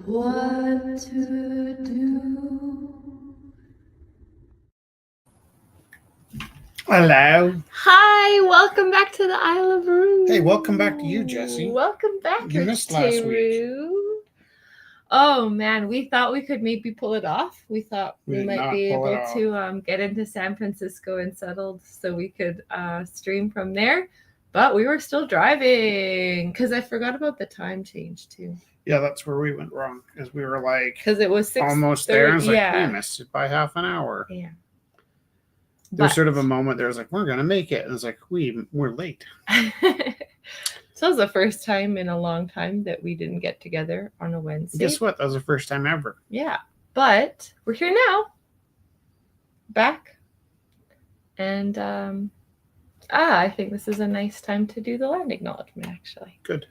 what to do. Hello. Hi, welcome back to the Isle of Roux. Hey, welcome back to you, Jesse. Welcome back. You missed last week. Oh man, we thought we could maybe pull it off. We thought we did might not be pull it able to get into San Francisco and settled so we could stream from there. But we were still driving because I forgot about the time change too. Yeah, that's where we went wrong because we were like Because it was 6:30. almost there. And it's like, yeah. we missed it by half an hour. Yeah. There's sort of a moment there. It's like, we're going to make it. And it's like, we're late. So it was the first time in a long time that we didn't get together on a Wednesday. Guess what? That was the first time ever. Yeah. But we're here now. Back. And I think this is a nice time to do the land acknowledgement, actually. Good.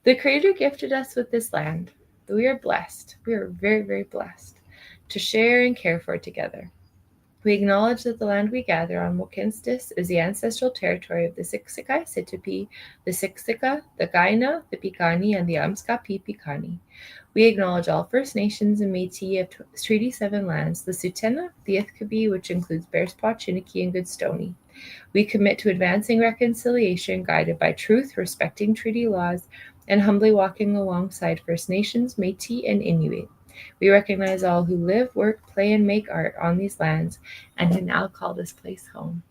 The Creator gifted us with this land. We are blessed. We are very, very blessed to share and care for it together. We acknowledge that the land we gather on Mohkinstsis is the ancestral territory of the Siksika, Sitapi, the Siksika, the Kainai, the Piikani, and the Amskapi Piikani. We acknowledge all First Nations and Métis of Treaty 7 lands, the Tsuut'ina, the Ithkabi, which includes Bearspaw, Chiniki, and Goodstoney. We commit to advancing reconciliation guided by truth, respecting treaty laws, and humbly walking alongside First Nations, Métis, and Inuit. We recognize all who live, work, play, and make art on these lands and who now call this place home.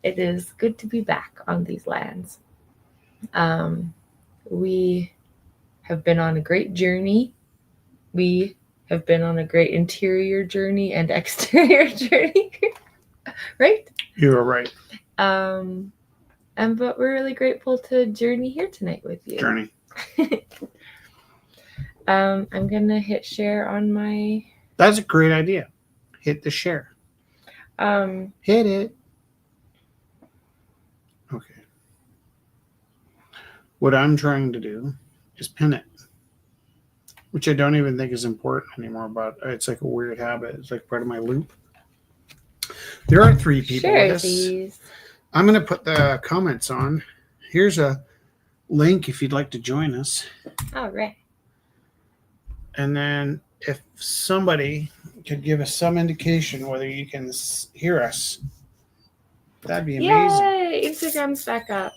It is good to be back on these lands. We have been on a great journey. We have been on a great interior journey and exterior journey, right? You were right. But we're really grateful to journey here tonight with you. Journey. I'm gonna hit share on my. That's a great idea. Hit the share. Hit it. Okay. What I'm trying to do is pin it, which I don't even think is important anymore, but it's like a weird habit. It's like part of my loop. There are 3 people Share with us. these. I'm going to put the comments on. Here's a link if you'd like to join us. All right. And then if somebody could give us some indication whether you can hear us, that'd be amazing. Yay! Instagram's back up.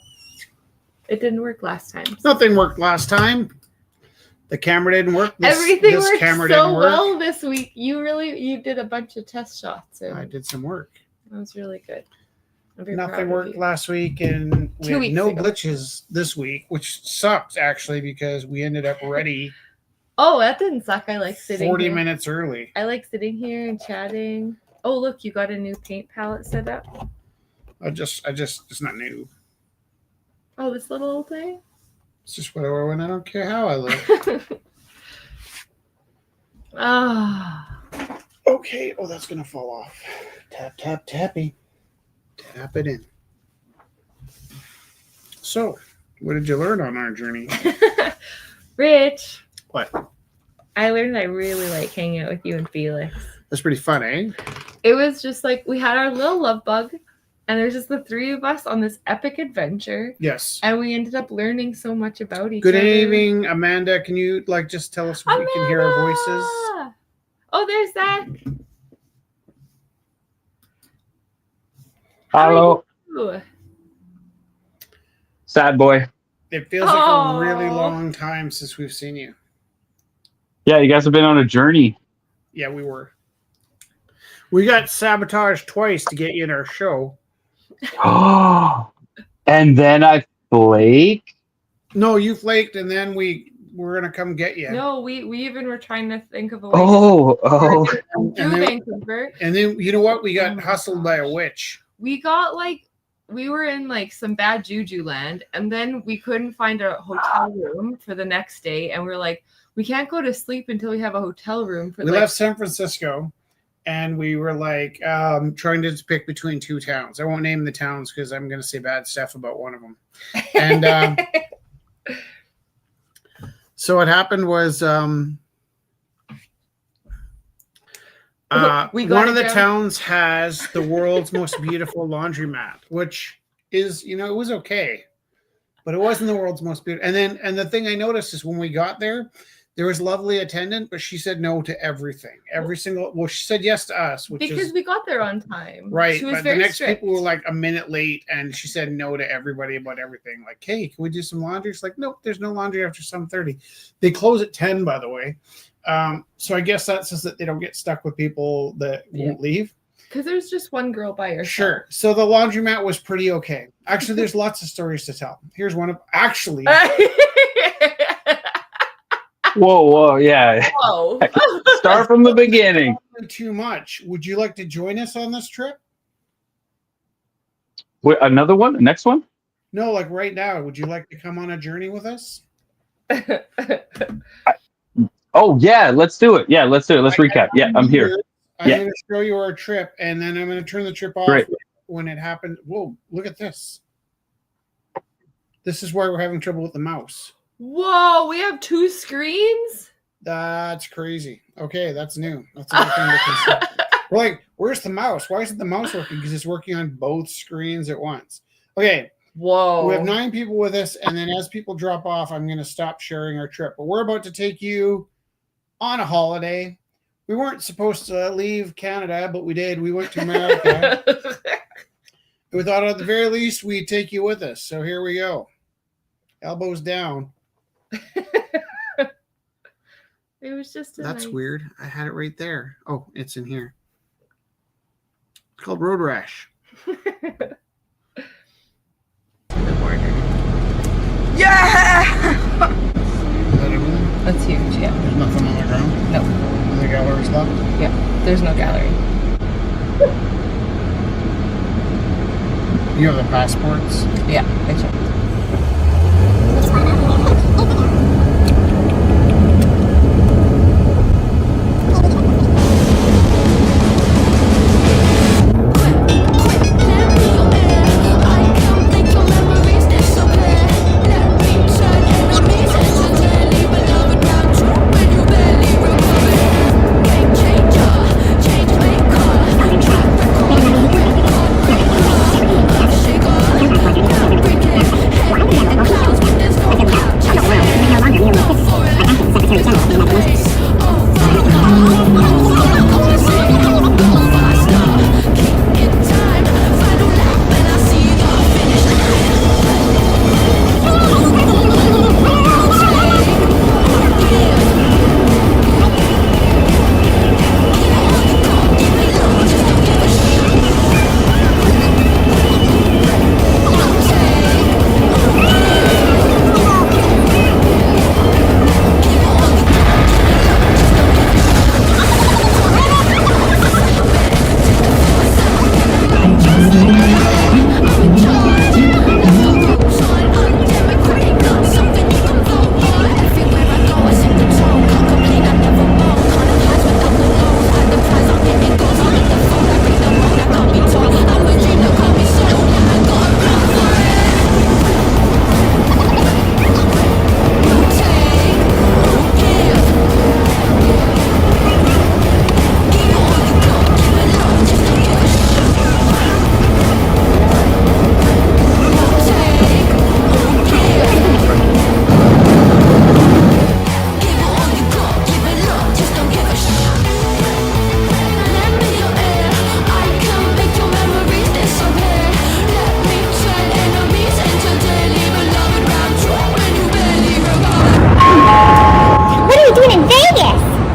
It didn't work last time. Nothing worked last time. The camera didn't work. Everything worked so well this week. You did a bunch of test shots. I did some work. That was really good. Nothing worked last week, and we had no glitches this week, which sucked actually because we ended up ready. Oh, that didn't suck. I like sitting 40 here. minutes early. I like sitting here and chatting. Oh, look, you got a new paint palette set up. It's not new. Oh, this little thing? It's just whatever, and I don't care how I look. Okay. Oh, that's going to fall off. Tap, tap, tappy. Tap it in. So, what did you learn on our journey? Rich. What? I learned I really like hanging out with you and Felix. That's pretty fun, eh? It was just like we had our little love bug, and there's just the 3 of us on this epic adventure. Yes. And we ended up learning so much about each other. other. Good evening, Amanda. Can you just tell us what we can hear our voices? Oh, there's Zach. Hello. Sad boy. It feels like a really long time since we've seen you. Yeah, you guys have been on a journey. Yeah, we were. We got sabotaged twice to get you in our show. Oh, and then I flaked? No, you flaked, and then we're going to come get you. No, we even were trying to think of a way to Vancouver. And then, you know what? We got hustled by a witch. We were in some bad juju land, and then we couldn't find a hotel room for the next day, and we were like, we can't go to sleep until we have a hotel room. We left San Francisco, and we were trying to pick between 2 towns. I won't name the towns because I'm going to say bad stuff about one of them. And so what happened was one of the towns has the world's most beautiful laundromat, which is, it was okay, but it wasn't the world's most beautiful. And the thing I noticed is when we got there, There was a lovely attendant, but she said no to everything. Every single, well, she said yes to us, which because is we got there on time. right. She was But very the next strict. people were like a minute late, and she said no to everybody about everything. Like, hey, can we do some laundry? It's like, nope, there's no laundry after 7:30. They close at 10, by the way. So I guess that says that they don't get stuck with people that won't leave. Because there's just one girl by herself. Sure. So the laundromat was pretty okay. Actually, there's lots of stories to tell. Here's one of actually. Whoa, yeah. Whoa. Start from the beginning. Too much. Would you like to join us on this trip? Wait, another one? The next one? No, like right now. Would you like to come on a journey with us? Oh, yeah, let's do it. Yeah, let's do it. Let's recap. Yeah, I'm here. I'm Yeah. going to show you our trip, and then I'm going to turn the trip off Great. when it happens. Whoa, look at this. This is why we're having trouble with the mouse. Whoa, we have 2 screens? That's crazy. Okay, that's new. That's another thing to consider. We're like, where's the mouse? Why isn't the mouse working? Because it's working on both screens at once. Okay, Whoa. we have 9 people with us, and then as people drop off, I'm going to stop sharing our trip. But we're about to take you on a holiday. We weren't supposed to leave Canada, but we did. We went to America. We thought at the very least we'd take you with us. So here we go. Elbows down. It was just That's weird. I had it right there. Oh, it's in here. It's called Road Rash. Yeah! Is that everything? That's huge, yeah. There's nothing on the ground? No. The gallery's left? Yeah, there's no gallery. You have the passports? Yeah, I checked.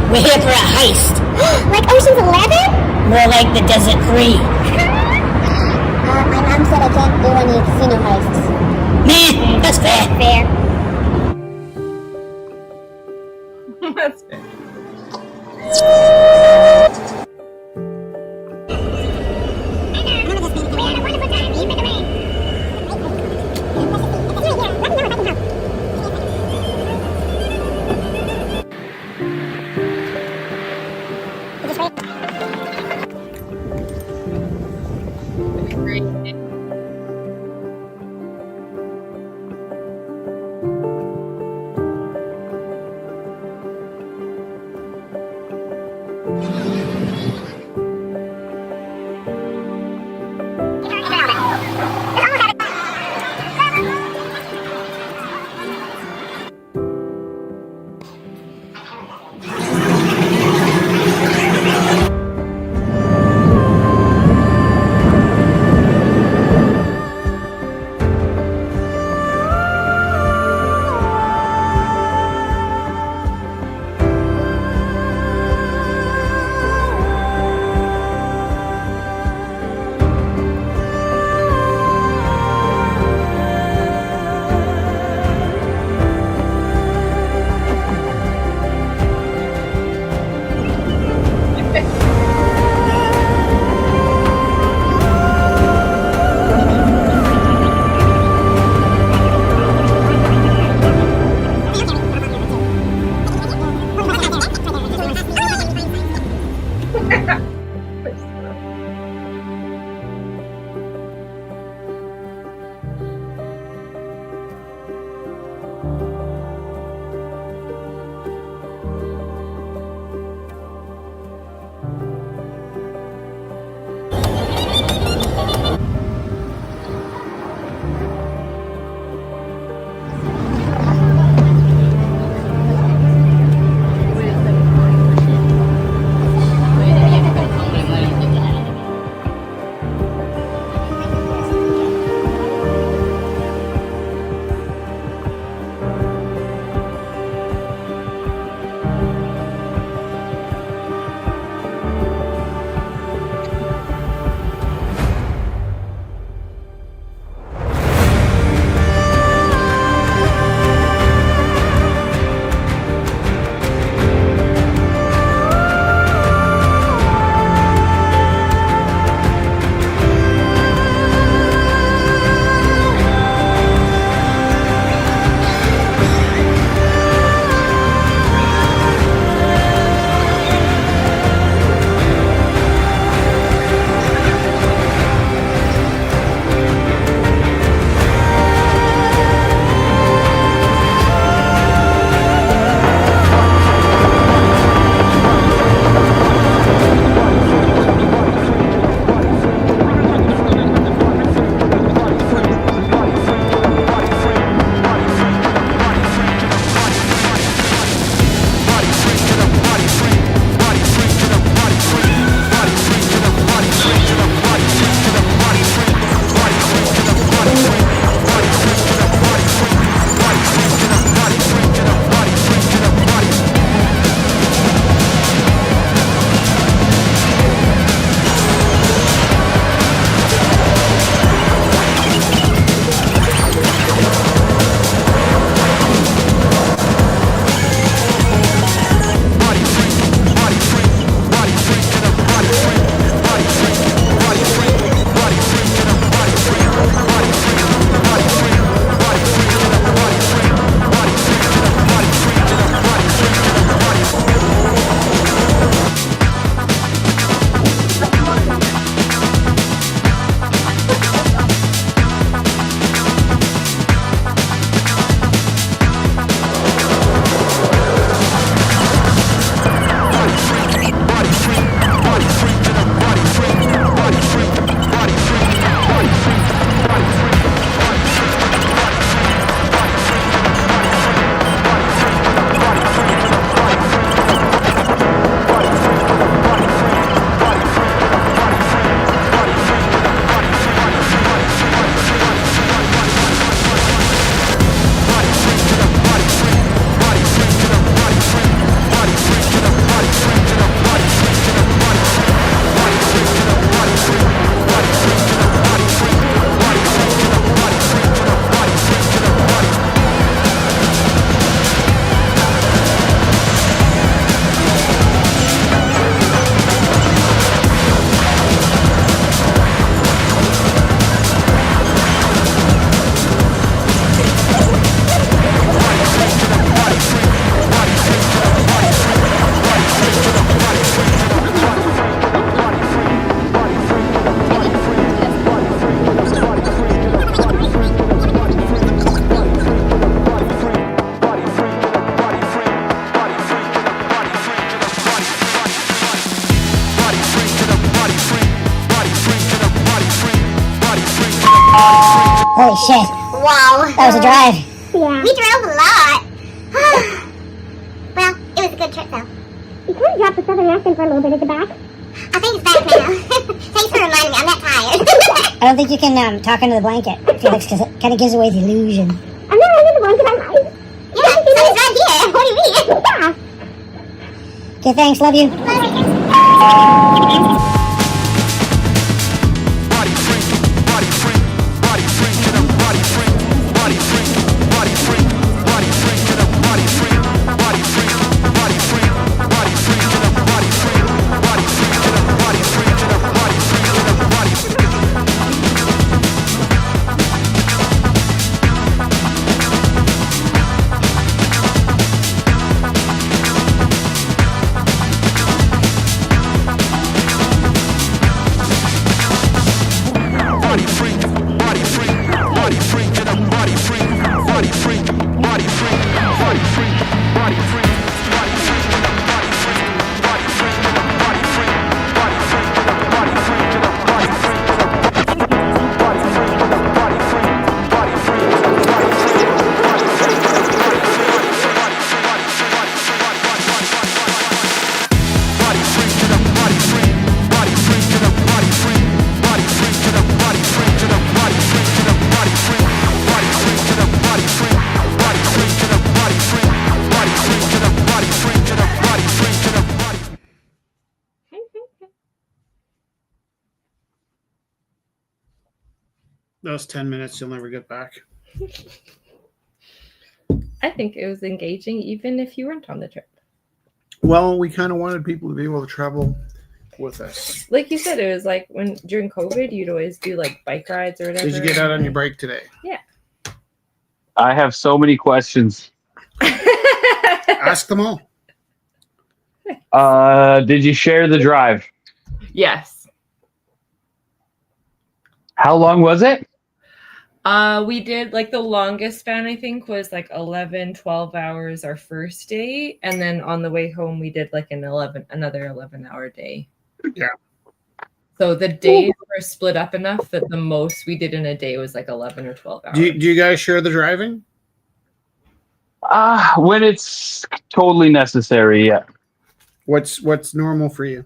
We're here for a heist. Like Ocean's 11? More like the Desert 3. My mom said I can't do any casino heists. Nah, that's fair. That's fair. Holy shit. Wow. That was a drive. Yeah. We drove a lot. Well, it was a good trip, though. You could have dropped the southern accent for a little bit at the back. I think it's back now. Thanks for reminding me. I'm not tired. I don't think you can talk under the blanket, Felix, because it kind of gives away the illusion. I'm not under the blanket. I'm hiding. Yeah, so it's right here. What do you mean? Yeah. Okay, thanks. Love you. Those 10 minutes you'll never get back. I think it was engaging even if you weren't on the trip. Well, we kind of wanted people to be able to travel with us. Like you said, it was like when during COVID, you'd always do like bike rides or whatever. Did you get out on your bike today? Yeah. I have so many questions. Ask them all. Did you share the drive? Yes. How long was it? We did like the longest span, I think, was like 11, 12 hours our first day. And then on the way home, we did like another 11-hour day. Yeah. So the days were split up enough that the most we did in a day was like 11 or 12 hours. Do you guys share the driving? When it's totally necessary, yeah. What's normal for you?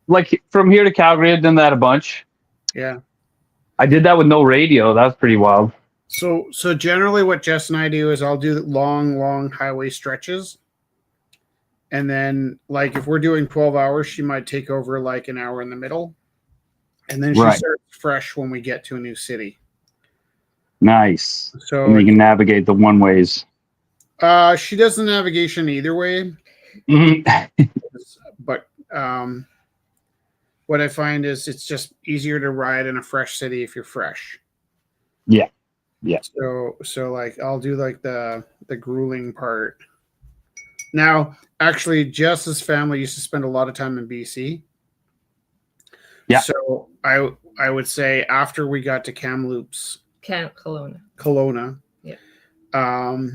Like from here to Calgary, I've done that a bunch. Yeah. I did that with no radio. That was pretty wild. So generally what Jess and I do is I'll do long highway stretches. And then like if we're doing 12 hours, she might take over like an hour in the middle. And then she starts fresh when we get to a new city. Nice. So and you can navigate the one ways. She does the navigation either way. Mm-hmm. But what I find is it's just easier to ride in a fresh city if you're fresh. Yeah. Yeah. So like I'll do like the grueling part. Now, actually, Jess's family used to spend a lot of time in BC. Yeah. So I would say after we got to Kamloops, Kelowna. Yeah. Yeah.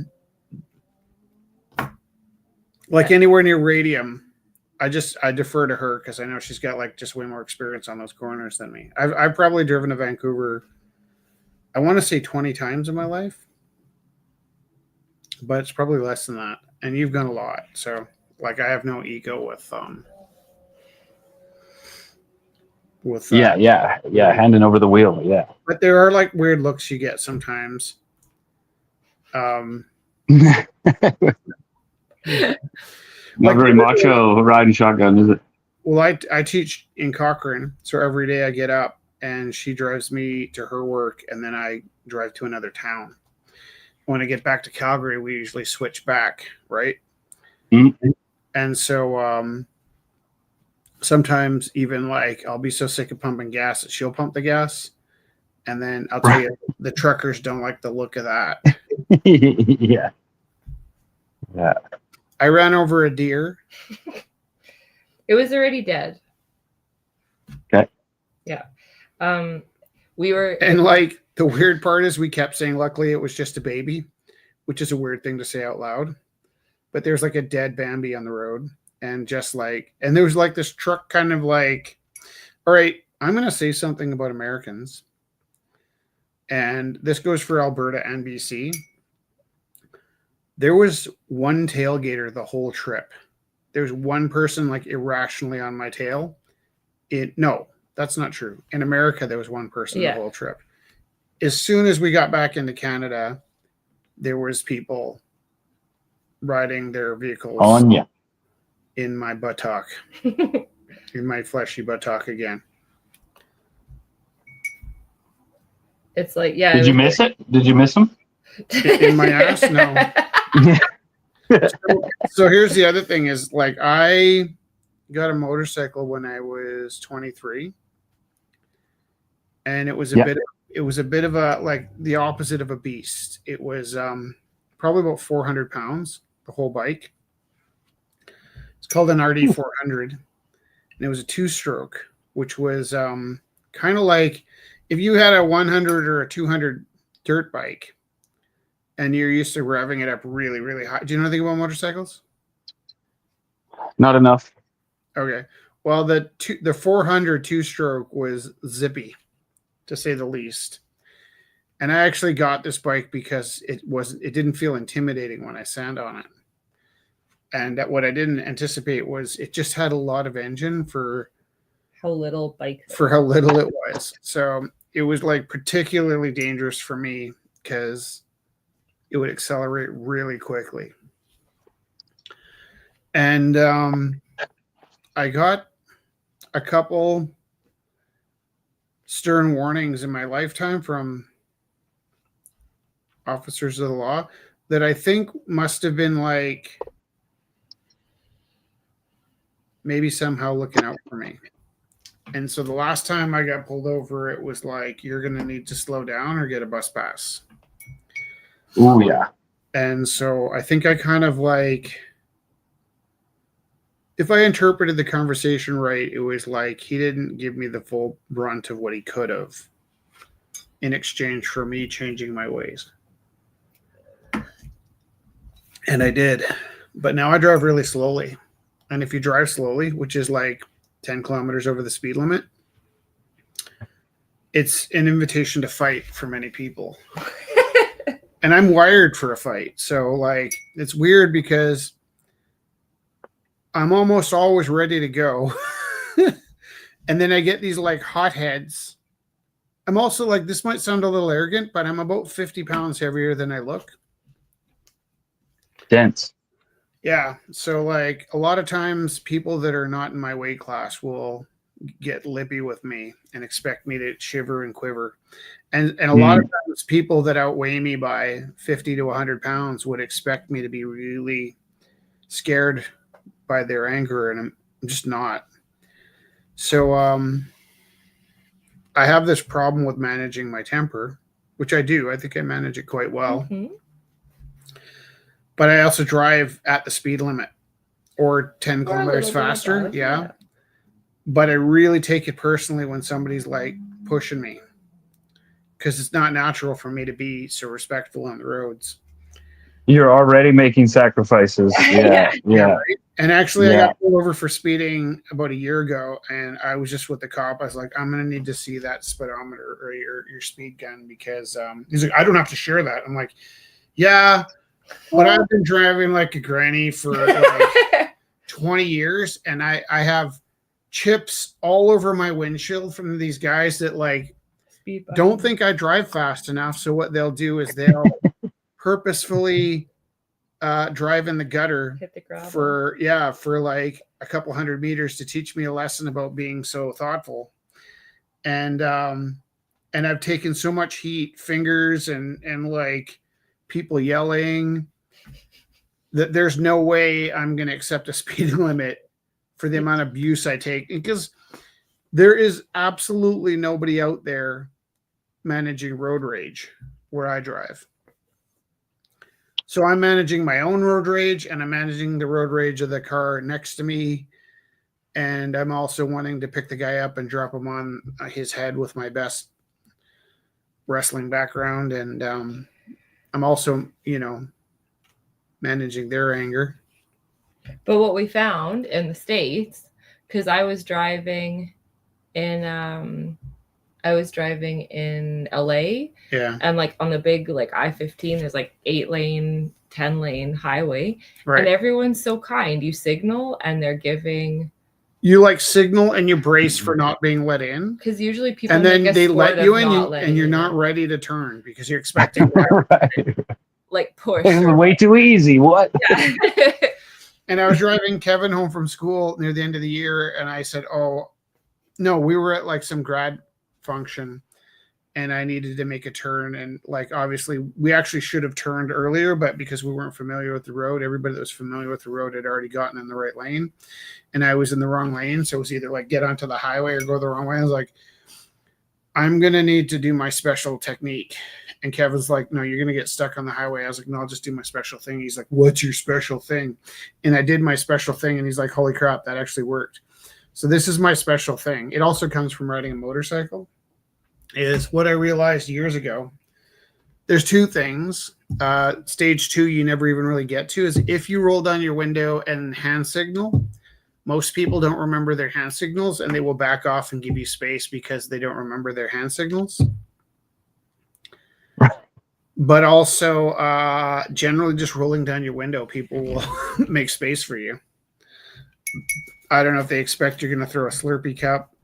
Anywhere near Radium, I defer to her because I know she's got like just way more experience on those corners than me. I've probably driven to Vancouver, I want to say 20 times in my life, but it's probably less than that. And you've gone a lot, so like I have no ego with handing over the wheel. Yeah. But there are like weird looks you get sometimes. Not very macho riding shotgun, is it? Well, I teach in Cochrane, so every day I get up and she drives me to her work, and then I drive to another town. When I get back to Calgary, we usually switch back, right? Mm-hmm. And so sometimes even like I'll be so sick of pumping gas that she'll pump the gas, and then I'll tell you the truckers don't like the look of that. Yeah. Yeah. I ran over a deer. It was already dead. Okay. Yeah. We were, and like the weird part is we kept saying luckily it was just a baby, which is a weird thing to say out loud. But there's like a dead Bambi on the road, and just like, and there was like this truck kind of like, all right, I'm going to say something about Americans, and this goes for Alberta and BC. There was one tailgater the whole trip. There's one person like irrationally on my tail. No, that's not true. In America, there was one person the whole trip. As soon as we got back into Canada, there was people riding their vehicles On you. in my buttock, in my fleshy buttock again. It's like, yeah. Did you miss it? Did you miss them? In my ass? No. So here's the other thing is like I got a motorcycle when I was 23, and it was a bit of a like the opposite of a beast. It was probably about 400 pounds, the whole bike. It's called an RD 400, and it was a 2-stroke, which was kind of like if you had a 100 or a 200 dirt bike and you're used to revving it up really, really high. Do you know anything about motorcycles? Not enough. Okay. Well, the 400 2-stroke was zippy, to say the least. And I actually got this bike because it didn't feel intimidating when I sat on it. And what I didn't anticipate was it just had a lot of engine for how little it was. So it was like particularly dangerous for me because it would accelerate really quickly. And I got a couple stern warnings in my lifetime from officers of the law that I think must have been like maybe somehow looking out for me. And so the last time I got pulled over, it was like, you're going to need to slow down or get a bus pass. Oh, yeah. And so I think I kind of like, if I interpreted the conversation right, it was like he didn't give me the full brunt of what he could have in exchange for me changing my ways. And I did. But now I drive really slowly. And if you drive slowly, which is like 10 kilometers over the speed limit, it's an invitation to fight for many people. And I'm wired for a fight. So like, it's weird because I'm almost always ready to go. And then I get these like hotheads. I'm also like, this might sound a little arrogant, but I'm about 50 pounds heavier than I look. Dense. Yeah. So like a lot of times people that are not in my weight class will get lippy with me and expect me to shiver and quiver. And a lot of times people that outweigh me by 50 to 100 pounds would expect me to be really scared by their anger. And I'm just not. So I have this problem with managing my temper, which I do. I think I manage it quite well. Mm-hmm. But I also drive at the speed limit or 10 kilometers faster. Yeah. But I really take it personally when somebody's like pushing me because it's not natural for me to be so respectful on the roads. You're already making sacrifices. Yeah. Right? And actually, I got pulled over for speeding about a year ago, and I was just with the cop. I was like, I'm going to need to see that speedometer or your speed gun because he's like, I don't have to share that. I'm like, yeah, but I've been driving like a granny for like 20 years, and I have chips all over my windshield from these guys that like don't think I drive fast enough. So what they'll do is they'll purposefully drive in the gutter for like a couple 100 meters to teach me a lesson about being so thoughtful. And I've taken so much heat, fingers and like people yelling that there's no way I'm going to accept a speed limit for the amount of abuse I take, because there is absolutely nobody out there managing road rage where I drive. So I'm managing my own road rage, and I'm managing the road rage of the car next to me. And I'm also wanting to pick the guy up and drop him on his head with my best wrestling background. And I'm also, managing their anger. But what we found in the States, because I was driving in I was driving in LA, Yeah. and like on the big like I-15, there's like 8-lane, 10-lane highway, Right. and everyone's so kind. You signal, and they're giving. You like signal and you brace for not being let in, Because usually people and then make a they sport let you of in, not and letting you're you not in. ready to turn because you're expecting. Right. Like push. This is way too easy. What? Yeah. And I was driving Kevin home from school near the end of the year, and I said, "Oh, no, we were at like some grad function, and I needed to make a turn. And like, obviously, we actually should have turned earlier, but because we weren't familiar with the road, everybody that was familiar with the road had already gotten in the right lane, and I was in the wrong lane. So it was either like get onto the highway or go the wrong way. I was like, I'm gonna need to do my special technique." And Kevin's like, "No, you're gonna get stuck on the highway." I was like, "No, I'll just do my special thing." He's like, "What's your special thing?" And I did my special thing, and he's like, "Holy crap, that actually worked." So this is my special thing. It also comes from riding a motorcycle. Is what I realized years ago. There's two things. Stage 2 you never even really get to is if you roll down your window and hand signal. Most people don't remember their hand signals, and they will back off and give you space because they don't remember their hand signals. But also, generally, just rolling down your window, people will make space for you. I don't know if they expect you're going to throw a Slurpee cup.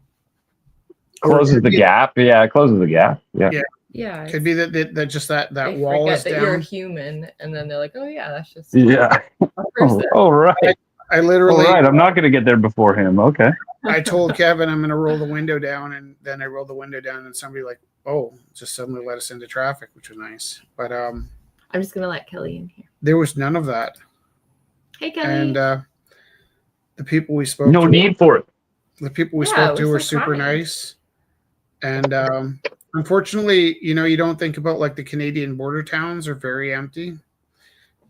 Closes the gap. Yeah, it closes the gap. Yeah. Yeah. Could be that just that they wall forget is that down. you're a human, and then they're like, "Oh yeah, that's just Yeah. a person." Oh, right. I literally. All right. I'm not going to get there before him. Okay. I told Kevin I'm going to roll the window down, and then I rolled the window down, and somebody like, "Oh," just suddenly let us into traffic, which was nice. But I'm just gonna let Kelly in here. there was none of that. Hey, Kelly. And the people we spoke No to, need for it. the people we Yeah, spoke it to was were so super kind. nice. And unfortunately, you don't think about like the Canadian border towns are very empty.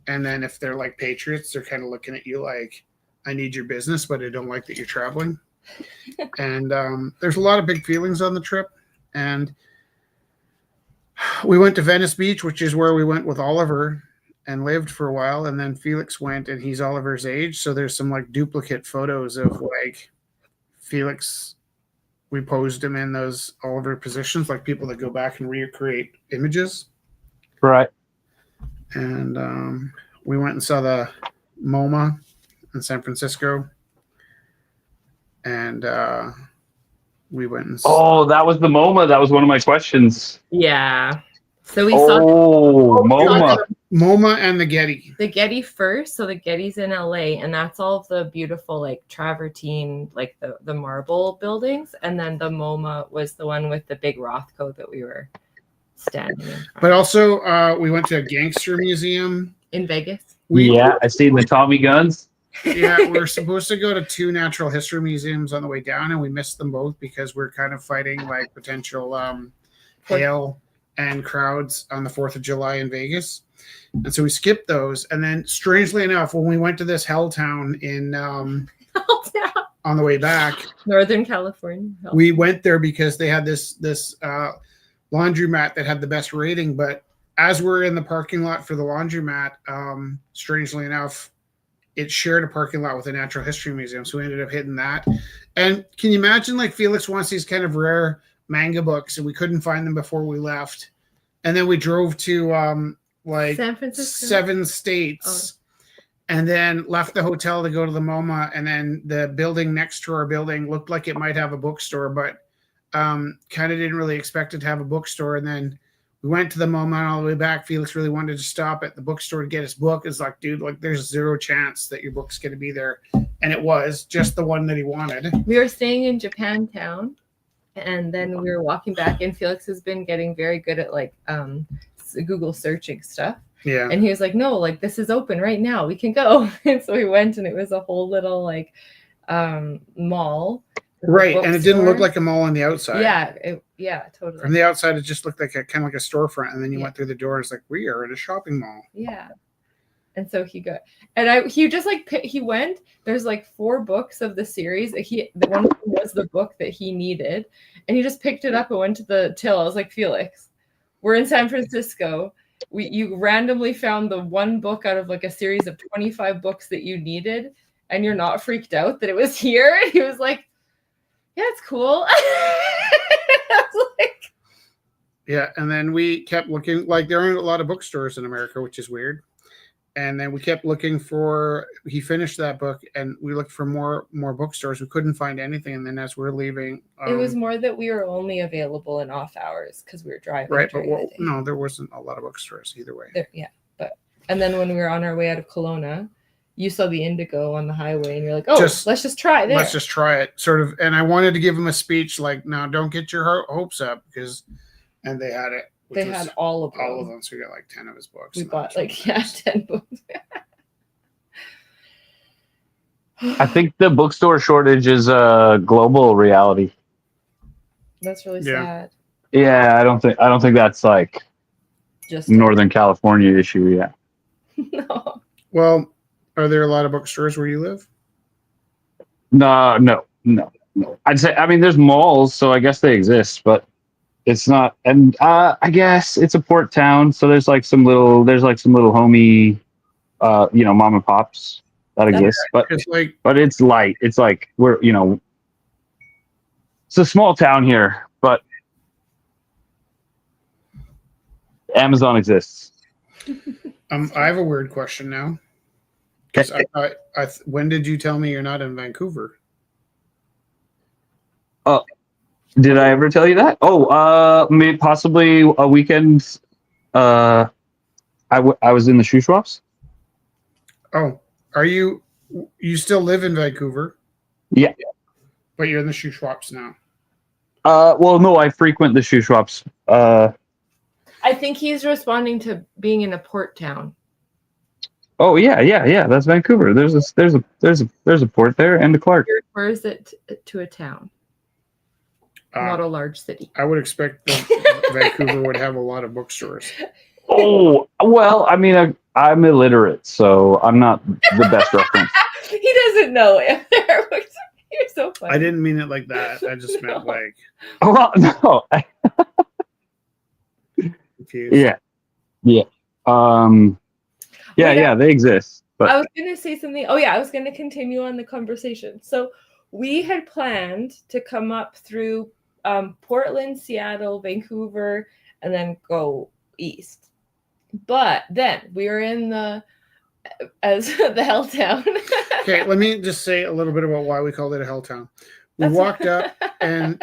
And then if they're like patriots, they're kind of looking at you like, I need your business, but I don't like that you're traveling. And there's a lot of big feelings on the trip. And we went to Venice Beach, which is where we went with Oliver and lived for a while. And then Felix went, and he's Oliver's age. So there's some like duplicate photos of like Felix. We posed him in those Oliver positions, like people that go back and recreate images. Right. And we went and saw the MoMA in San Francisco. And we went and Oh, that was the MoMA. That was one of my questions. Yeah. So we saw MoMA. MoMA and the Getty. the Getty first. So the Getty's in LA, and that's all of the beautiful like travertine, like the marble buildings. And then the MoMA was the one with the big Rothko that we were standing in front But also, we went to a gangster museum. in Vegas. I seen the Tommy guns. Yeah, we were supposed to go to 2 natural history museums on the way down, and we missed them both because we're kind of fighting like potential hail and crowds on the 4th of July in Vegas. And so we skipped those. And then strangely enough, when we went to this hell town in on the way back, Northern California. we went there because they had this laundromat that had the best rating. But as we're in the parking lot for the laundromat, strangely enough, it shared a parking lot with a natural history museum. So we ended up hitting that. And can you imagine, like, Felix wants these kind of rare manga books, and we couldn't find them before we left. And then we drove to like San Francisco? 7 states, and then left the hotel to go to the MoMA. And then the building next to our building looked like it might have a bookstore, but kind of didn't really expect it to have a bookstore. And then we went to the MoMA, and all the way back, Felix really wanted to stop at the bookstore to get his book. It's like, dude, like there's 0 chance that your book's going to be there. And it was just the one that he wanted. We were staying in Japantown, and then we were walking back, and Felix has been getting very good at like Google searching stuff. Yeah. And he was like, no, like this is open right now. We can go. And so we went, and it was a whole little like mall. Right. And it didn't look like a mall on the outside. Yeah, totally. From the outside, it just looked like a kind of like a storefront. And then you went through the door. It's like, we are in a shopping mall. Yeah. And so he got, and he just like, he went, there's like 4 books of the series. The one was the book that he needed. And he just picked it up and went to the till. I was like, Felix, we're in San Francisco. You randomly found the one book out of like a series of 25 books that you needed. And you're not freaked out that it was here. And he was like, Yeah, it's cool. I was like, Yeah, and then we kept looking. Like there aren't a lot of bookstores in America, which is weird. And then we kept looking for. He finished that book, and we looked for more bookstores. We couldn't find anything. And then as we're leaving, it was more that we were only available in off hours because we were driving. right. But during the day. no, there wasn't a lot of bookstores either way. And then when we were on our way out of Kelowna, you saw the Indigo on the highway, and you're like, "Oh, let's just try there. Let's just try it." Sort of. And I wanted to give him a speech like, "Now, don't get your hopes up," and they had it. They had all of them. So we got like 10 of his books. We bought 10 books. I think the bookstore shortage is a global reality. That's really sad. Yeah, I don't think that's like Just Northern California issue. Yeah. No. Well, are there a lot of bookstores where you live? No. I'd say, I mean, there's malls, so I guess they exist, but it's not. And I guess it's a port town, so there's like some little homey, mom and pops that exist. But it's light. It's like it's a small town here, but Amazon exists. I have a weird question now. When did you tell me you're not in Vancouver? Did I ever tell you that? Maybe possibly a weekend. I was in the shoe shops. Oh, are you still live in Vancouver? Yeah. But you're in the shoe shops now. Well, no, I frequent the shoe shops. I think he's responding to being in a port town. Oh yeah. That's Vancouver. There's a port there and the Clark. Where is it to a town? Not a large city. I would expect that Vancouver would have a lot of bookstores. Oh well, I mean, I'm illiterate, so I'm not the best reference. He doesn't know if there are books. You're so funny. I didn't mean it like that. I just meant like. Oh well, no. Confused. Yeah. They exist. But I was going to say something. Oh yeah, I was going to continue on the conversation. So we had planned to come up through Portland, Seattle, Vancouver, and then go east. But then we were in the hell town. Okay, let me just say a little bit about why we called it a hell town. We walked up and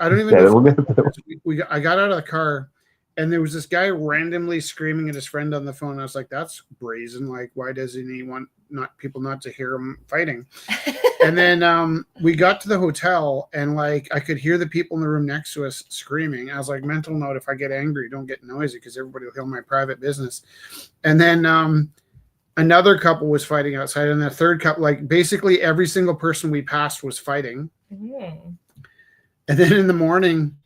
I don't even know. I got out of the car and there was this guy randomly screaming at his friend on the phone. I was like, that's brazen. Like, why doesn't he want people not to hear him fighting? And then we got to the hotel and like I could hear the people in the room next to us screaming. I was like, mental note, if I get angry, don't get noisy because everybody will hear my private business. And then another couple was fighting outside, and the third couple, like basically every single person we passed was fighting. Mm. And then in the morning,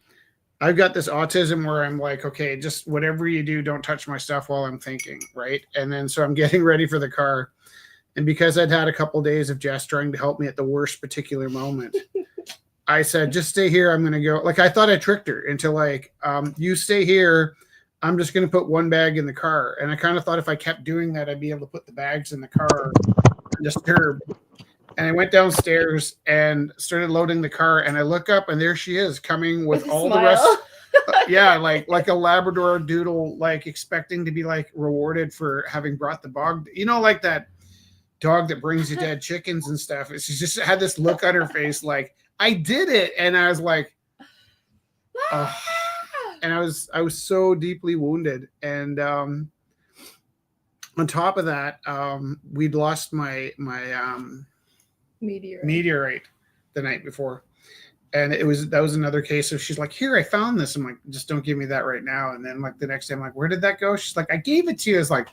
I've got this autism where I'm like, okay, just whatever you do, don't touch my stuff while I'm thinking, right? And then so I'm getting ready for the car. And because I'd had a couple of days of Jess trying to help me at the worst particular moment, I said, just stay here. I'm going to go. Like, I thought I tricked her into like, you stay here. I'm just going to put one bag in the car. And I kind of thought if I kept doing that, I'd be able to put the bags in the car undisturbed. And I went downstairs and started loading the car. And I look up and there she is coming with all the rest. Yeah, like a Labrador doodle, like expecting to be like rewarded for having brought the dog. You know, like that dog that brings you dead chickens and stuff. She just had this look on her face like, I did it. And I was like, oh. And I was so deeply wounded. And on top of that, we'd lost my meteorite the night before. And that was another case of she's like, here, I found this. I'm like, just don't give me that right now. And then like the next day I'm like, where did that go? She's like, I gave it to you. It's like,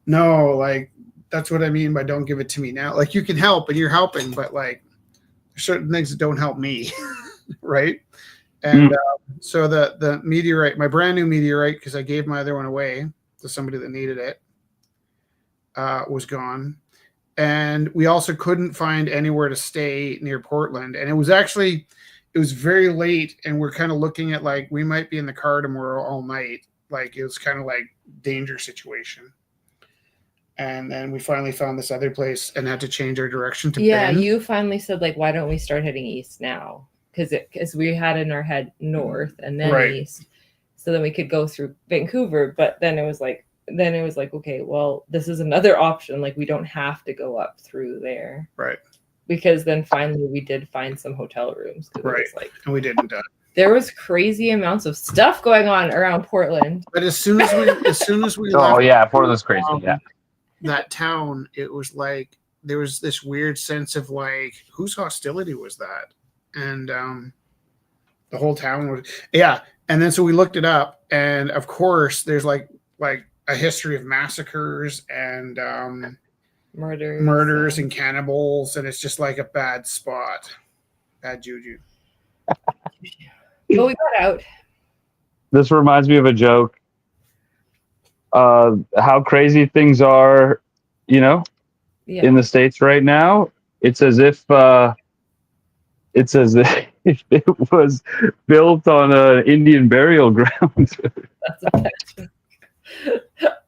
no, like that's what I mean by don't give it to me now. Like you can help and you're helping, but like there's certain things that don't help me. Right. And so the meteorite, my brand new meteorite, because I gave my other one away to somebody that needed it, was gone. And we also couldn't find anywhere to stay near Portland. And it was very late. And we're kind of looking at like, we might be in the car tomorrow all night. Like it was kind of like danger situation. And then we finally found this other place and had to change our direction to Yeah, Bend. you finally said like, why don't we start heading east now? Because we had in our head north and then Right. east, so then we could go through Vancouver. But then it was like, okay, well, this is another option. Like we don't have to go up through there, Right. because then finally we did find some hotel rooms. 'Cause Right. it was like And we didn't. there was crazy amounts of stuff going on around Portland. But as soon as we Oh left, yeah, Portland's crazy. Yeah. that town, it was like there was this weird sense of like, whose hostility was that? And the whole town was, yeah. And then so we looked it up, and of course there's like a history of massacres and murders and cannibals, and it's just like a bad spot, bad juju. But we got out. This reminds me of a joke. How crazy things are, you know, Yeah. in the States right now. It's as if it was built on an Indian burial ground. That's a pet.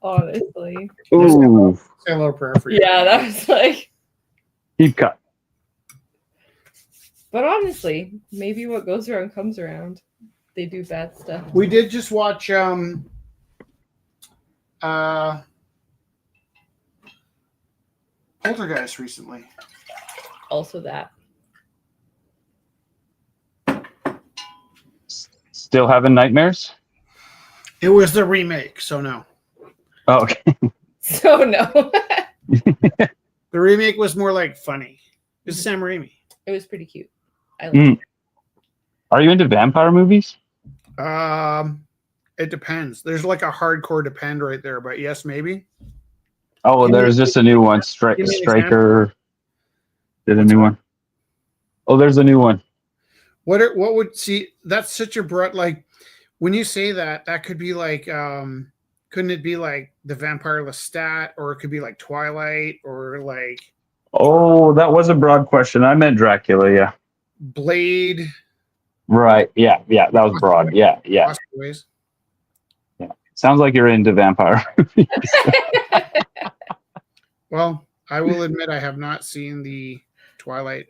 Honestly. Ooh, Say a little prayer for you. Yeah, that was like. deep cut. But honestly, maybe what goes around comes around. They do bad stuff. We did just watch Poltergeist recently. Also that. Still having nightmares? It was the remake, so no. Oh, okay. So no. The remake was more like funny. It was Sam Raimi. It was pretty cute. I liked it. Are you into vampire movies? It depends. There's like a hardcore depend right there, but yes, maybe. Oh, well, Give me- there's just a new one. give me an Striker did a new one. Oh, there's a new one. What would see? That's such a broad, like when you say that, that could be like couldn't it be like the Vampire Lestat, or it could be like Twilight, or like Oh, that was a broad question. I meant Dracula. Yeah. Blade? Right. Yeah. Yeah. That was broad. Yeah. Yeah. Lost Boys? Sounds like you're into vampire. Well, I will admit I have not seen the Twilight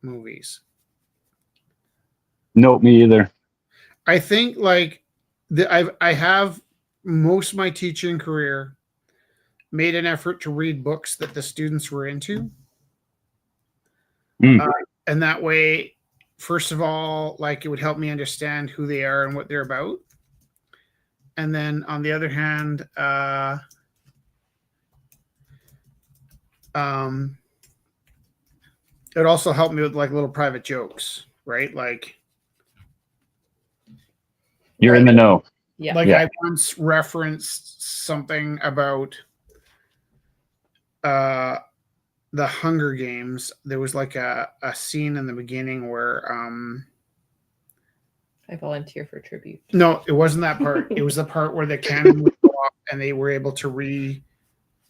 movies. Nope, me either. I think like I have most of my teaching career made an effort to read books that the students were into. Mm. And that way, first of all, like it would help me understand who they are and what they're about. And then on the other hand, it also helped me with like little private jokes, right? Like You're in the know. Yeah. like Yeah. I once referenced something about the Hunger Games. There was like a scene in the beginning where I volunteer for tribute. no, it wasn't that part. It was the part where the cannon would go off and they were able to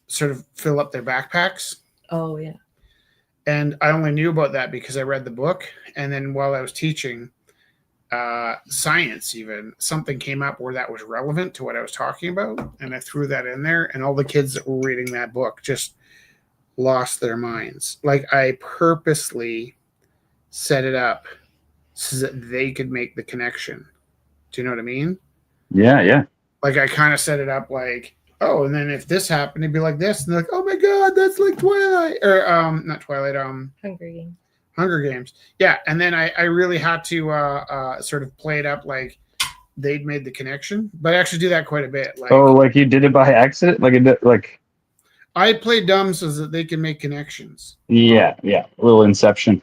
sort of fill up their backpacks. Oh yeah. And I only knew about that because I read the book. And then while I was teaching science, even something came up where that was relevant to what I was talking about. And I threw that in there, and all the kids that were reading that book just lost their minds. Like I purposely set it up so that they could make the connection. Do you know what I mean? Yeah, yeah. Like I kind of set it up like, oh, and then if this happened, it'd be like this. And they're like, oh my God, that's like Twilight. Or not Twilight, Hunger Games. Hunger Games. Yeah. And then I really had to sort of play it up like they'd made the connection. But I actually do that quite a bit. Like Oh, like you did it by accident? Like I play dumb so that they can make connections. yeah, yeah. A little Inception.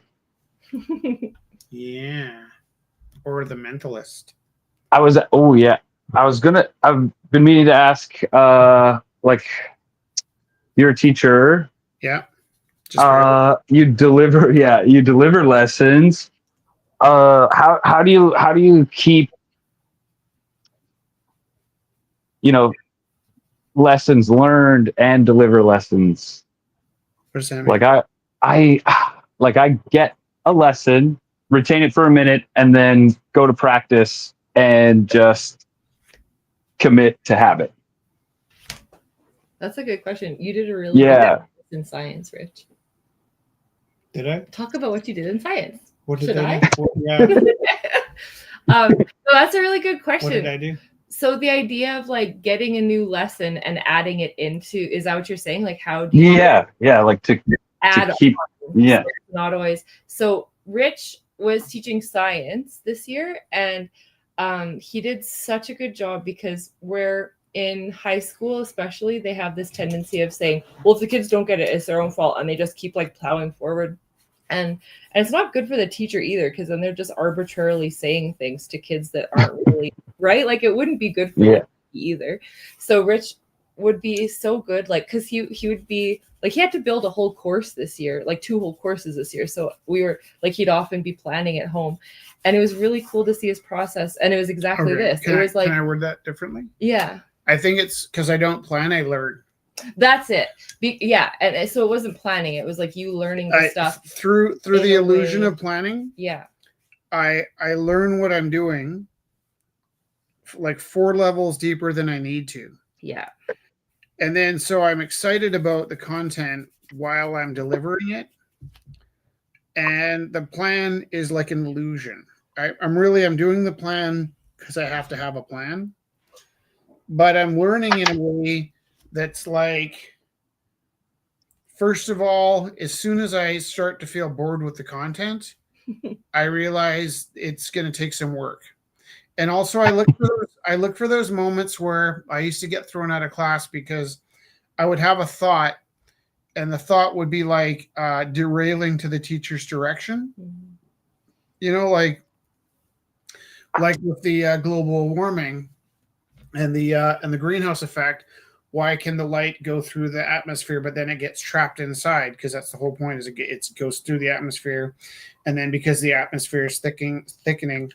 Yeah. Or The Mentalist. I've been meaning to ask, like, you're a teacher. Yeah. Just You deliver lessons. How do you keep, lessons learned and deliver lessons? what does that mean? Like I get a lesson, retain it for a minute, and then go to practice and just commit to habit. That's a good question. You did a really Yeah. good in science, Rich. Did I? Talk about what you did in science. What did Should I? I? do? Yeah. So that's a really good question. What did I do? So the idea of like getting a new lesson and adding it into, is that what you're saying? Like how do you like to add keep on? yeah. So it's not always. So Rich was teaching science this year, and he did such a good job, because we're in high school, especially, they have this tendency of saying, well, if the kids don't get it, it's their own fault, and they just keep like plowing forward. And it's not good for the teacher either, because then they're just arbitrarily saying things to kids that aren't really right. Like it wouldn't be good for them either. So Rich would be so good, like, because he would be like, he had to build a whole course this year, like 2 whole courses this year. So we were like, he'd often be planning at home, and it was really cool to see his process. And it was exactly this. It was like, can I word that differently? Yeah, I think it's because I don't plan, I learn. that's it. Yeah, and so it wasn't planning. It was like you learning the stuff through the illusion of planning. Yeah, I learn what I'm doing like 4 levels deeper than I need to. Yeah. And then so I'm excited about the content while I'm delivering it. And the plan is like an illusion. I'm doing the plan because I have to have a plan. But I'm learning in a way that's like, first of all, as soon as I start to feel bored with the content, I realize it's going to take some work. And also I look for those moments where I used to get thrown out of class because I would have a thought, and the thought would be like derailing to the teacher's direction. Mm-hmm. You know, like with the global warming and the greenhouse effect. Why can the light go through the atmosphere, but then it gets trapped inside? Because that's the whole point, is it goes through the atmosphere, and then because the atmosphere is thickening,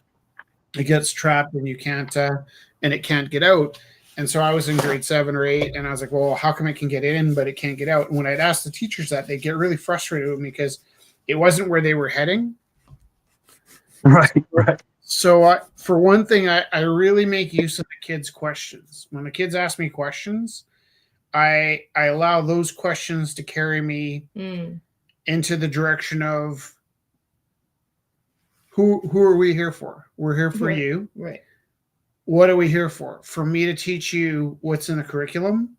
it gets trapped, and you can't and it can't get out. And so I was in grade 7 or 8, and I was like, well, how come it can get in but it can't get out? And when I'd ask the teachers that, they get really frustrated with me because it wasn't where they were heading. Right. So for one thing, I really make use of the kids' questions. When the kids ask me questions, I allow those questions to carry me into the direction of who are we here for? We're here for you. Right. What are we here for? For me to teach you what's in the curriculum.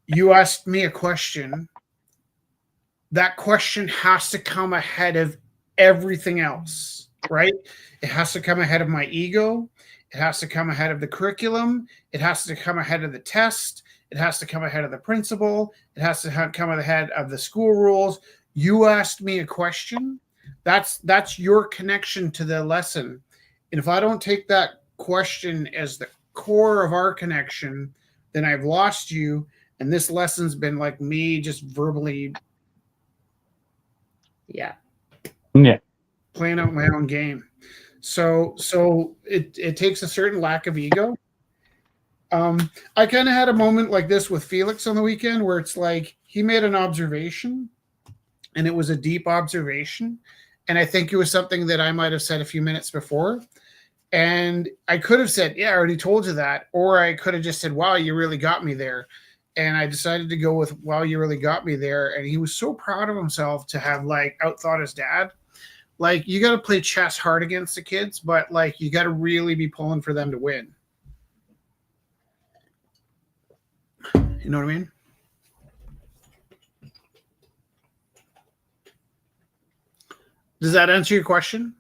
You asked me a question. That question has to come ahead of everything else, right? It has to come ahead of my ego. It has to come ahead of the curriculum. It has to come ahead of the test. It has to come ahead of the principal. It has to come ahead of the school rules. You asked me a question. That's your connection to the lesson. And if I don't take that question as the core of our connection, then I've lost you. And this lesson's been like me just verbally playing out my own game. So it takes a certain lack of ego. I kind of had a moment like this with Felix on the weekend, where it's like he made an observation, and it was a deep observation, and I think it was something that I might have said a few minutes before. And I could have said, yeah, I already told you that. Or I could have just said, wow, you really got me there. And I decided to go with, wow, you really got me there. And he was so proud of himself to have like outthought his dad. Like, you got to play chess hard against the kids, but like, you got to really be pulling for them to win. You know what I mean? Does that answer your question?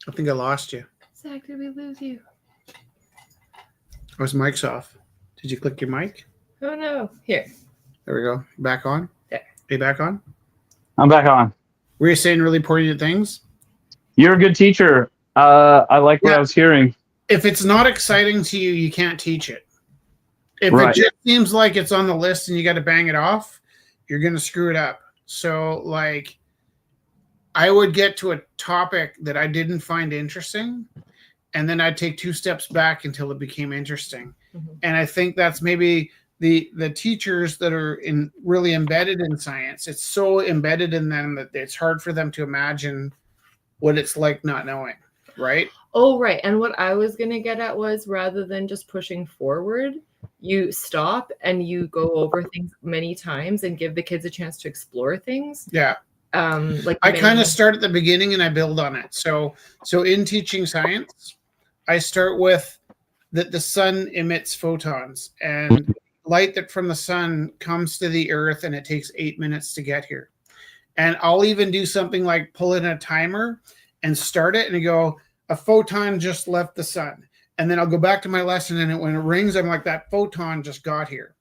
I think I lost you. Zach, did we lose you? Oh, his mic's off. Did you click your mic? Oh, no. Here. There we go. Back on? There. Are you back on? I'm back on. Were you saying really poignant things? You're a good teacher. I like what I was hearing. If it's not exciting to you, you can't teach it. If it just seems like it's on the list and you got to bang it off, you're going to screw it up. So, like, I would get to a topic that I didn't find interesting, and then I'd take 2 steps back until it became interesting. Mm-hmm. And I think that's maybe the teachers that are really embedded in science. It's so embedded in them that it's hard for them to imagine what it's like not knowing, right? Oh, right. And what I was going to get at was rather than just pushing forward, you stop and you go over things many times and give the kids a chance to explore things. Yeah. Like I kind of start at the beginning and I build on it. So in teaching science, I start with that the sun emits photons, and light that from the sun comes to the earth, and it takes 8 minutes to get here. And I'll even do something like pull in a timer and start it and go, a photon just left the sun. And then I'll go back to my lesson, and when it rings, I'm like, that photon just got here.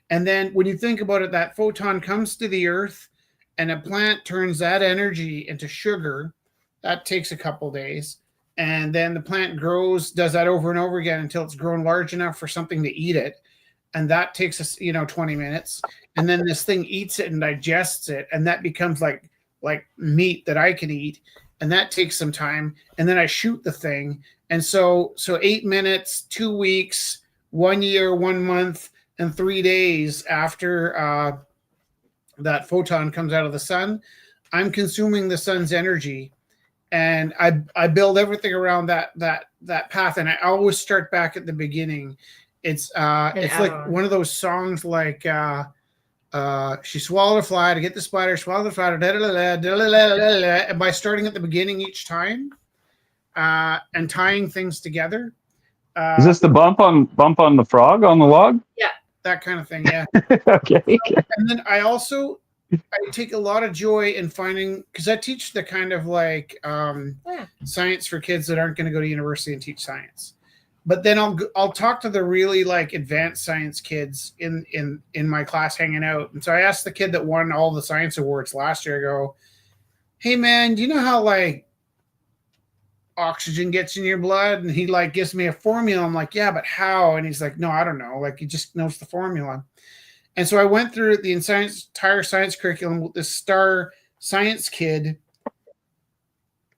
And then when you think about it, that photon comes to the earth, and a plant turns that energy into sugar. That takes a couple days. And then the plant grows, does that over and over again until it's grown large enough for something to eat it. And that takes us, 20 minutes. And then this thing eats it and digests it. And that becomes like meat that I can eat. And that takes some time. And then I shoot the thing. And so 8 minutes, 2 weeks, 1 year, 1 month, and 3 days after that photon comes out of the sun, I'm consuming the sun's energy, and I build everything around that path. And I always start back at the beginning. It's like one of those songs like she swallowed a fly to get the spider, swallowed the spider, da, da, da, da, da, da, da, da, and by starting at the beginning each time and tying things together. Is this the bump on the frog on the log? Yeah. That kind of thing, yeah. Okay. And then I take a lot of joy in finding, because I teach the kind of like science for kids that aren't going to go to university and teach science. But then I'll talk to the really like advanced science kids in my class hanging out. And so I asked the kid that won all the science awards last year, I go, hey man, do you know how like oxygen gets in your blood? And he like gives me a formula. I'm like, yeah, but how? And he's like, no, I don't know. Like he just knows the formula. And so I went through the entire science curriculum with this star science kid.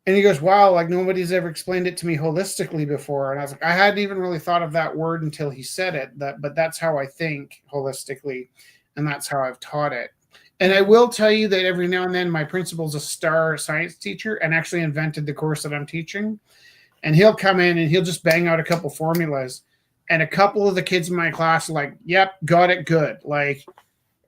And he goes, wow, like nobody's ever explained it to me holistically before. And I was like, I hadn't even really thought of that word until he said it. But that's how I think holistically. And that's how I've taught it. And I will tell you that every now and then my principal's a star science teacher and actually invented the course that I'm teaching. And he'll come in and he'll just bang out a couple formulas. And a couple of the kids in my class are like, yep, got it, good. Like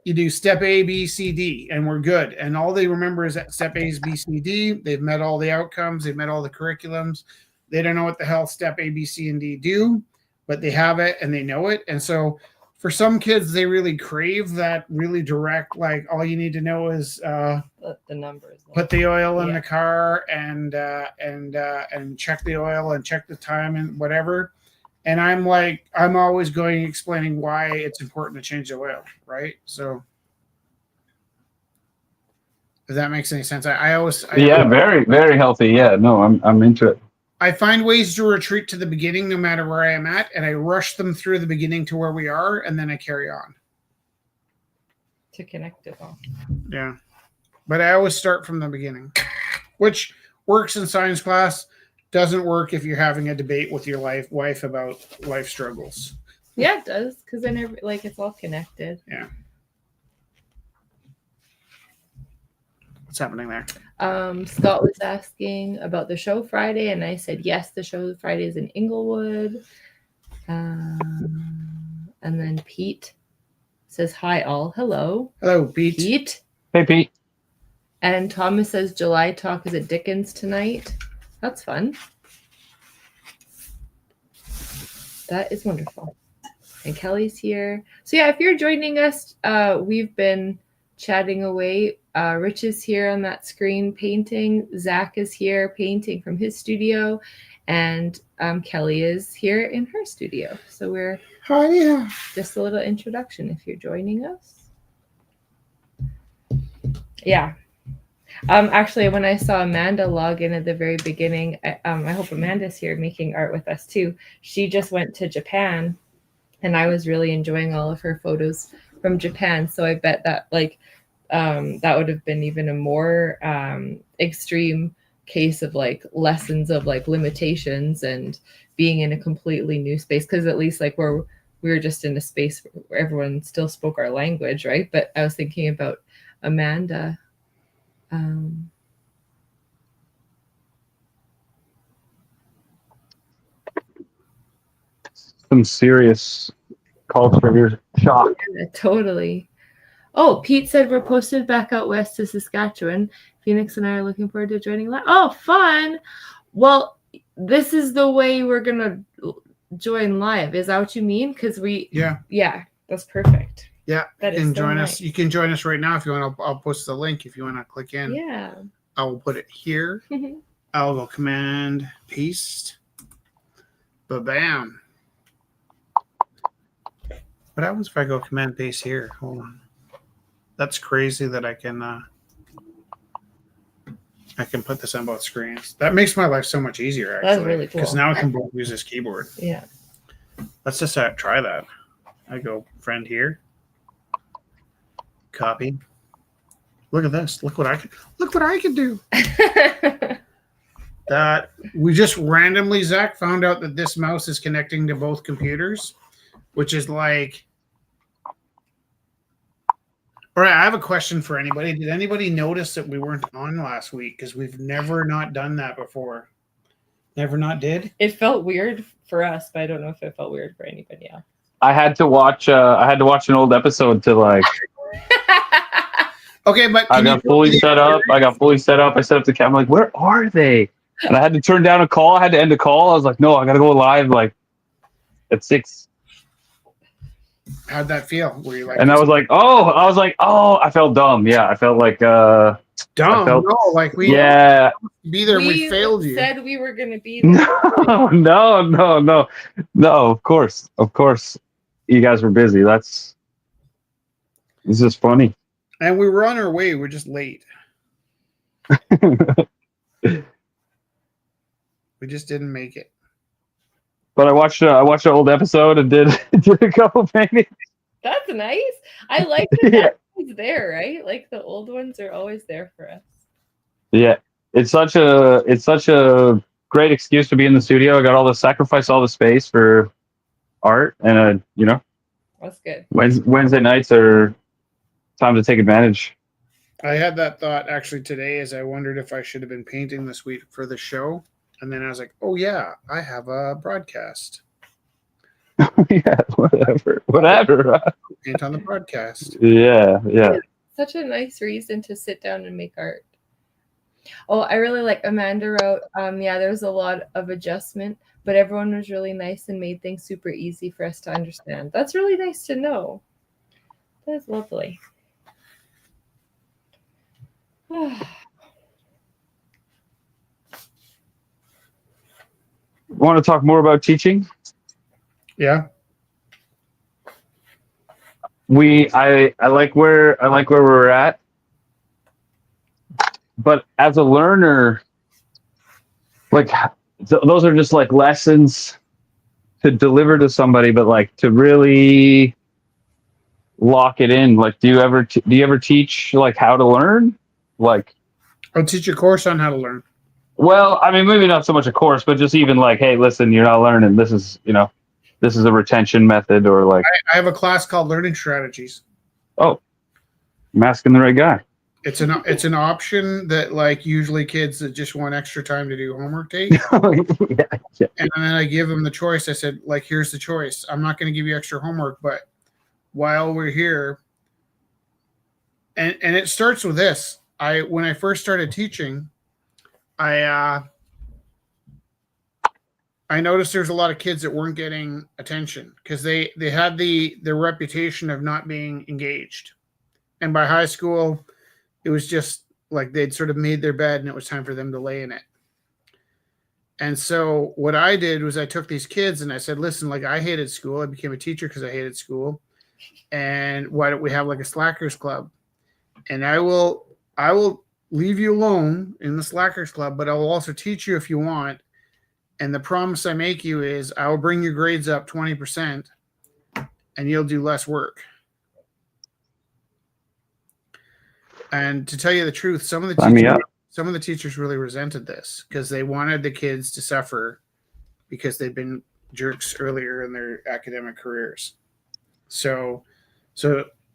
you do step A, B, C, D, and we're good. And all they remember is that step A is B, C, D. They've met all the outcomes. They've met all the curriculums. They don't know what the hell step A, B, C, and D do, but they have it and they know it. And so for some kids, they really crave that really direct, like all you need to know is the numbers. Put the oil in the car and check the oil and check the time and whatever. And I'm like, I'm always explaining why it's important to change the oil, right? So if that makes any sense, I very, very healthy. Yeah, no, I'm into it. I find ways to retreat to the beginning no matter where I am at, and I rush them through the beginning to where we are, and then I carry on. To connect it all. Yeah. But I always start from the beginning, which works in science class, doesn't work if you're having a debate with your wife about life struggles. Yeah, it does, because then it's all connected. Yeah. What's happening there? Scott was asking about the show Friday, and I said yes, the show Friday is in Inglewood. And then Pete says hi all. Hello. Hello, Pete. Hey, Pete. And Thomas says July talk is at Dickens tonight. That's fun. That is wonderful. And Kelly's here. So yeah, if you're joining us, we've been chatting away. Rich is here on that screen painting. Zach is here painting from his studio. And Kelly is here in her studio. So we're just a little introduction if you're joining us. Yeah. Actually, when I saw Amanda log in at the very beginning, I hope Amanda's here making art with us too. She just went to Japan, and I was really enjoying all of her photos from Japan. So I bet that that would have been even a more extreme case of lessons of limitations and being in a completely new space. Because at least we were just in a space where everyone still spoke our language, right? But I was thinking about Amanda. some serious culture shock. Yeah, totally. Oh, Pete said we're posted back out west to Saskatchewan. Phoenix and I are looking forward to joining live. Oh, fun. Well, this is the way we're going to join live. Is that what you mean? Because yeah, that's perfect. Yeah, That you can is so join nice. us. You can join us right now if you want. I'll post the link if you want to click in. Yeah. I will put it here. I'll go command paste. Ba-bam. What happens if I go command paste here? Hold on. That's crazy that I can put this on both screens. That makes my life so much easier, actually. That's really cool. Because now I can both use this keyboard. Yeah. Let's just try that. I go friend here. Copy. Look at this. Look what I can do. That we just randomly, Zach, found out that this mouse is connecting to both computers, which is like. All right, I have a question for anybody. Did anybody notice that we weren't on last week? Because we've never not done that before. Never not did? It felt weird for us, but I don't know if it felt weird for anybody else. I had to watch an old episode to like. Okay, but I got fully set up. I set up the camera. I'm like, where are they? And I had to turn down a call. I had to end a call. I was like, no, I got to go live like at 6. How'd that feel? Were you like? And I was like, oh, I felt dumb. Yeah, I felt like dumb. No, like we be there. We failed you. Said we were gonna be there. No. Of course, you guys were busy. This is funny. And we were on our way. We're just late. We just didn't make it. But I watched an old episode and did a couple paintings. That's nice. I like that. That's always there, right? Like the old ones are always there for us. Yeah, it's such a great excuse to be in the studio. I got all the space for art, and that's good. Wednesday nights are time to take advantage. I had that thought actually today, as I wondered if I should have been painting this week for the show. And then I was like, oh, yeah, I have a broadcast. Yeah, whatever. Paint on the broadcast. Yeah. Such a nice reason to sit down and make art. Oh, I really like Amanda wrote, there was a lot of adjustment, but everyone was really nice and made things super easy for us to understand. That's really nice to know. That is lovely. Want to talk more about teaching? Yeah. I like where we're at, but as a learner, like those are just like lessons to deliver to somebody, but like to really lock it in. Like, do you ever teach like how to learn? Like, I'll teach a course on how to learn. Well, I mean, maybe not so much a course, but just even like, hey, listen, you're not learning. This is a retention method, or like. I have a class called Learning Strategies. Oh, I'm asking the right guy. It's an option that like usually kids that just want extra time to do homework take. Yeah. And then I give them the choice. I said, like, here's the choice. I'm not going to give you extra homework, but while we're here, and it starts with this. When I first started teaching, I noticed there's a lot of kids that weren't getting attention because they had the reputation of not being engaged. And by high school, it was just like they'd sort of made their bed and it was time for them to lay in it. And so what I did was I took these kids and I said, listen, like I hated school. I became a teacher because I hated school. And why don't we have like a slackers club? And I will leave you alone in the slackers club, but I will also teach you if you want. And the promise I make you is I will bring your grades up 20% and you'll do less work. And to tell you the truth, some of the teachers really resented this because they wanted the kids to suffer because they've been jerks earlier in their academic careers. So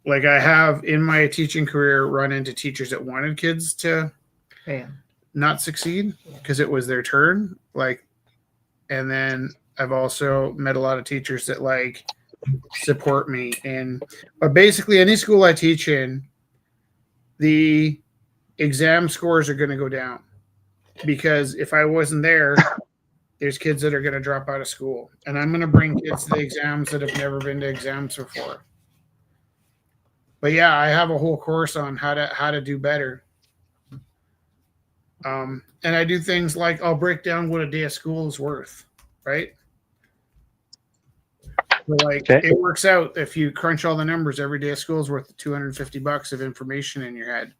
like I have in my teaching career run into teachers that wanted kids to not succeed because it was their turn. Like, and then I've also met a lot of teachers that like support me in, but basically any school I teach in, the exam scores are going to go down because if I wasn't there, there's kids that are going to drop out of school, and I'm going to bring kids to the exams that have never been to exams before. But yeah, I have a whole course on how to do better. And I do things like I'll break down what a day of school is worth, right? So like Okay. it works out if you crunch all the numbers. Every day of school is worth $250 of information in your head,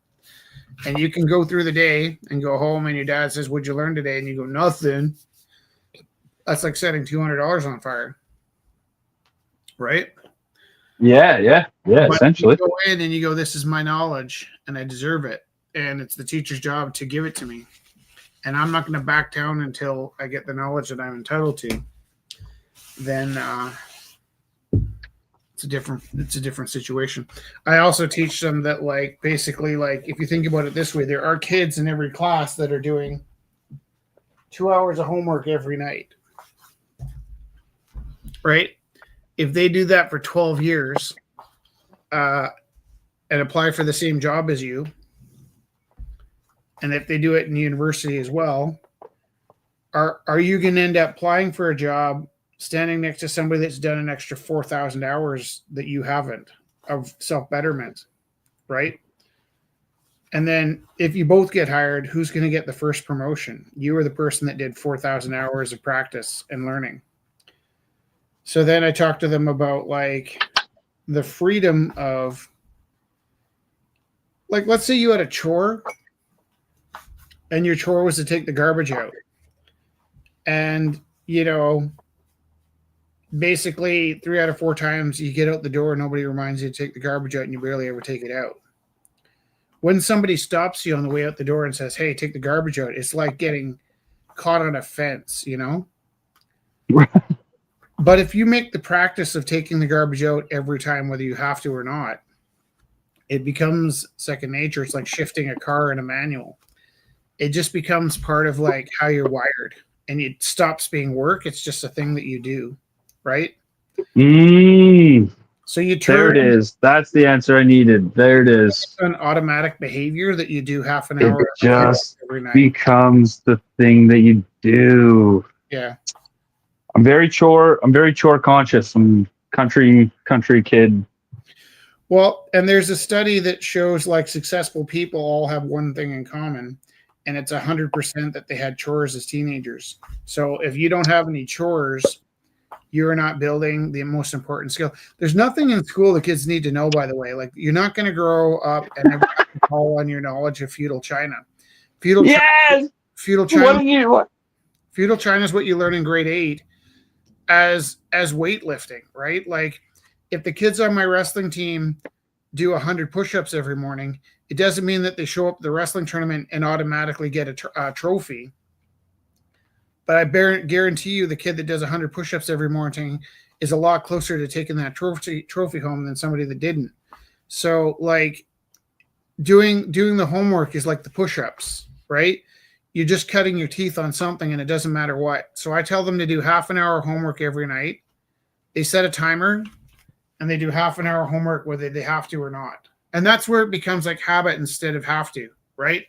and you can go through the day and go home, and your dad says, "What'd you learn today?" And you go, "Nothing." That's like setting $200 on fire, right? Yeah. But Essentially. you go in and you go, "This is my knowledge, and I deserve it, and it's the teacher's job to give it to me, and I'm not going to back down until I get the knowledge that I'm entitled to." Then it's a different situation. I also teach them that like basically like if you think about it this way, there are kids in every class that are doing 2 hours of homework every night, right? If they do that for 12 years and apply for the same job as you, and if they do it in university as well, are you going to end up applying for a job standing next to somebody that's done an extra 4,000 hours that you haven't of self-betterment, right? And then if you both get hired, who's going to get the first promotion? You or the person that did 4,000 hours of practice and learning. So then I talked to them about like the freedom of, like, let's say you had a chore and your chore was to take the garbage out. And, you know, basically 3 out of 4 times you get out the door, nobody reminds you to take the garbage out and you barely ever take it out. When somebody stops you on the way out the door and says, "Hey, take the garbage out," it's like getting caught on a fence, you know? But if you make the practice of taking the garbage out every time, whether you have to or not, it becomes second nature. It's like shifting a car in a manual. It just becomes part of like how you're wired, and it stops being work. It's just a thing that you do, right? So you turn. There it is. That's the answer I needed. There it is. An automatic behavior that you do half an It hour just every night. becomes the thing that you do. Yeah. I'm very chore conscious. I'm country kid. Well, and there's a study that shows like successful people all have one thing in common, and it's 100% that they had chores as teenagers. So if you don't have any chores, you're not building the most important skill. There's nothing in school the kids need to know, by the way. Like you're not going to grow up and never have to call on your knowledge of feudal China. Feudal China is what you learn in grade 8 as weightlifting, right? Like if the kids on my wrestling team do 100 push-ups every morning, it doesn't mean that they show up at the wrestling tournament and automatically get a trophy. But I guarantee you the kid that does 100 push-ups every morning is a lot closer to taking that trophy home than somebody that didn't. So like doing the homework is like the push-ups, right? You're just cutting your teeth on something and it doesn't matter what. So I tell them to do half an hour homework every night. They set a timer and they do half an hour homework whether they have to or not. And that's where it becomes like habit instead of have to, right?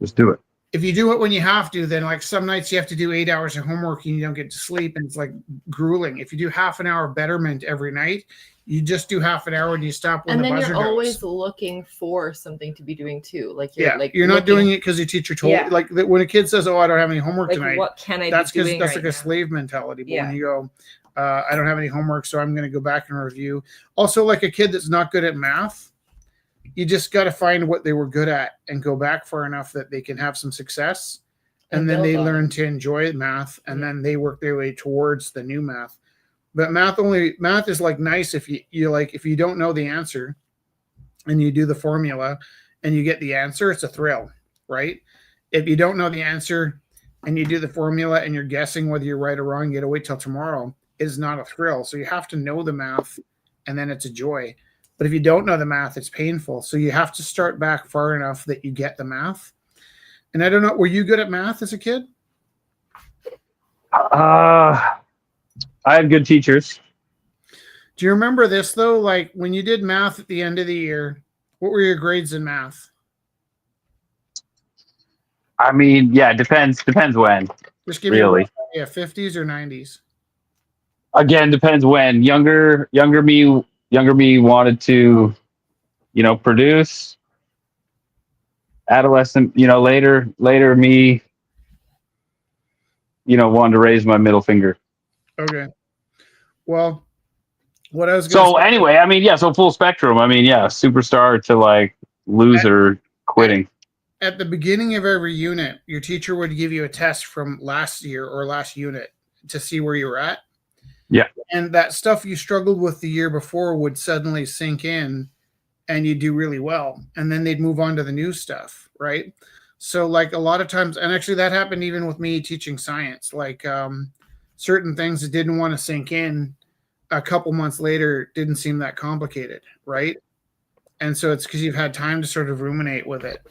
Just do it. If you do it when you have to, then like some nights you have to do 8 hours of homework and you don't get to sleep and it's like grueling. If you do half an hour betterment every night, you just do half an hour and you stop when and the then buzzer you're goes. always looking for something to be doing too. Like you're not doing it because your teacher told you. Like when a kid says, "Oh, I don't have any homework like, tonight," what can I that's be doing? That's right like a now? slave mentality. But Yeah. when you go, "I don't have any homework, so I'm going to go back and review." Also, like a kid that's not good at math, you just got to find what they were good at and go back far enough that they can have some success. And then they learn to enjoy math, and then they work their way towards the new math. But math is like nice if you like if you don't know the answer, and you do the formula, and you get the answer, it's a thrill, right? If you don't know the answer, and you do the formula, and you're guessing whether you're right or wrong, you got to wait till tomorrow. It's not a thrill. So you have to know the math, and then it's a joy. But if you don't know the math, it's painful. So you have to start back far enough that you get the math. And I don't know, were you good at math as a kid? I had good teachers. Do you remember this though? Like when you did math at the end of the year, what were your grades in math? I mean, yeah, depends when. Just give Really. me a 50s or 90s. Again, depends when. Younger me wanted to, produce. Adolescent, later me, wanted to raise my middle finger. Okay. Well, what I was going to So say, anyway, I mean, yeah, so full spectrum. I mean, yeah, superstar to like loser quitting. at the beginning of every unit, your teacher would give you a test from last year or last unit to see where you were at. Yeah. And that stuff you struggled with the year before would suddenly sink in and you do really well. And then they'd move on to the new stuff, right? So like a lot of times, and actually that happened even with me teaching science, like certain things that didn't want to sink in a couple months later didn't seem that complicated, right? And so it's because you've had time to sort of ruminate with it.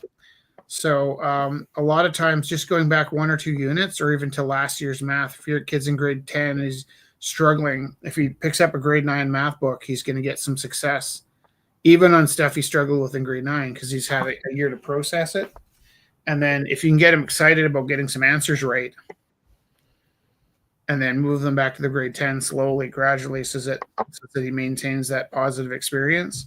So a lot of times just going back 1 or 2 units or even to last year's math, if your kid's in grade 10 and he's struggling, if he picks up a grade 9 math book, he's going to get some success, even on stuff he struggled with in grade 9 because he's had a year to process it. And then if you can get him excited about getting some answers right and then move them back to the grade 10 slowly, gradually, so that he maintains that positive experience.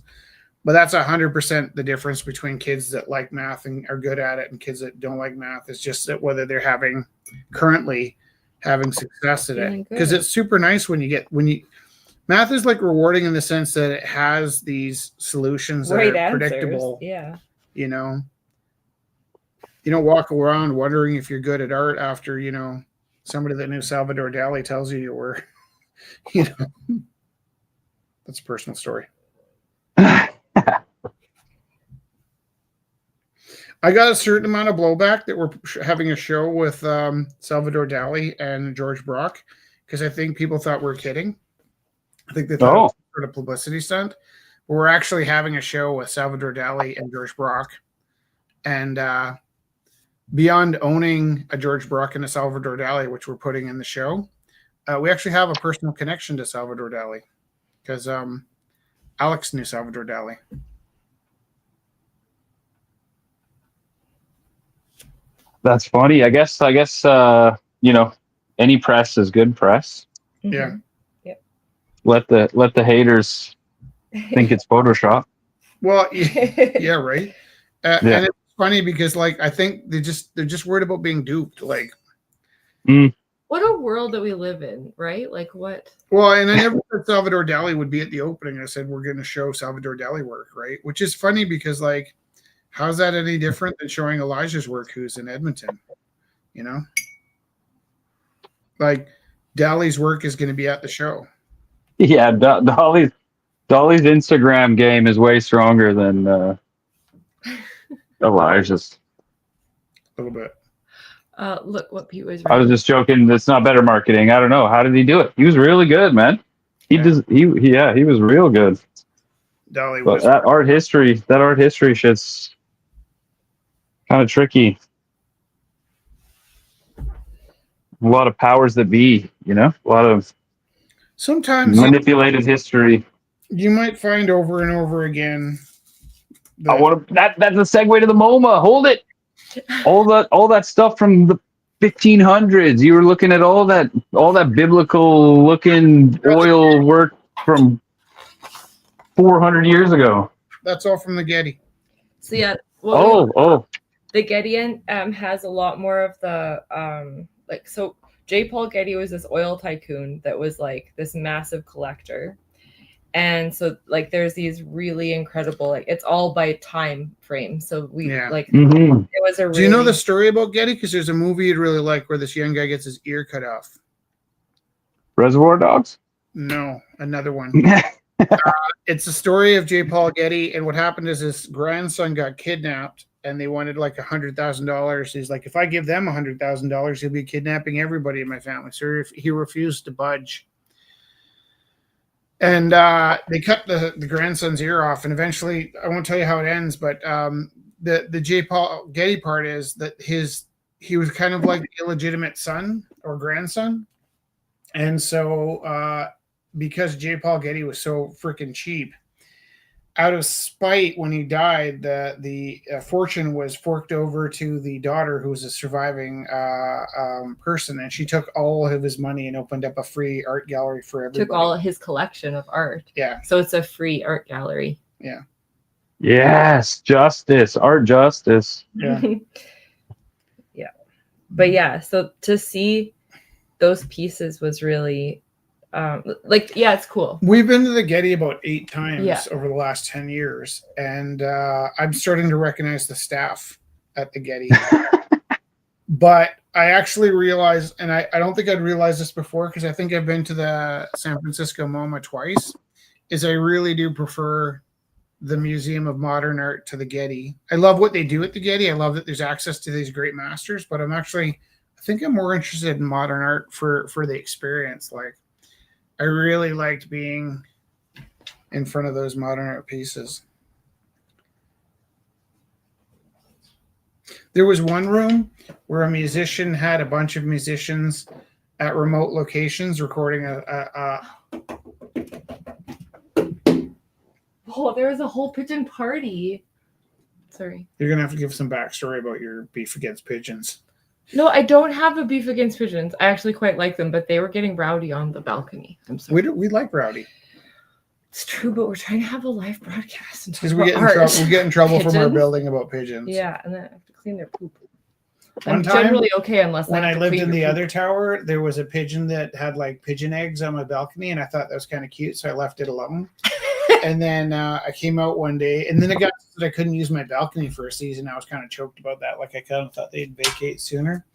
But that's 100% the difference between kids that like math and are good at it and kids that don't like math. It's just that whether they're currently having success at it. Because it's super nice when you math is like rewarding in the sense that it has these solutions that are predictable. Yeah. You don't walk around wondering if you're good at art after, somebody that knew Salvador Dali tells you were, that's a personal story. I got a certain amount of blowback that we're having a show with Salvador Dali and George Brock because I think people thought we were kidding. I think they thought it was sort of publicity stunt. But we're actually having a show with Salvador Dali and George Brock. And beyond owning a George Brock and a Salvador Dali, which we're putting in the show, we actually have a personal connection to Salvador Dali because Alex knew Salvador Dali. That's funny. I guess any press is good press. Mm-hmm. Yeah. Yep. Let the haters think it's Photoshop. Well, yeah, right. And it's funny because I think they're just worried about being duped. What a world that we live in, right? Like what? Well, and I never said Salvador Dali would be at the opening. I said we're going to show Salvador Dali work, right? Which is funny because how's that any different than showing Elijah's work, who's in Edmonton? Dali's work is going to be at the show. Yeah, Dolly's Instagram game is way stronger than Elijah's. A little bit. Look what Pete was. I was just joking. It's not better marketing. I don't know. How did he do it? He was really good, man. He was real good. Dali but was. That art history shit's kind of tricky. A lot of powers that be, a lot of Sometimes manipulated history. You might find over and over again. That's a segue to the MoMA. Hold it. All that stuff from the 1500s. You were looking at all that biblical looking oil work from 400 years ago. That's all from the Getty. So yeah. The Getty has a lot more of the so J. Paul Getty was this oil tycoon that was this massive collector. And so there's these really incredible it's all by time frame. So we it was a really... Do you know the story about Getty? Because there's a movie you'd really like where this young guy gets his ear cut off. Reservoir Dogs? No, another one. It's the story of J. Paul Getty, and what happened is his grandson got kidnapped and they wanted $100,000. He's like, if I give them $100,000, he'll be kidnapping everybody in my family. So he refused to budge. And they cut the grandson's ear off, and eventually, I won't tell you how it ends, but the J. Paul Getty part is that he was kind of like the illegitimate son or grandson, And so because J. Paul Getty was so freaking cheap, out of spite, when he died, the fortune was forked over to the daughter, who was a surviving person, and she took all of his money and opened up a free art gallery for everybody. Took all of his collection of art. Yeah. So it's a free art gallery. Yeah. Yes, justice, art justice. Yeah. Yeah. But yeah, so to see those pieces was really it's cool. We've been to the Getty about 8 times Yeah. over the last 10 years, and I'm starting to recognize the staff at the Getty. But I actually realized, and I don't think I'd realized this before, because I think I've been to the San Francisco MoMA twice, is I really do prefer the Museum of Modern Art to the Getty. I love what they do at the Getty. I love that there's access to these great masters, but I think I'm more interested in modern art for the experience. Like, I really liked being in front of those modern art pieces. There was one room where a musician had a bunch of musicians at remote locations recording Oh, there was a whole pigeon party. Sorry. You're gonna have to give some backstory about your beef against pigeons. No, I don't have a beef against pigeons. I actually quite like them, but they were getting rowdy on the balcony. I'm sorry. We like rowdy. It's true, but we're trying to have a live broadcast. Because we get in trouble from our building about pigeons. Yeah, and then I have to clean their poop. One I'm time, generally okay unless when I lived in the poop. other tower, there was a pigeon that had like pigeon eggs on my balcony, and I thought that was kind of cute, so I left it alone. And then I came out one day, and then it got that I couldn't use my balcony for a season. I was kind of choked about that. Like, I kind of thought they'd vacate sooner.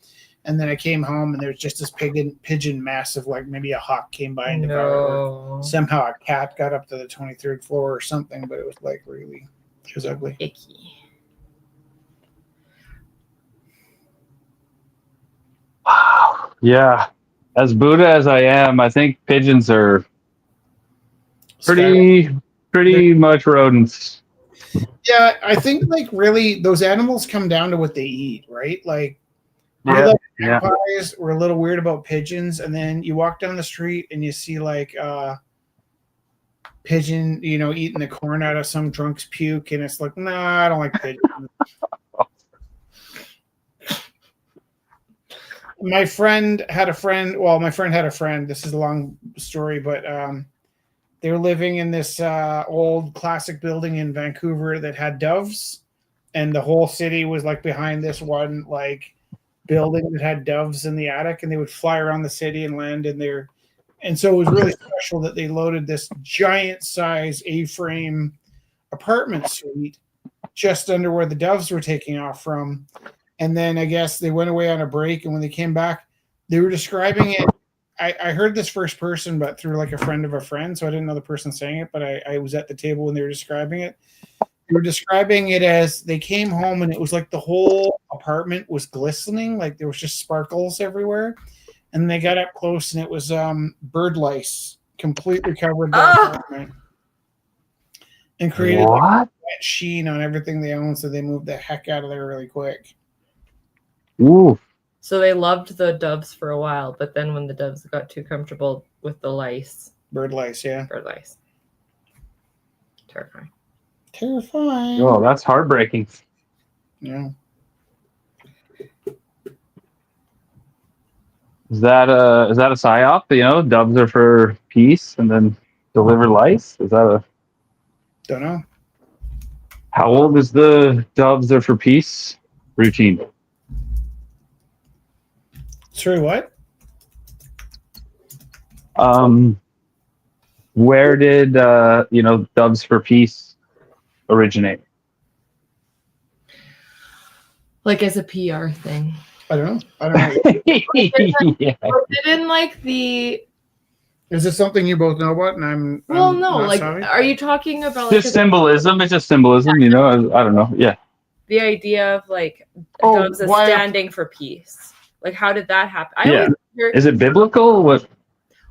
And then I came home, and there was just this pigeon mess of, like, maybe a hawk came by and devoured it. Somehow a cat got up to the 23rd floor or something, but it was like really, it was ugly. Icky. Wow. Yeah. As Buddha as I am, I think pigeons are pretty much rodents. Yeah, I think, like, really those animals come down to what they eat, right? Like, magpies, we're a little weird about pigeons, and then you walk down the street and you see like pigeon, eating the corn out of some drunk's puke, and it's like, nah, I don't like pigeons. My friend had a friend. Well, my friend had a friend. This is a long story, but they were living in this old classic building in Vancouver that had doves, and the whole city was like behind this one like building that had doves in the attic, and they would fly around the city and land in there. And so it was really special that they loaded this giant size A-frame apartment suite just under where the doves were taking off from. And then I guess they went away on a break, and when they came back, they were describing it. I heard this first person, but through like a friend of a friend, so I didn't know the person saying it, but I was at the table when they were describing it. They were describing it as they came home, and it was like the whole apartment was glistening, like there was just sparkles everywhere. And they got up close, and it was bird lice completely covered the apartment, and created like that sheen on everything they own. So they moved the heck out of there really quick. Ooh. So they loved the doves for a while, but then when the doves got too comfortable with the lice. Bird lice, yeah. Bird lice. Terrifying. Oh, that's heartbreaking. Yeah. Is that a psyop? Doves are for peace and then deliver lice? Is that a... Don't know. How old is the doves are for peace routine? Sorry, what? Where did doves for peace originate? Like as a PR thing. I don't know. Yeah. Was it in like the... Is this something you both know about? And I'm no. not Like, sorry? are you talking about Just symbolism? It's just symbolism, I don't know. Yeah. the idea of like doves as standing for peace? Like, how did that happen? Is it biblical? What?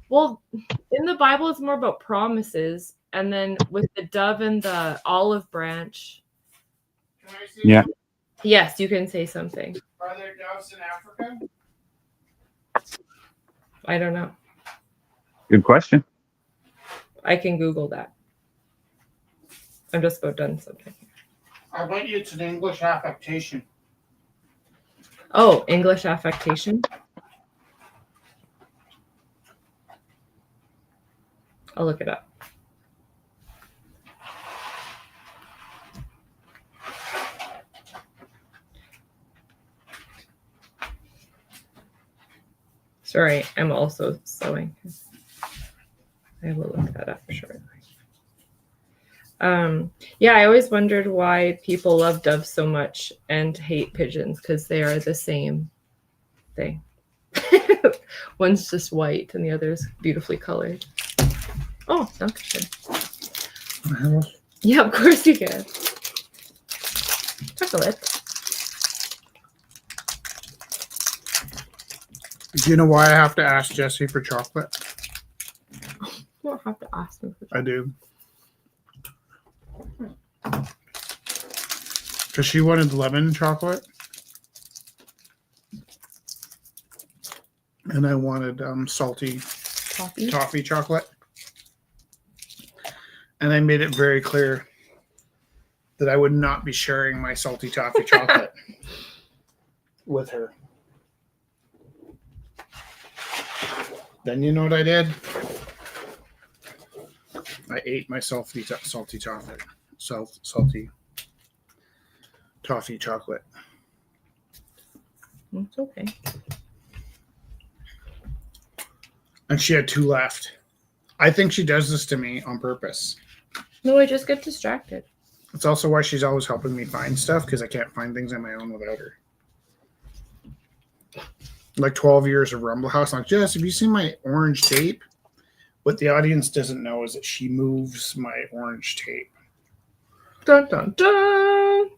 Well, in the Bible, it's more about promises, and then with the dove and the olive branch. Yeah. Yes, you can say something. Are there doves in Africa? I don't know. Good question. I can Google that. I'm just about done sometime. I bet you it's an English affectation. Oh, English affectation. I'll look it up. Sorry, I'm also sewing. I will look that up shortly. Yeah, I always wondered why people love doves so much and hate pigeons, because they are the same thing. One's just white and the other's beautifully colored. Oh, not good. Yeah, of course you can. Chocolate. Do you know why I have to ask Jessie for chocolate? You don't have to ask me for chocolate. I do. Because she wanted lemon chocolate. And I wanted salty toffee chocolate. And I made it very clear that I would not be sharing my salty toffee chocolate with her. Then you know what I did? I ate my salty toffee chocolate. It's okay. And she had 2 left. I think she does this to me on purpose. No, I just get distracted. It's also why she's always helping me find stuff, because I can't find things on my own without her. Like 12 years of Rumble House. Like, Jess, have you seen my orange tape? What the audience doesn't know is that she moves my orange tape. Dun, dun, dun.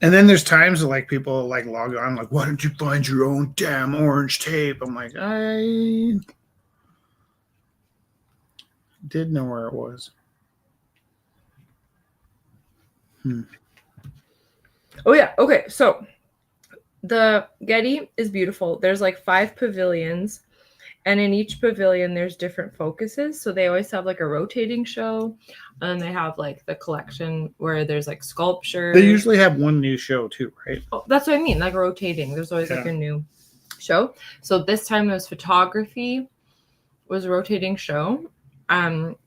And then there's times that like people like log on, like, why don't you find your own damn orange tape? I'm like, I did know where it was. Oh yeah. Okay. So the Getty is beautiful. There's like 5 pavilions, and in each pavilion there's different focuses. So they always have like a rotating show, and they have like the collection where there's like sculpture. They usually have one new show too, right? Oh, that's what I mean. Like rotating. There's always like a new show. So this time it was photography, was a rotating show. And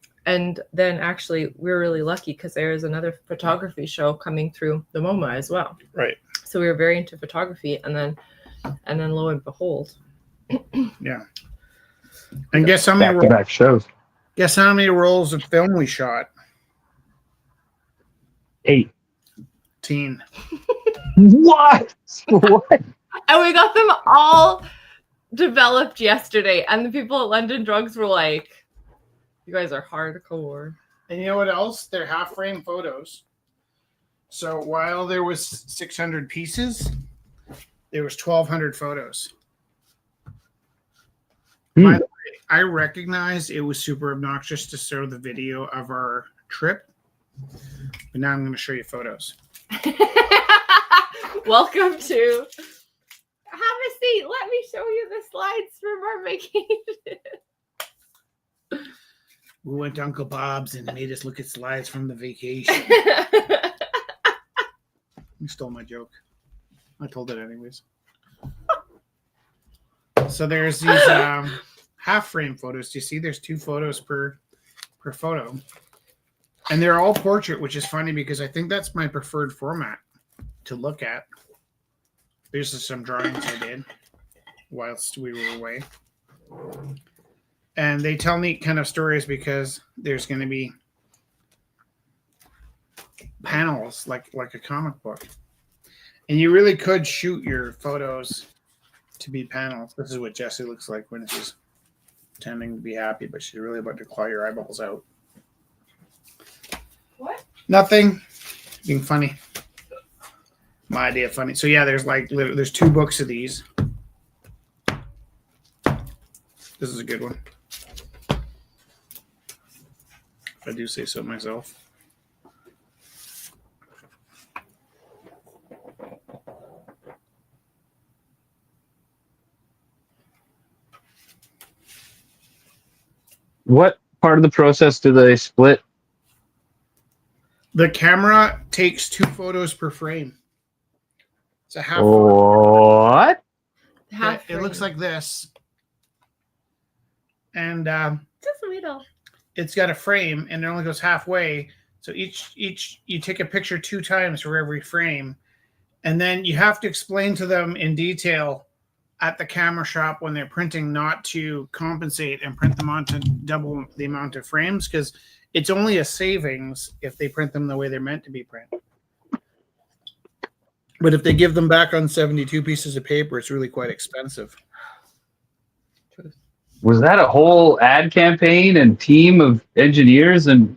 then actually we were really lucky because there is another photography show coming through the MoMA as well. Right. So we were very into photography, and then lo and behold. Yeah. And guess how many Back-to-back shows. Guess how many rolls of film we shot? 8. Teen. What? What? And we got them all developed yesterday, and the people at London Drugs were like, you guys are hardcore. And you know what else? They're half frame photos. So while there was 600 pieces, there was 1,200 photos. By the way, I recognized it was super obnoxious to show the video of our trip, but now I'm going to show you photos. Welcome to have a seat. Let me show you the slides from our vacation. We went to Uncle Bob's and made us look at slides from the vacation. You stole my joke. I told it anyways. So there's these half frame photos. Do you see there's 2 photos per photo? And they're all portrait, which is funny because I think that's my preferred format to look at. There's just some drawings I did whilst we were away. And they tell neat kind of stories because there's going to be panels like a comic book. And you really could shoot your photos to be panels. This is what Jessie looks like when she's pretending to be happy, but she's really about to claw your eyeballs out. What? Nothing. Being funny. My idea of funny. So yeah, there's 2 books of these. This is a good one. If I do say so myself. What part of the process do they split? The camera takes 2 photos per frame. It's a half Oh. photo. What? Half It looks frame. like this. And Just a little. it's got a frame and it only goes halfway. So each you take a picture 2 times for every frame. And then you have to explain to them in detail at the camera shop when they're printing not to compensate and print them onto double the amount of frames, because it's only a savings if they print them the way they're meant to be printed. But if they give them back on 72 pieces of paper, it's really quite expensive. Was that a whole ad campaign and team of engineers and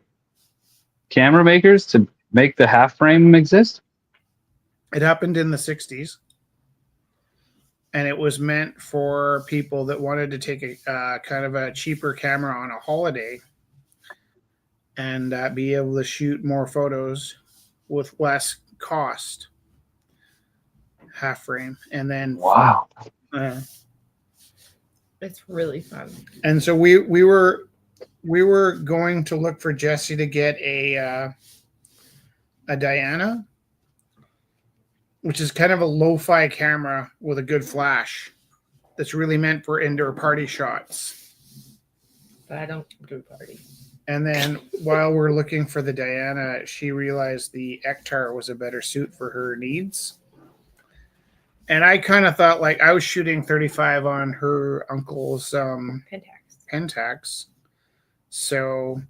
camera makers to make the half frame exist? It happened in the 60s. And it was meant for people that wanted to take a kind of a cheaper camera on a holiday and be able to shoot more photos with less cost. Half frame. And then Wow. It's really fun. And so we were going to look for Jesse to get a Diana, which is kind of a lo-fi camera with a good flash that's really meant for indoor party shots. But I don't do parties. And then while we're looking for the Diana, she realized the Ektar was a better suit for her needs. And I kind of thought, like, I was shooting 35 on her uncle's Pentax. So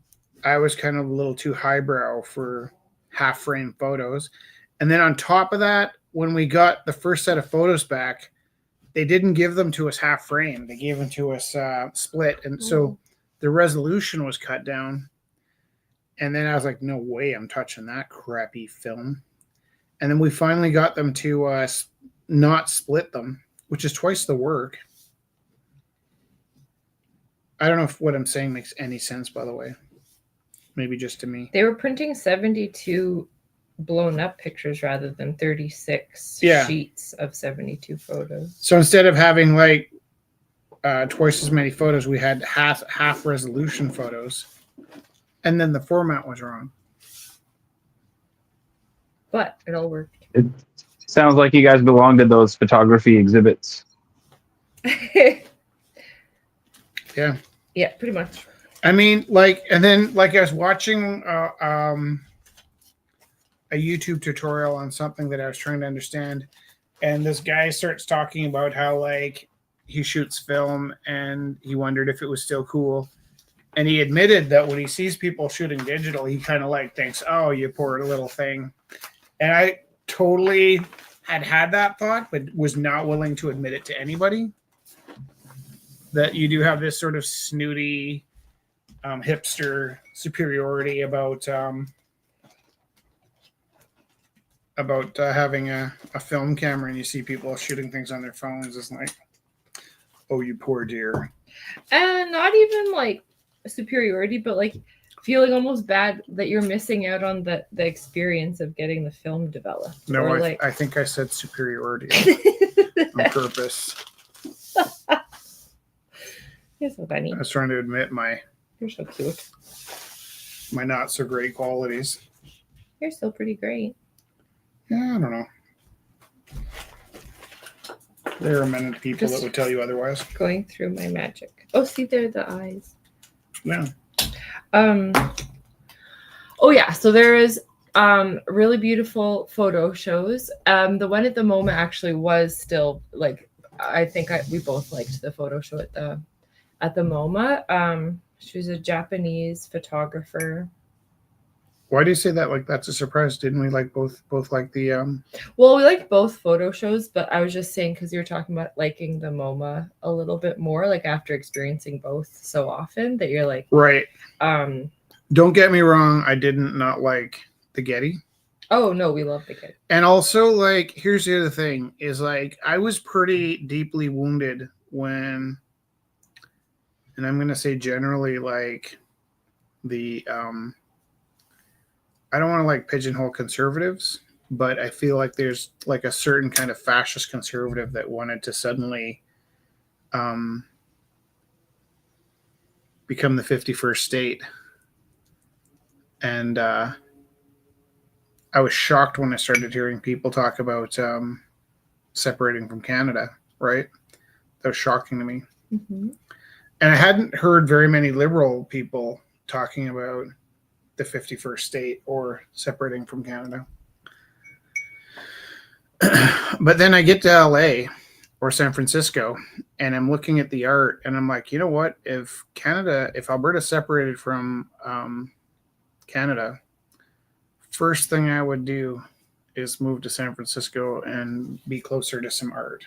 I was kind of a little too highbrow for half frame photos. And then on top of that, when we got the first set of photos back, they didn't give them to us half frame. They gave them to us split. And so the resolution was cut down. And then I was like, no way I'm touching that crappy film. And then we finally got them to not split them, which is twice the work. I don't know if what I'm saying makes any sense, by the way. Maybe just to me. They were printing 72 blown up pictures rather than 36 sheets of 72 photos. So instead of having like twice as many photos, we had half resolution photos. And then the format was wrong. But it all worked. It sounds like you guys belong to those photography exhibits. Yeah. Yeah, pretty much. I mean, like, and then like I was watching a YouTube tutorial on something that I was trying to understand, and this guy starts talking about how like he shoots film and he wondered if it was still cool. And he admitted that when he sees people shooting digital, he kind of like thinks, oh, you poor little thing. And I totally had that thought, but was not willing to admit it to anybody. That you do have this sort of snooty hipster superiority about having a film camera, and you see people shooting things on their phones. It's like, oh, you poor dear. And not even like superiority, but like feeling almost bad that you're missing out on the experience of getting the film developed. No, I think I said superiority on purpose. You're so funny. I was trying to admit You're so cute. my not so great qualities. You're still pretty great. Yeah, I don't know. There are many people that would tell you otherwise. Going through my magic. Oh, see there the eyes. Yeah. Oh yeah, so there is really beautiful photo shows. The one at the moment actually was still like I think we both liked the photo show at the MoMA. She was a Japanese photographer. Why do you say that? Like that's a surprise. Didn't we like both like the Well, we liked both photo shows, but I was just saying because you were talking about liking the MoMA a little bit more, like after experiencing both so often that you're like right. Don't get me wrong, I didn't not like the Getty. Oh no, we love the Getty. And also, like, here's the other thing: is like I was pretty deeply wounded when, and I'm gonna say generally, like the I don't want to like pigeonhole conservatives, but I feel like there's like a certain kind of fascist conservative that wanted to suddenly become the 51st state. And I was shocked when I started hearing people talk about separating from Canada, right? That was shocking to me. Mm-hmm. And I hadn't heard very many liberal people talking about the 51st state or separating from Canada. But then I get to LA or San Francisco and I'm looking at the art and I'm like, you know what? If Alberta separated from Canada, first thing I would do is move to San Francisco and be closer to some art.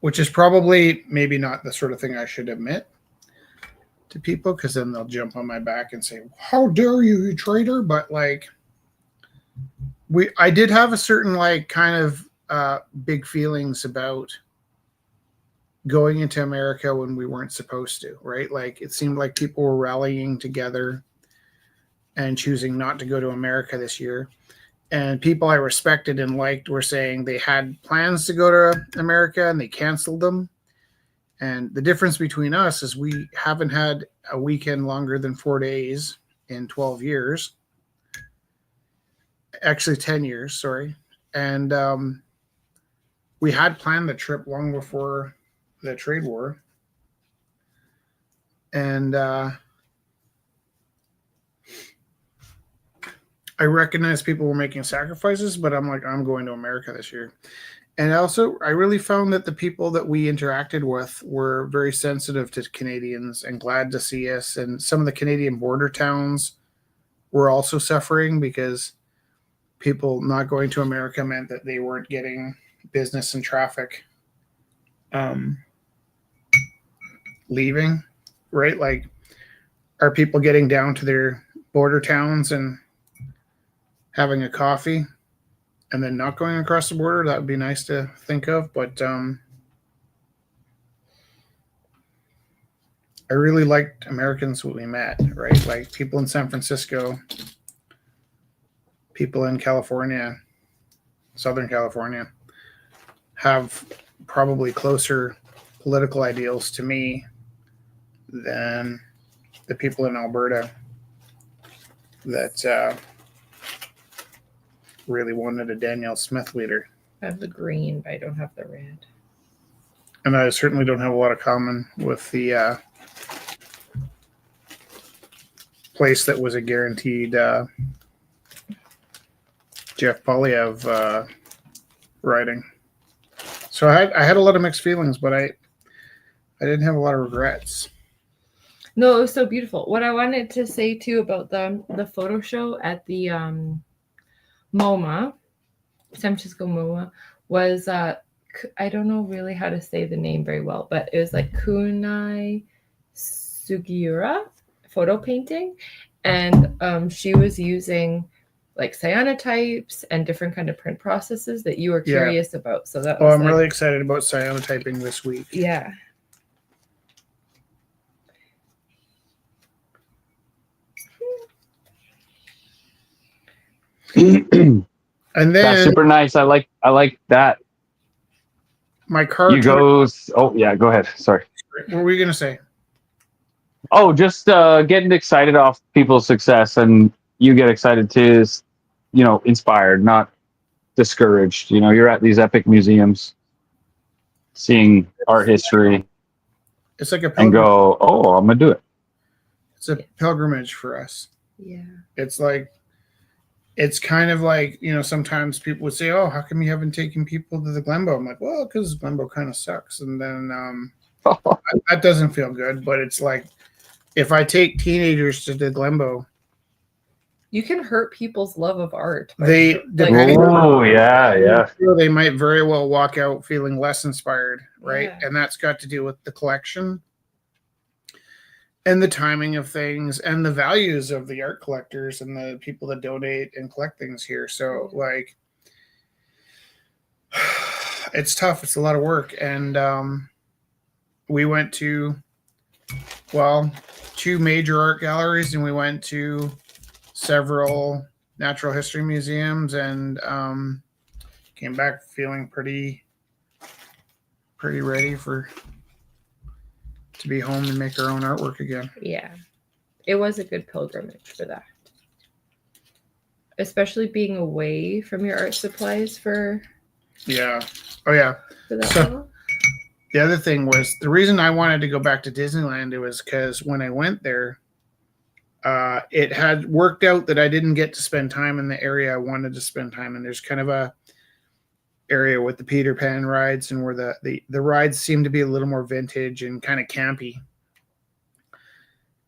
Which is probably maybe not the sort of thing I should admit to people, because then they'll jump on my back and say, how dare you, you traitor? But like, I did have a certain like kind of big feelings about going into America when we weren't supposed to, right? Like it seemed like people were rallying together and choosing not to go to America this year. And people I respected and liked were saying they had plans to go to America and they canceled them. And the difference between us is we haven't had a weekend longer than 4 days in 12 years. Actually, 10 years, sorry. And we had planned the trip long before the trade war. And I recognize people were making sacrifices, but I'm like, I'm going to America this year. And also, I really found that the people that we interacted with were very sensitive to Canadians and glad to see us. And some of the Canadian border towns were also suffering because people not going to America meant that they weren't getting business and traffic leaving, right? Like, are people getting down to their border towns and having a coffee and then not going across the border? That would be nice to think of. But I really liked Americans when we met, right? Like people in San Francisco, people in California, Southern California, have probably closer political ideals to me than the people in Alberta that really wanted a Danielle Smith leader. I have the green, but I don't have the red. And I certainly don't have a lot of common with the place that was a guaranteed Jeff Polyev riding. So I had a lot of mixed feelings, but I didn't have a lot of regrets. No, it was so beautiful. What I wanted to say too about the photo show at the MoMA, San Francisco MoMA, was I don't know really how to say the name very well, but it was like Kunai Sugiura photo painting, and she was using like cyanotypes and different kind of print processes that you were curious about. So that was I'm really excited about cyanotyping this week. Yeah. And then that's super nice. I like that. My car. You go. Oh yeah, go ahead. Sorry. What were you gonna say? Oh, just getting excited off people's success, and you get excited too. Inspired, not discouraged. You're at these epic museums, seeing art history. It's like a and go, oh, I'm gonna do it. It's a pilgrimage for us. Yeah. It's kind of like, sometimes people would say, oh, how come you haven't taken people to the Glenbow? I'm like, well, because Glenbow kind of sucks. And then that doesn't feel good. But it's like, if I take teenagers to the Glenbow, you can hurt people's love of art. They might very well walk out feeling less inspired, right? Yeah. And that's got to do with the collection and the timing of things and the values of the art collectors and the people that donate and collect things here. So like, it's tough. It's a lot of work. And we went to, 2 major art galleries, and we went to several natural history museums, and came back feeling pretty ready to be home and make our own artwork again. Yeah. It was a good pilgrimage for that. Especially being away from your art supplies for Yeah. Oh yeah. that So- long. The other thing was the reason I wanted to go back to Disneyland. It was because when I went there, it had worked out that I didn't get to spend time in the area I wanted to spend time in. There's kind of a area with the Peter Pan rides and where the rides seem to be a little more vintage and kind of campy.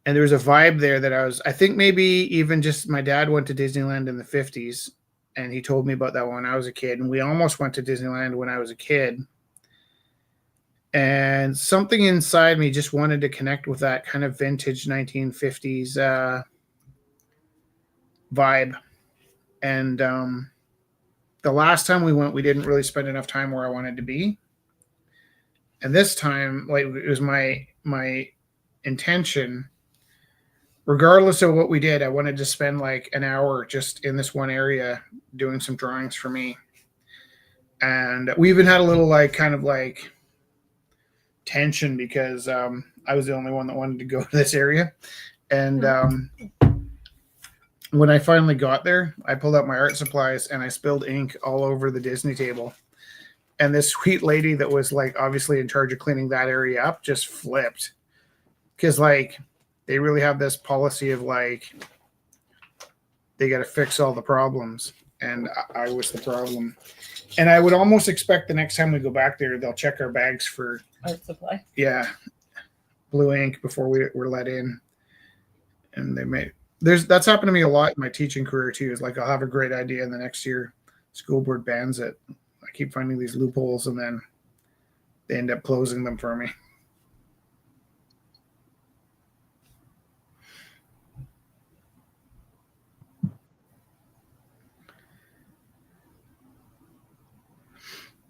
And there was a vibe there that I think maybe even just my dad went to Disneyland in the 50s and he told me about that when I was a kid. And we almost went to Disneyland when I was a kid. And something inside me just wanted to connect with that kind of vintage 1950s vibe. And the last time we went, we didn't really spend enough time where I wanted to be. And this time, like, it was my intention, regardless of what we did, I wanted to spend like an hour just in this one area doing some drawings for me. And we even had a little kind of tension because I was the only one that wanted to go to this area. And when I finally got there, I pulled out my art supplies and I spilled ink all over the Disney table. And this sweet lady that was obviously in charge of cleaning that area up just flipped. Because they really have this policy of they got to fix all the problems. And I was the problem. And I would almost expect the next time we go back there, they'll check our bags for Art supply. Yeah, blue ink before we're let in. And that's happened to me a lot in my teaching career too. Is I'll have a great idea and the next year school board bans it. I keep finding these loopholes and then they end up closing them for me.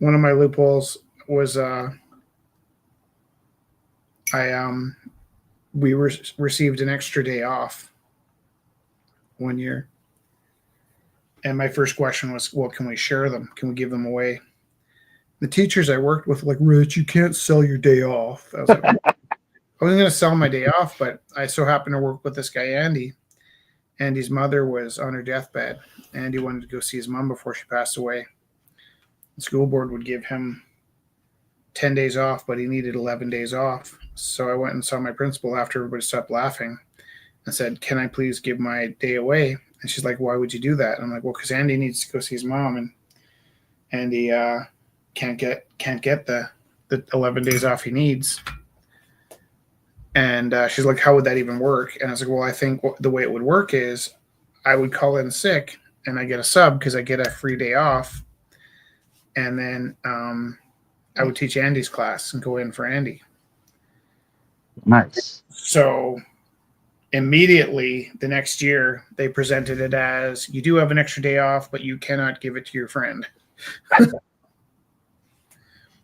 One of my loopholes was we received an extra day off one year. And my first question was, well, can we share them? Can we give them away? The teachers I worked with were like, Rich, you can't sell your day off. I was like, I wasn't going to sell my day off, but I so happened to work with this guy, Andy. Andy's mother was on her deathbed. Andy wanted to go see his mom before she passed away. The school board would give him 10 days off, but he needed 11 days off. So I went and saw my principal after everybody stopped laughing and said, can I please give my day away? And she's like, why would you do that? And I'm like, well, because Andy needs to go see his mom, and Andy can't get the 11 days off he needs. And she's like, how would that even work? And I was like, well, I think the way it would work is I would call in sick and I get a sub because I get a free day off. And then I would teach Andy's class and go in for Andy. Nice. So immediately the next year, they presented it as, you do have an extra day off, but you cannot give it to your friend.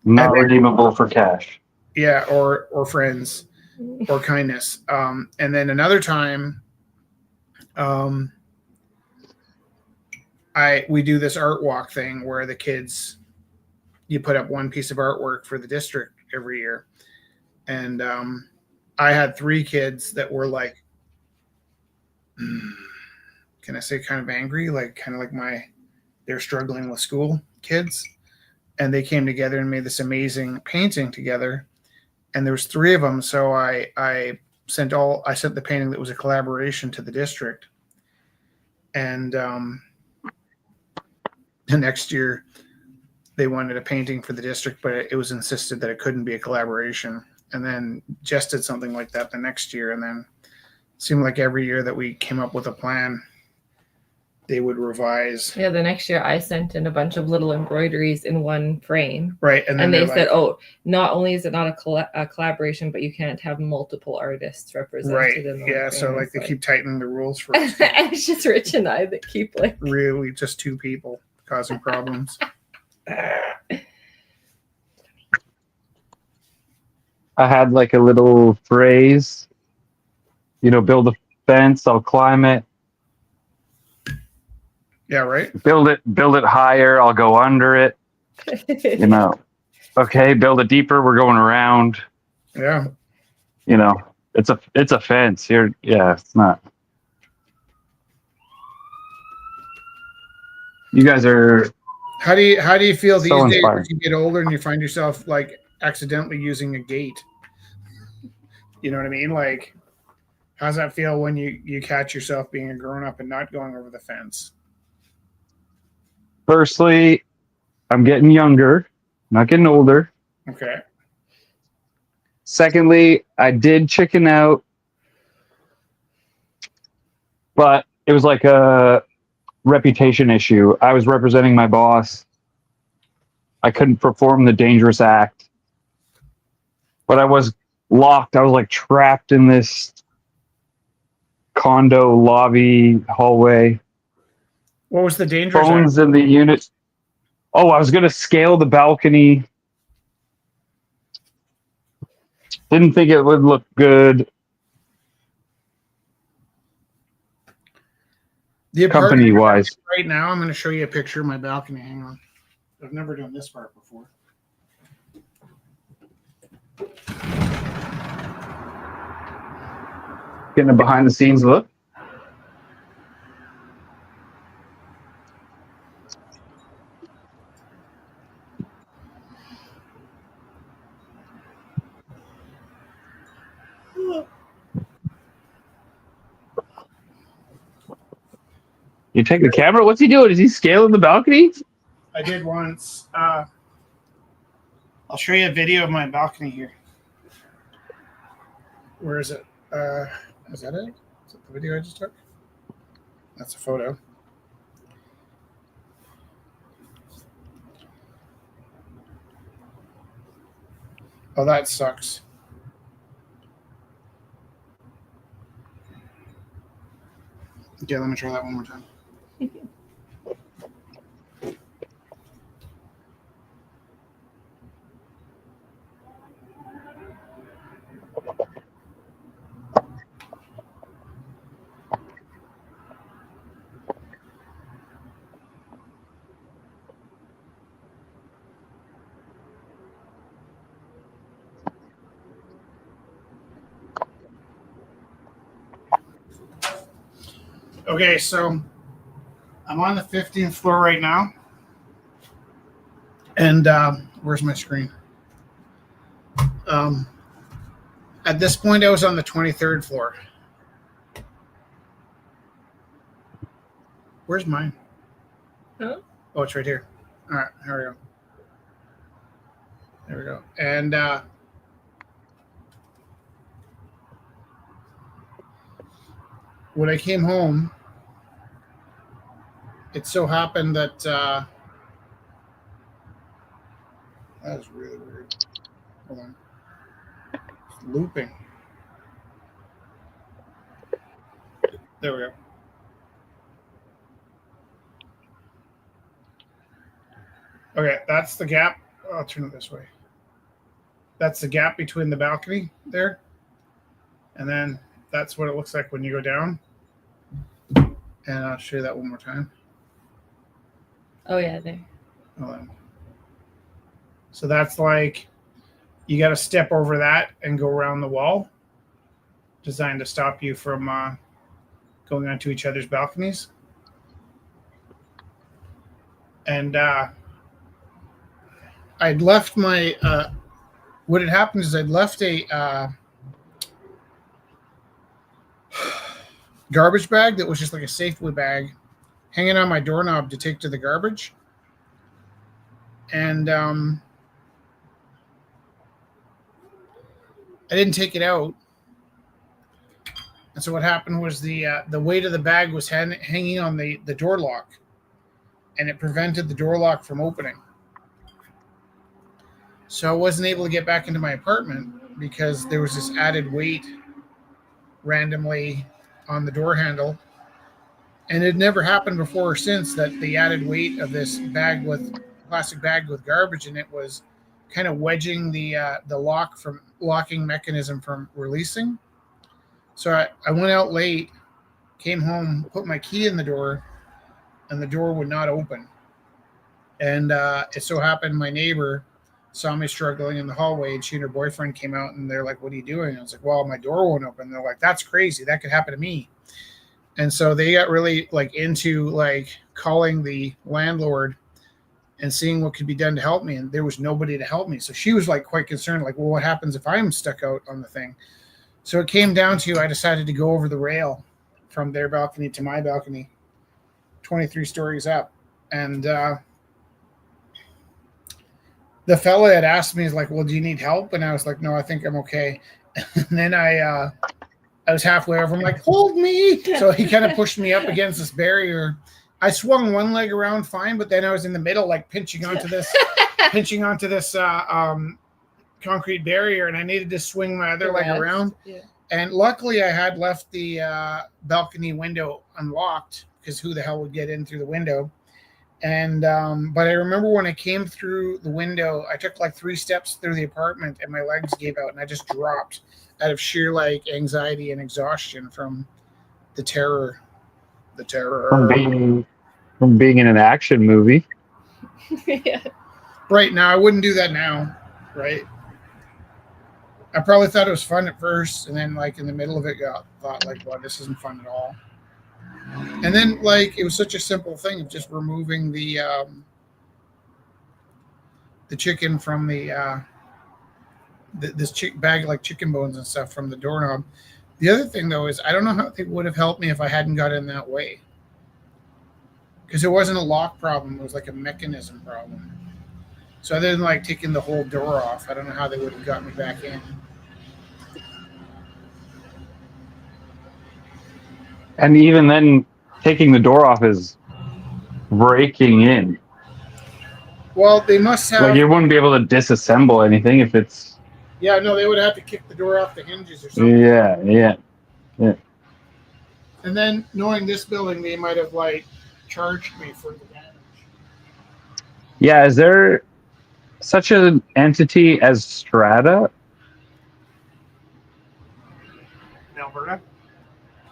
Not redeemable for cash. Yeah, or friends, or kindness. And then another time, we do this art walk thing where the kids, you put up one piece of artwork for the district every year. And I had 3 kids that were can I say kind of angry, they're struggling with school kids. And they came together and made this amazing painting together. And there was 3 of them. So I sent the painting that was a collaboration to the district. And the next year they wanted a painting for the district, but it was insisted that it couldn't be a collaboration. And then Jess did something like that the next year. And then it seemed like every year that we came up with a plan, they would revise. Yeah, the next year I sent in a bunch of little embroideries in one frame. Right. And they said, not only is it not a collaboration, but you can't have multiple artists represented. Right. In the Yeah. So frame. they keep tightening the rules for us. And it's just Rich and I that keep really just 2 people causing problems. I had a little phrase, build a fence, I'll climb it. Yeah, right. Build it higher, I'll go under it. Okay, build it deeper, we're going around. Yeah. you know, it's a fence here. Yeah, it's not. You guys are How do you feel these so days inspiring. as you get older and you find yourself like accidentally using a gate? You know what I mean? Like, how's that feel when you catch yourself being a grown up and not going over the fence? Firstly, I'm getting younger, not getting older. Okay. Secondly, I did chicken out, but it was like a reputation issue. I was representing my boss. I couldn't perform the dangerous act, but I was locked. I was like trapped in this condo lobby hallway. What was the dangerous act? Phones in the unit. Oh, I was going to scale the balcony. Didn't think it would look good. The Company apartment wise. right now, I'm going to show you a picture of my balcony. Hang on. I've never done this part before. Getting a behind the scenes look. You take the camera? What's he doing? Is he scaling the balcony? I did once. I'll show you a video of my balcony here. Where is it? Is that it? Is it the video I just took? That's a photo. Oh, that sucks. Okay, let me try that one more time. Okay, so I'm on the 15th floor right now. And where's my screen? At this point, I was on the 23rd floor. Where's mine? Huh? Oh, it's right here. All right, here we go. There we go. And when I came home, it so happened that that was really weird. Hold on. It's looping. There we go. Okay, that's the gap. I'll turn it this way. That's the gap between the balcony there. And then that's what it looks like when you go down. And I'll show you that one more time. Oh yeah, there. Hold on. So that's like you got to step over that and go around the wall, designed to stop you from going onto each other's balconies. And I'd left my what had happened is I'd left a garbage bag that was just like a Safeway bag hanging on my doorknob to take to the garbage. And I didn't take it out. And so what happened was the weight of the bag was hanging on the door lock, and it prevented the door lock from opening. So I wasn't able to get back into my apartment because there was this added weight randomly on the door handle. And it never happened before or since that the added weight of this bag with plastic bag with garbage in it was kind of wedging the locking mechanism from releasing. So I went out late, came home, put my key in the door, and the door would not open. And it so happened my neighbor saw me struggling in the hallway, and she and her boyfriend came out, and they're like, "What are you doing?" I was like, "Well, my door won't open." They're like, "That's crazy. That could happen to me." And so they got really like into like calling the landlord and seeing what could be done to help me, and there was nobody to help me. So she was like quite concerned, like, "Well, what happens if I'm stuck out on the thing?" So it came down to I decided to go over the rail from their balcony to my balcony, 23 stories up, and the fella had asked me, "Is like, well, do you need help?" And I was like, "No, I think I'm okay." And then I was halfway over. I'm like, "Hold me!" So he kind of pushed me up against this barrier. I swung one leg around fine, but then I was in the middle, like pinching onto this concrete barrier, and I needed to swing my other leg around. Yeah. And luckily, I had left the balcony window unlocked, because who the hell would get in through the window? And but I remember when I came through the window, I took like 3 steps through the apartment, and my legs gave out, and I just dropped out of sheer like anxiety and exhaustion from the terror. The terror. From being in an action movie. Yeah. Right now, I wouldn't do that now, right? I probably thought it was fun at first, and then like in the middle of it, thought like, "Well, this isn't fun at all." And then like it was such a simple thing of just removing the chicken from this bag like chicken bones and stuff from the doorknob. The other thing though is I don't know how they would have helped me if I hadn't got in that way, because it wasn't a lock problem; it was like a mechanism problem. So other than like taking the whole door off, I don't know how they would have got me back in. And even then, taking the door off is breaking in. Well, they must have. Like you wouldn't be able to disassemble anything if it's. Yeah, no, they would have to kick the door off the hinges or something. Yeah. And then knowing this building, they might have like charged me for the damage. Yeah, is there such an entity as strata? In Alberta?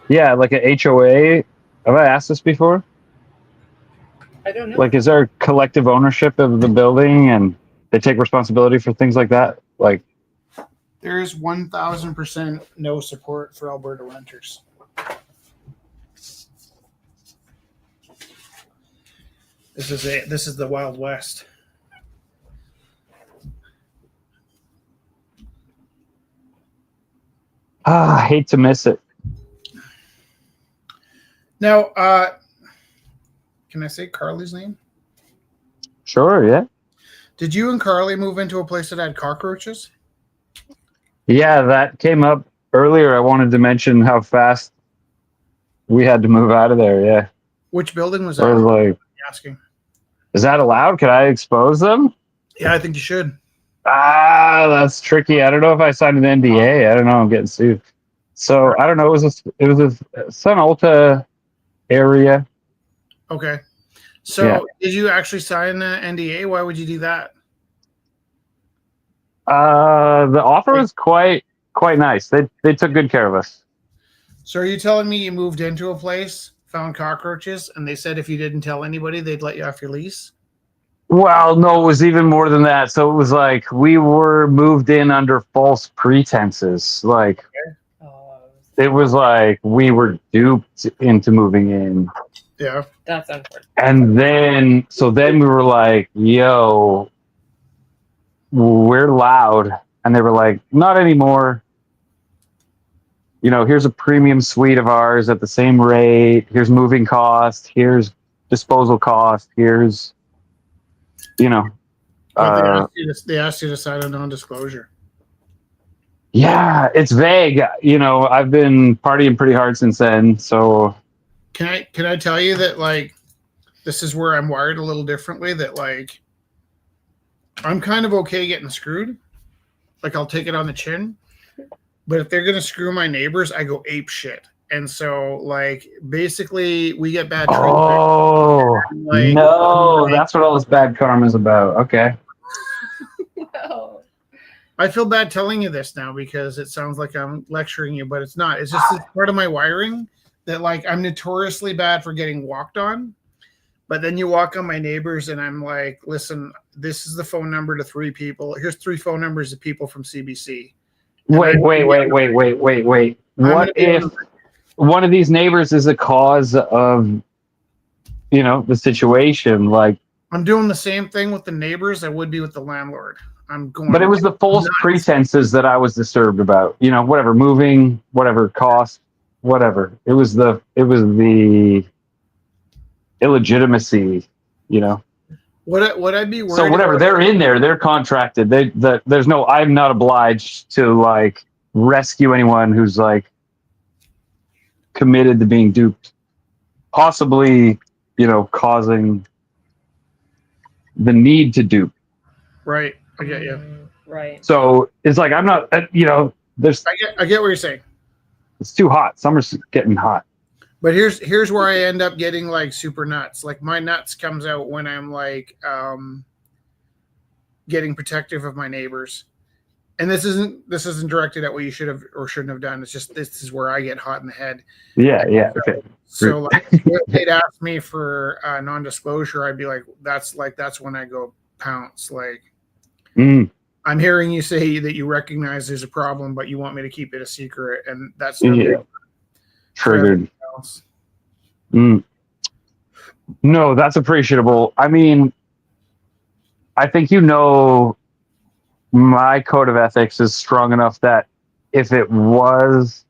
Yeah, like a HOA. Have I asked this before? I don't know. Like, is there collective ownership of the building and they take responsibility for things like that? Like, There is 1,000% no support for Alberta renters. This is the Wild West. I hate to miss it. Now, can I say Carly's name? Sure, yeah. Did you and Carly move into a place that had cockroaches? Yeah, that came up earlier. I wanted to mention how fast we had to move out of there, yeah. Which building was I that? was like, Asking. is that allowed? Could I expose them? Yeah, I think you should. That's tricky. I don't know if I signed an NDA. I don't know. I'm getting sued. So I don't know. It was a Sun Ulta area. Okay. So Did you actually sign an NDA? Why would you do that? The offer was quite nice. They took good care of us. So are you telling me you moved into a place, found cockroaches, and they said if you didn't tell anybody, they'd let you off your lease? Well, no, it was even more than that. So it was like we were moved in under false pretenses. Like it was like we were duped into moving in. Yeah. That's unfortunate. And then we were like, yo, we're loud. And they were like, not anymore. You know, here's a premium suite of ours at the same rate. Here's moving cost. Here's disposal cost. Here's, you know. They asked you to sign a non-disclosure. Yeah, it's vague. You know, I've been partying pretty hard since then. So can I tell you that like this is where I'm wired a little differently, that like I'm kind of okay getting screwed. Like I'll take it on the chin. But if they're gonna screw my neighbors, I go ape shit. And so like basically we get bad treatment. Oh like, no, that's what all this bad karma is about. Okay. No. I feel bad telling you this now because it sounds like I'm lecturing you, but it's not. It's just part of my wiring that like I'm notoriously bad for getting walked on. But then you walk on my neighbors, and I'm like, listen, this is the phone number to 3 people. Here's 3 phone numbers of people from CBC. Wait. I'm What gonna be if one of these neighbors is a cause of, the situation? Like, I'm doing the same thing with the neighbors I would be with the landlord. I'm going. but it was the false nuts. pretenses that I was disturbed about. Whatever, moving, whatever, cost, whatever. It was the illegitimacy. What I'd be worried So whatever, about, they're in there, they're contracted. There's no. I'm not obliged to like rescue anyone who's like committed to being duped, possibly, causing the need to dupe. right? I get you. Right. So it's like I'm not. There's. I get what you're saying. It's too hot. Summer's getting hot. But here's where I end up getting like super nuts. Like my nuts comes out when I'm like getting protective of my neighbors. And this isn't directed at what you should have or shouldn't have done. It's just this is where I get hot in the head. Yeah. Okay. So like if they'd ask me for non-disclosure, I'd be like, that's when I go pounce. Like I'm hearing you say that you recognize there's a problem, but you want me to keep it a secret, and that's triggered. No, that's appreciable. I mean, I think my code of ethics is strong enough that if it was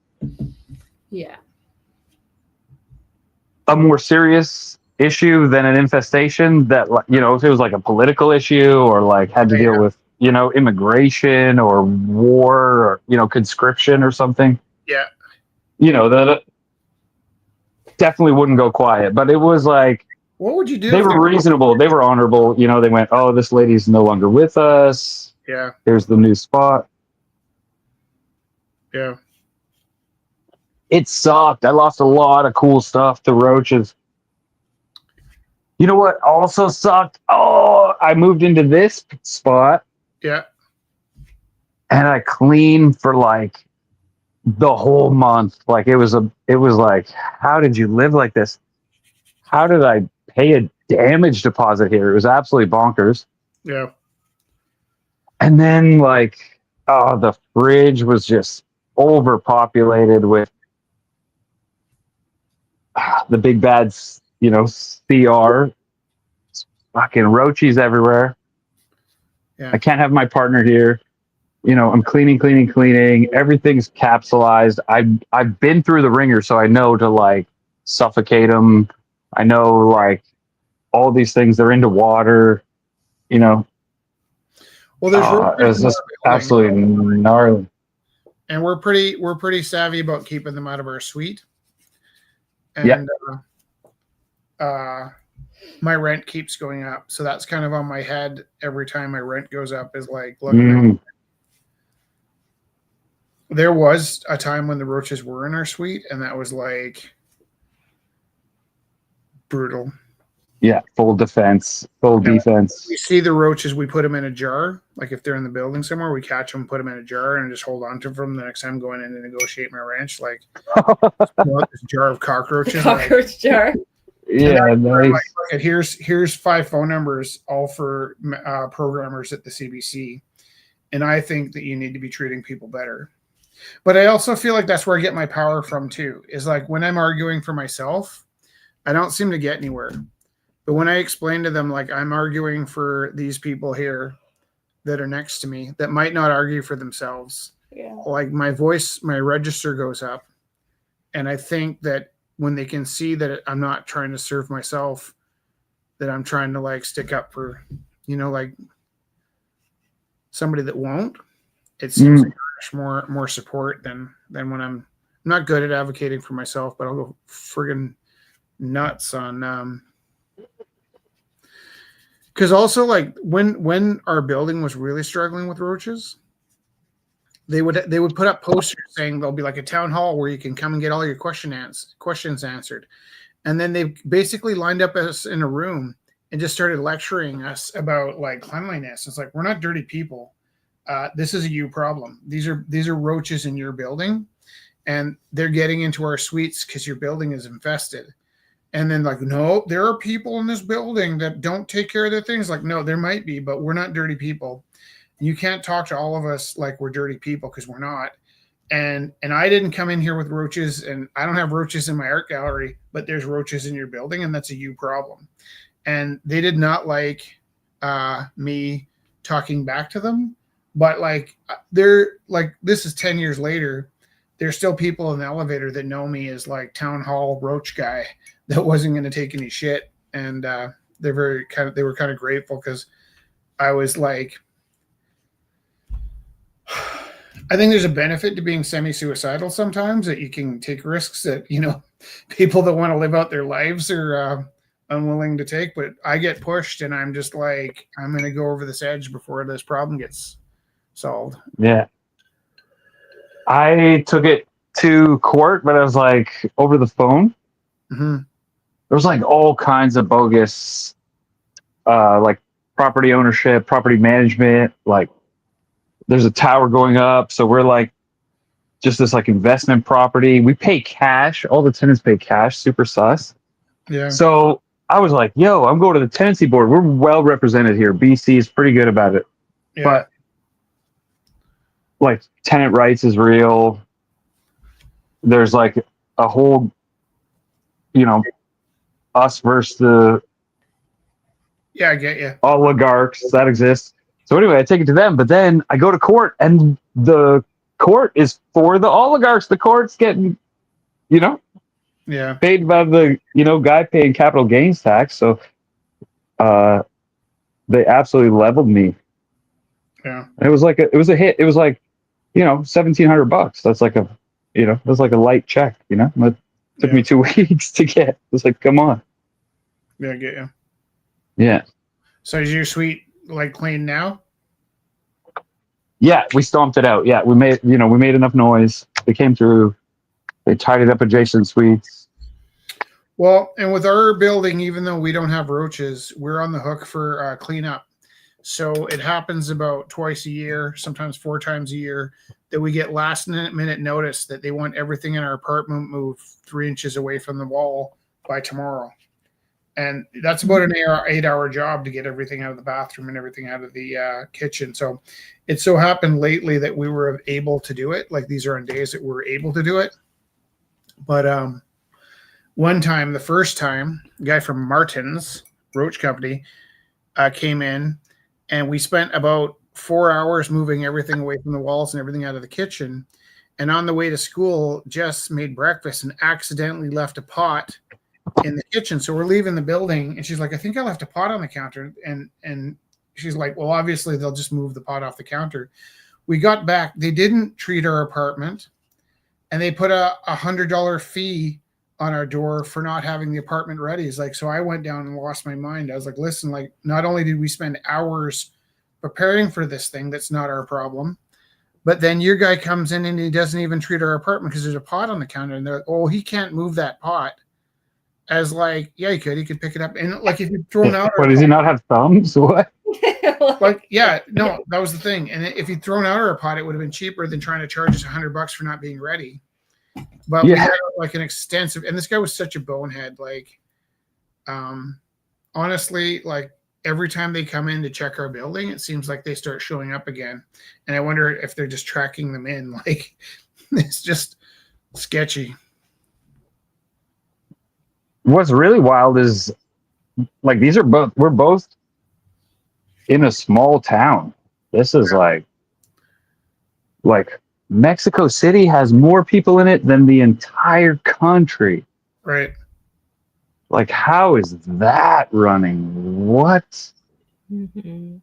a more serious issue than an infestation, that if it was like a political issue or like had to deal with immigration or war or conscription or something, that definitely wouldn't go quiet. But it was like, what would you do? They were reasonable. They were honorable. They went, oh, this lady's no longer with us. Yeah. Here's the new spot. Yeah. It sucked. I lost a lot of cool stuff to roaches. You know what also sucked? Oh, I moved into this spot. Yeah. And I cleaned for like the whole month. Like it was like, how did you live like this? How did I pay a damage deposit here? It was absolutely bonkers. Yeah. And then the fridge was just overpopulated with the big bad, CR. Fucking roaches everywhere. Yeah. I can't have my partner here. I'm cleaning. Everything's capsulized. I've been through the ringer, so I know to like suffocate them. I know like all these things. They're into water. Well, there's it's just absolutely gnarly. And we're pretty savvy about keeping them out of our suite. And my rent keeps going up, so that's kind of on my head every time my rent goes up. Is like, look, there was a time when the roaches were in our suite, and that was like brutal. Yeah, full defense, defense. We see the roaches, we put them in a jar. Like if they're in the building somewhere, we catch them, put them in a jar, and just hold on to them the next time I'm going in to negotiate my rent. Like this jar of cockroaches. Cockroach jar. Yeah, nice. Like, here's 5 phone numbers, all for programmers at the CBC, and I think that you need to be treating people better. But I also feel like that's where I get my power from too. Is like when I'm arguing for myself, I don't seem to get anywhere. But when I explain to them, like I'm arguing for these people here that are next to me that might not argue for themselves, like my voice, my register goes up. And I think that when they can see that I'm not trying to serve myself, that I'm trying to like stick up for, like somebody that won't, it seems like more support than when I'm not good at advocating for myself, but I'll go friggin' nuts on, because also like when our building was really struggling with roaches, they would put up posters saying there'll be like a town hall where you can come and get all your questions answered, and then they basically lined up us in a room and just started lecturing us about like cleanliness. It's like, we're not dirty people. This is a you problem. These are roaches in your building, and they're getting into our suites because your building is infested. And then like, no, there are people in this building that don't take care of their things. Like, no, there might be, but we're not dirty people. You can't talk to all of us like we're dirty people because we're not. And I didn't come in here with roaches, and I don't have roaches in my art gallery, but there's roaches in your building, and that's a you problem. And they did not like me talking back to them. But like they're like, this is 10 years later. There's still people in the elevator that know me as like town hall roach guy that wasn't going to take any shit. And they were kind of grateful because I was like, I think there's a benefit to being semi-suicidal sometimes, that you can take risks that, you know, people that want to live out their lives are unwilling to take. But I get pushed, and I'm just like, I'm going to go over this edge before this problem gets solved. Yeah. I took it to court, but I was like over the phone. Mm-hmm. There was like all kinds of bogus, like property ownership, property management. Like there's a tower going up, so we're like just this like investment property. We pay cash. All the tenants pay cash. Super sus. Yeah. So I was like, "Yo, I'm going to the tenancy board. We're well represented here. BC is pretty good about it." Yeah. But like tenant rights is real. There's like a whole, you know, us versus the Yeah, I get you. oligarchs that exist. So anyway, I take it to them, but then I go to court, and the court is for the oligarchs. The court's getting, you know, Yeah. paid by the, you know, guy paying capital gains tax. So they absolutely leveled me. Yeah. And it was like it was a hit. It was like, you know, $1,700. That's like a, you know, that's like a light check, you know. It took me 2 weeks to get. It was like, come on. Yeah, I get you. Yeah. So is your suite like clean now? Yeah, we stomped it out. Yeah, we made enough noise. They came through. They tidied up adjacent suites. Well, and with our building, even though we don't have roaches, we're on the hook for cleanup. So it happens about twice a year, sometimes 4 times a year, that we get last minute notice that they want everything in our apartment moved 3 inches away from the wall by tomorrow. And that's about an 8-hour job to get everything out of the bathroom and everything out of the kitchen. So it so happened lately that we were able to do it. Like these are on days that we're able to do it. But one time, the first time, a guy from Martin's Roach Company came in, and we spent about 4 hours moving everything away from the walls and everything out of the kitchen. And on the way to school, Jess made breakfast and accidentally left a pot in the kitchen. So we're leaving the building, and she's like, I think I left a pot on the counter. And she's like, well, obviously they'll just move the pot off the counter. We got back. They didn't treat our apartment, and they put a $100 fee on our door for not having the apartment ready. It's like, so I went down and lost my mind. I was like, listen, like, not only did we spend hours preparing for this thing that's not our problem, but then your guy comes in and he doesn't even treat our apartment because there's a pot on the counter, and they're like, oh, he can't move that pot. As like, yeah, he could pick it up. And like, if you throw it out, What, does he not have thumbs? What? Like, yeah, no, that was the thing. And if he'd thrown out our pot, it would have been cheaper than trying to charge us $100 for not being ready. But we had like an extensive, and this guy was such a bonehead. Like, honestly, like every time they come in to check our building, it seems like they start showing up again. And I wonder if they're just tracking them in. Like, it's just sketchy. What's really wild is like we're both in a small town. This is like Mexico City has more people in it than the entire country. Right. Like, how is that running? What? Mm-hmm.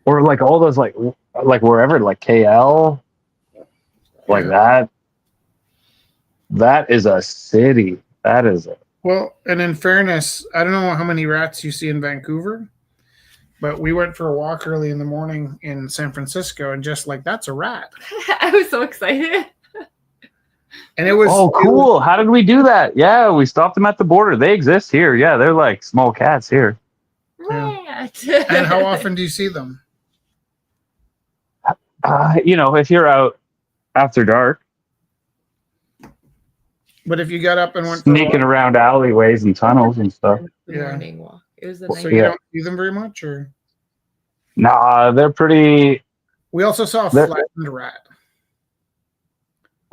Or like all those like wherever, like KL, like that. That is a city. That is a. Well, and in fairness, I don't know how many rats you see in Vancouver, but we went for a walk early in the morning in San Francisco, and just like, that's a rat. I was so excited. And it was cool. How did we do that? Yeah, we stopped them at the border. They exist here. Yeah, they're like small cats here. Rat. And how often do you see them? If you're out after dark. But if you got up and went for a sneaking walk, around alleyways and tunnels and stuff. The Yeah. morning walk. It was the Well, night. so you Yeah. don't see them very much, or Nah, they're pretty. we also saw a They're- flattened rat.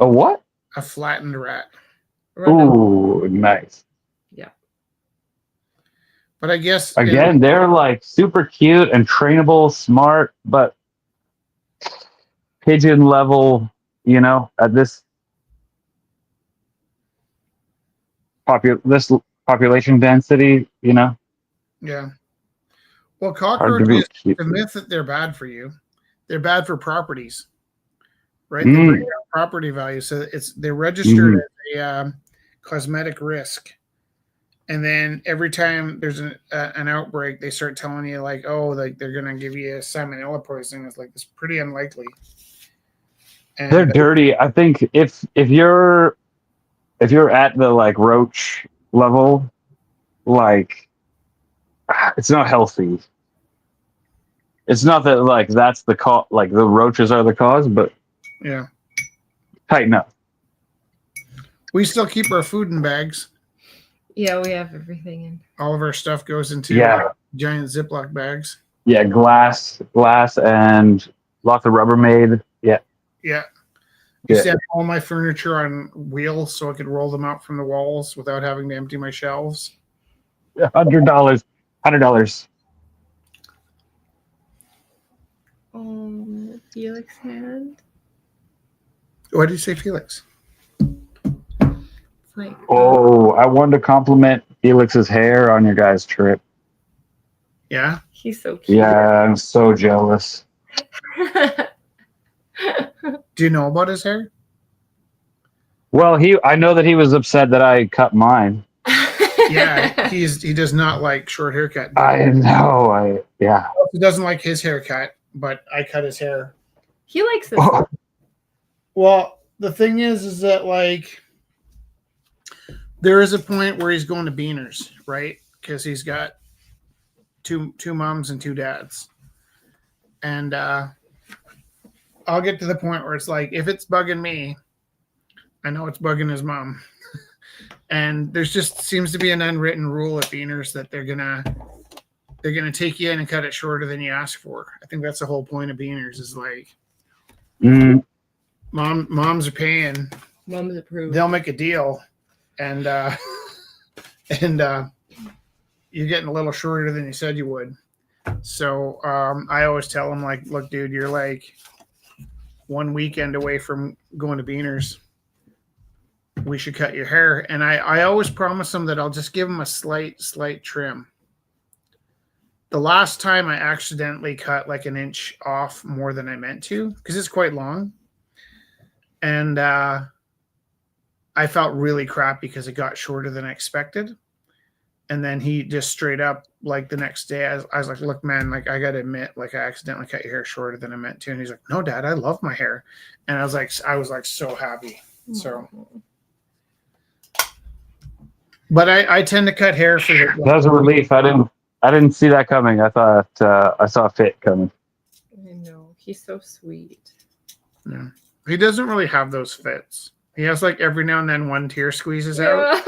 A what? A flattened rat. Run over. Ooh, nice. Yeah. But I guess Again, they're like super cute and trainable, smart, but pigeon level, at this this population density, yeah. Well, hard to cockroaches, be. the myth that they're bad for you, they're bad for properties, right? Mm. They bring down property value, so they're registered Mhm. as a cosmetic risk. And then every time there's an outbreak, they start telling you like, oh, like they're gonna give you a salmonella poisoning. It's like it's pretty unlikely. And They're dirty. I think if you're at the like roach level, like it's not healthy. It's not that like that's the cause, like the roaches are the cause, but yeah, tighten up. we still keep our food in bags. Yeah, we have everything in. All of our stuff goes into giant Ziploc bags. Yeah, glass, and lots of Rubbermaid. Yeah. Yeah. Used to have all my furniture on wheels so I could roll them out from the walls without having to empty my shelves. $100. Felix hand. Why did you say Felix? It's like. Oh, I wanted to compliment Felix's hair on your guys' trip. Yeah. He's so cute. Yeah, I'm so jealous. Do you know about his hair? Well, I know that he was upset that I cut mine. Yeah, he does not like short haircut. I know. He doesn't like his haircut, but I cut his hair. He likes this. Oh. Well, the thing is that like there is a point where he's going to Beaners, right? Because he's got two moms and two dads, and I'll get to the point where it's like if it's bugging me, I know it's bugging his mom. And there's just seems to be an unwritten rule at Beaners that they're gonna take you in and cut it shorter than you ask for. I think that's the whole point of Beaners is like, moms are paying, Mom's approved. they'll make a deal, and you're getting a little shorter than you said you would. So I always tell them like, look, dude, you're like 1 weekend away from going to Beaners. We should cut your hair. And I always promise them that I'll just give them a slight trim. The last time I accidentally cut like an inch off more than I meant to, because it's quite long. And I felt really crappy because it got shorter than I expected. And then he just straight up, like the next day, I was like, look, man, like I got to admit, like I accidentally cut your hair shorter than I meant to. And he's like, no, Dad, I love my hair. And I was like so happy. So... But I tend to cut hair for the. That was a relief. I didn't see that coming. I thought I saw a fit coming. I know. He's so sweet. Yeah. He doesn't really have those fits. He has like every now and then one tear squeezes out.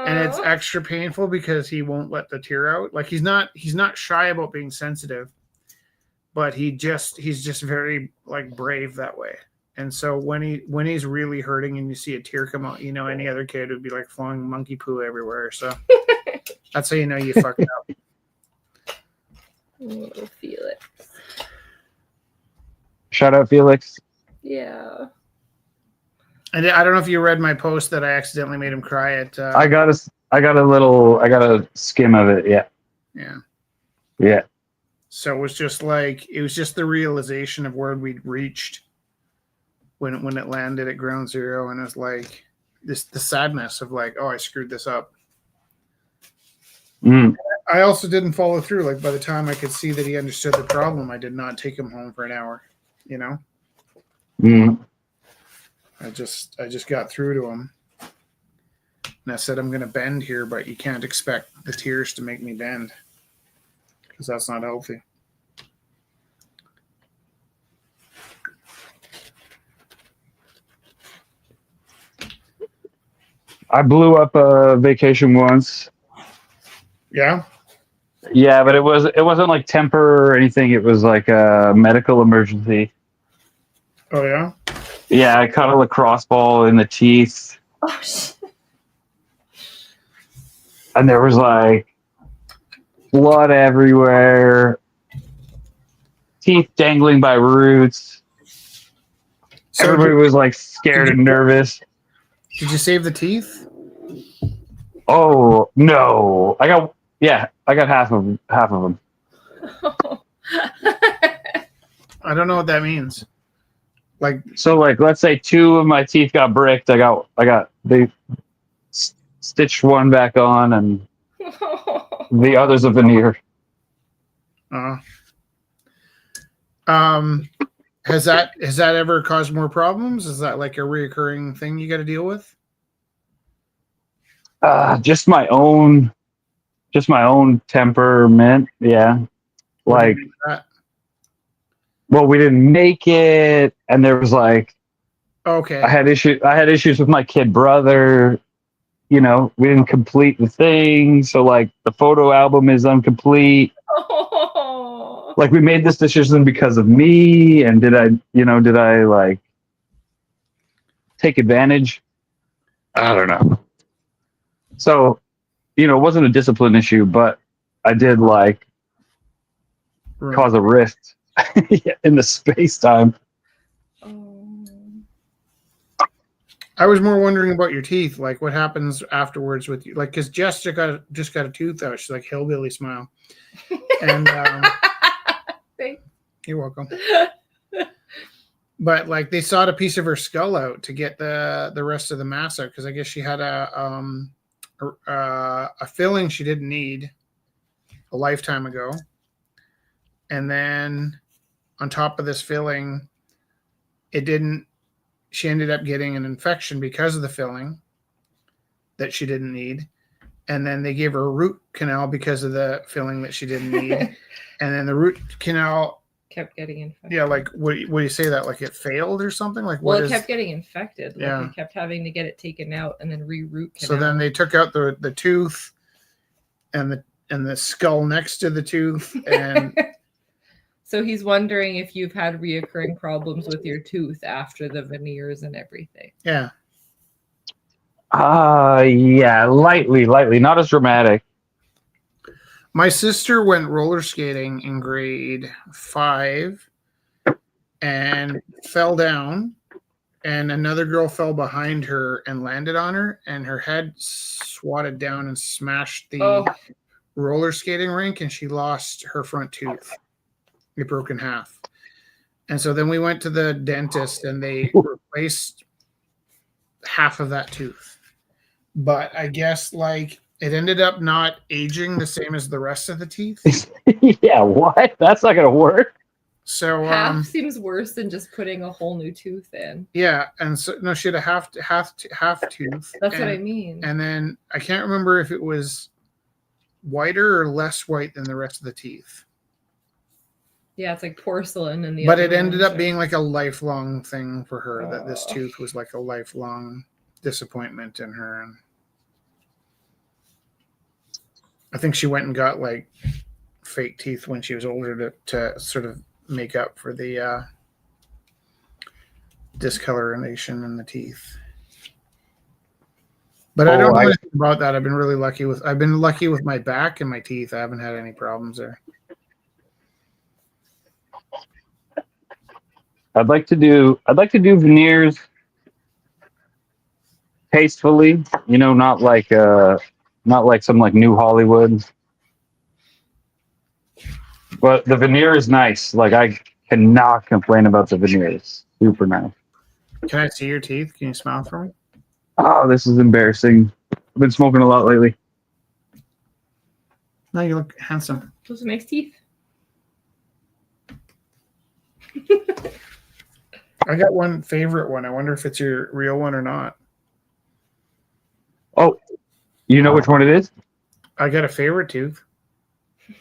And it's extra painful because he won't let the tear out. Like he's not shy about being sensitive, but he's just very like brave that way. And so when he's really hurting and you see a tear come out, any other kid would be like flowing monkey poo everywhere. So that's how you know you fucked up. Oh, Felix. Shout out Felix. Yeah. And I don't know if you read my post that I accidentally made him cry at. I got a skim of it. Yeah. Yeah. Yeah. So it was just the realization of where we'd reached when it landed at ground zero, and it was like the sadness of like, oh, I screwed this up. I also didn't follow through. Like by the time I could see that he understood the problem, I did not take him home for an hour. I just got through to him, and I said, I'm going to bend here, but you can't expect the tears to make me bend because that's not healthy. I blew up a vacation once. Yeah. Yeah, but it wasn't like temper or anything. It was like a medical emergency. Oh yeah. Yeah, I caught a lacrosse ball in the teeth, Oh, shit. and there was like blood everywhere, teeth dangling by roots. So Everybody was like scared and nervous. did you save the teeth? Oh no! I got half of them. I don't know what that means. Like, So like, let's say 2 of my teeth got bricked. They stitched one back on, and the other's a veneer. has that ever caused more problems? Is that like a reoccurring thing you got to deal with? Just my own temperament. Yeah, What do you like, mean by that? well, we didn't make it, and there was like, Okay. I had issues with my kid brother. We didn't complete the thing, so like the photo album is incomplete. Like, we made this decision because of me, and did I like take advantage? I don't know. So, it wasn't a discipline issue, but I did like cause a rift in the space time. I was more wondering about your teeth, like what happens afterwards with you, like because Jess just got a tooth out. She's like hillbilly smile, and Thanks. you're welcome. But like they sawed a piece of her skull out to get the rest of the mass out because I guess she had a filling she didn't need a lifetime ago, and then on top of this filling, she ended up getting an infection because of the filling that she didn't need. And then they gave her a root canal because of the filling that she didn't need. And then the root canal kept getting infected. Yeah, like what do you say that? Like it failed or something? Like well, it kept getting infected. Like yeah. It kept having to get it taken out and then re-root canal. So then they took out the tooth and the skull next to the tooth and so he's wondering if you've had reoccurring problems with your tooth after the veneers and everything. Yeah. Yeah, lightly, not as dramatic. My sister went roller skating in grade 5 and fell down, and another girl fell behind her and landed on her, and her head swatted down and smashed the roller skating rink, and she lost her front tooth. It broke in half. And so then we went to the dentist and they replaced half of that tooth. But I guess like it ended up not aging the same as the rest of the teeth. Yeah, what? That's not gonna work. So half seems worse than just putting a whole new tooth in. Yeah, and so no, she had a half tooth. That's what I mean. And then I can't remember if it was whiter or less white than the rest of the teeth. Yeah, it's like porcelain and but it ended up being like a lifelong thing for her, that this tooth was like a lifelong disappointment in her. And I think she went and got like fake teeth when she was older to sort of make up for the discoloration in the teeth. But I don't know anything about that. I've been lucky with my back and my teeth. I haven't had any problems there. I'd like to do veneers tastefully, not like some like new Hollywood. But the veneer is nice. Like I cannot complain about the veneers. Super nice. Can I see your teeth? Can you smile for me? Oh, this is embarrassing. I've been smoking a lot lately. No, you look handsome. Those are nice teeth. I got one favorite one. I wonder if it's your real one or not. Oh, you know which one it is? I got a favorite tooth.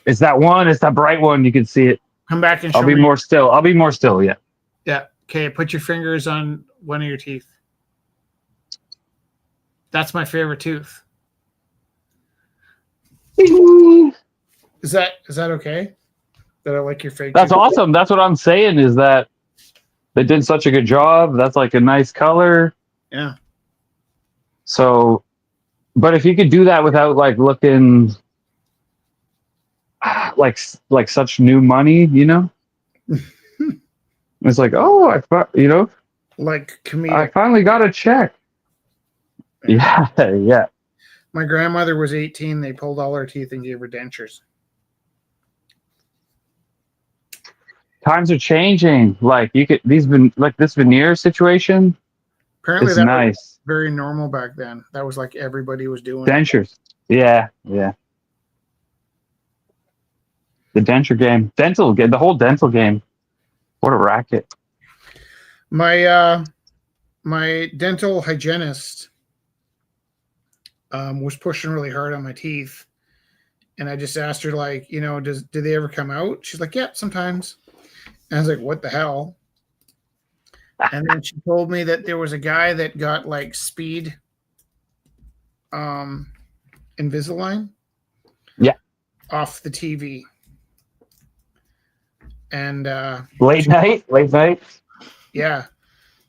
It's that one. It's that bright one. You can see it. Come back and show me. I'll be more still. Yeah. Yeah. Okay. Put your fingers on one of your teeth. That's my favorite tooth. That's Is that okay? That I like your fake tooth? awesome. That's what I'm saying is that they did such a good job. That's like a nice color. Yeah. So, but if you could do that without like looking like such new money, you know, it's like, oh, Like I comedic. finally got a check. Yeah, yeah. My grandmother was 18. They pulled all her teeth and gave her dentures. Times are changing. Like this veneer situation. Apparently, It's that was nice. very normal back then. That was like everybody was doing it. Dentures. Yeah, yeah. The denture game, the whole dental game. What a racket! My dental hygienist was pushing really hard on my teeth, and I just asked her, like, do they ever come out? She's like, yeah, sometimes. And I was like, what the hell? And then she told me that there was a guy that got like speed Invisalign off the TV. And late night. Yeah.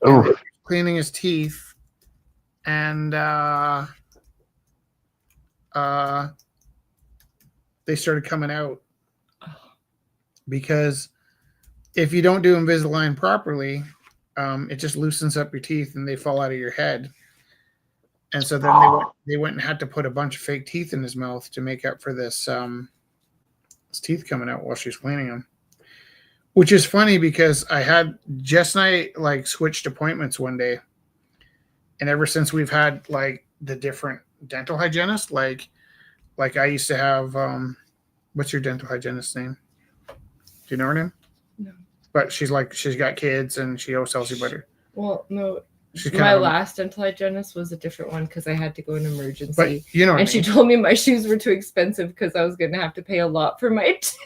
Oh, Cleaning his teeth, and they started coming out because if you don't do Invisalign properly, it just loosens up your teeth and they fall out of your head. And so then they went and had to put a bunch of fake teeth in his mouth to make up for this his teeth coming out while she's cleaning them. Which is funny because Jess and I like switched appointments one day. And ever since we've had like the different dental hygienists, like I used to have what's your dental hygienist's name? Do you know her name? No. But she's got kids and she always tells you about her. Well, no. She's My last dental hygienist was a different one because I had to go in emergency. But you know what and I she mean. told me my shoes were too expensive because I was going to have to pay a lot for my tooth.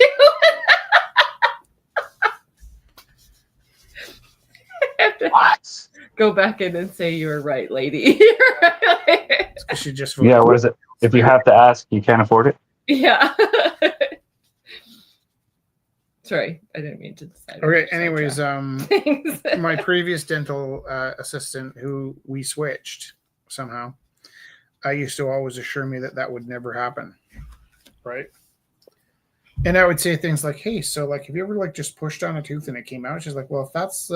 what? Go back in and say you were right, lady. She just What is it? If you have to ask, you can't afford it. Yeah. Sorry, I didn't mean to decide. Okay. Anyways, Thanks. my previous dental assistant, who we switched somehow, I used to always assure me that would never happen, right? And I would say things like, "Hey, so like, have you ever like just pushed on a tooth and it came out?" She's like, "Well, if that's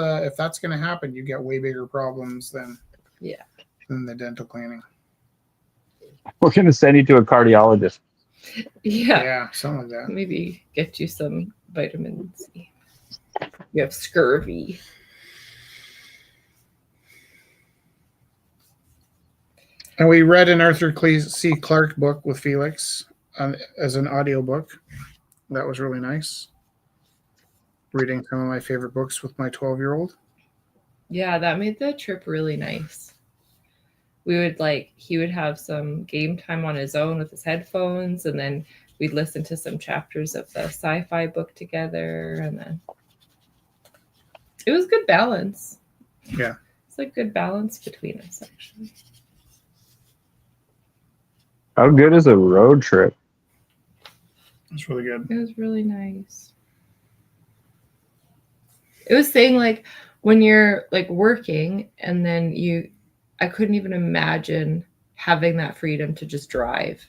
going to happen, you get way bigger problems than the dental cleaning." We're gonna send you to a cardiologist. Yeah, something like that. Maybe get you some vitamin C. You have scurvy. And we read an Arthur C. Clarke book with Felix as an audiobook. That was really nice. Reading some of my favorite books with my 12-year-old. Yeah, that made the trip really nice. He would have some game time on his own with his headphones, and then we'd listen to some chapters of the sci-fi book together, and then it was good balance. Yeah. It's like good balance between us, actually. How good is a road trip? It's really good. It was really nice. It was saying like when you're like working and then I couldn't even imagine having that freedom to just drive.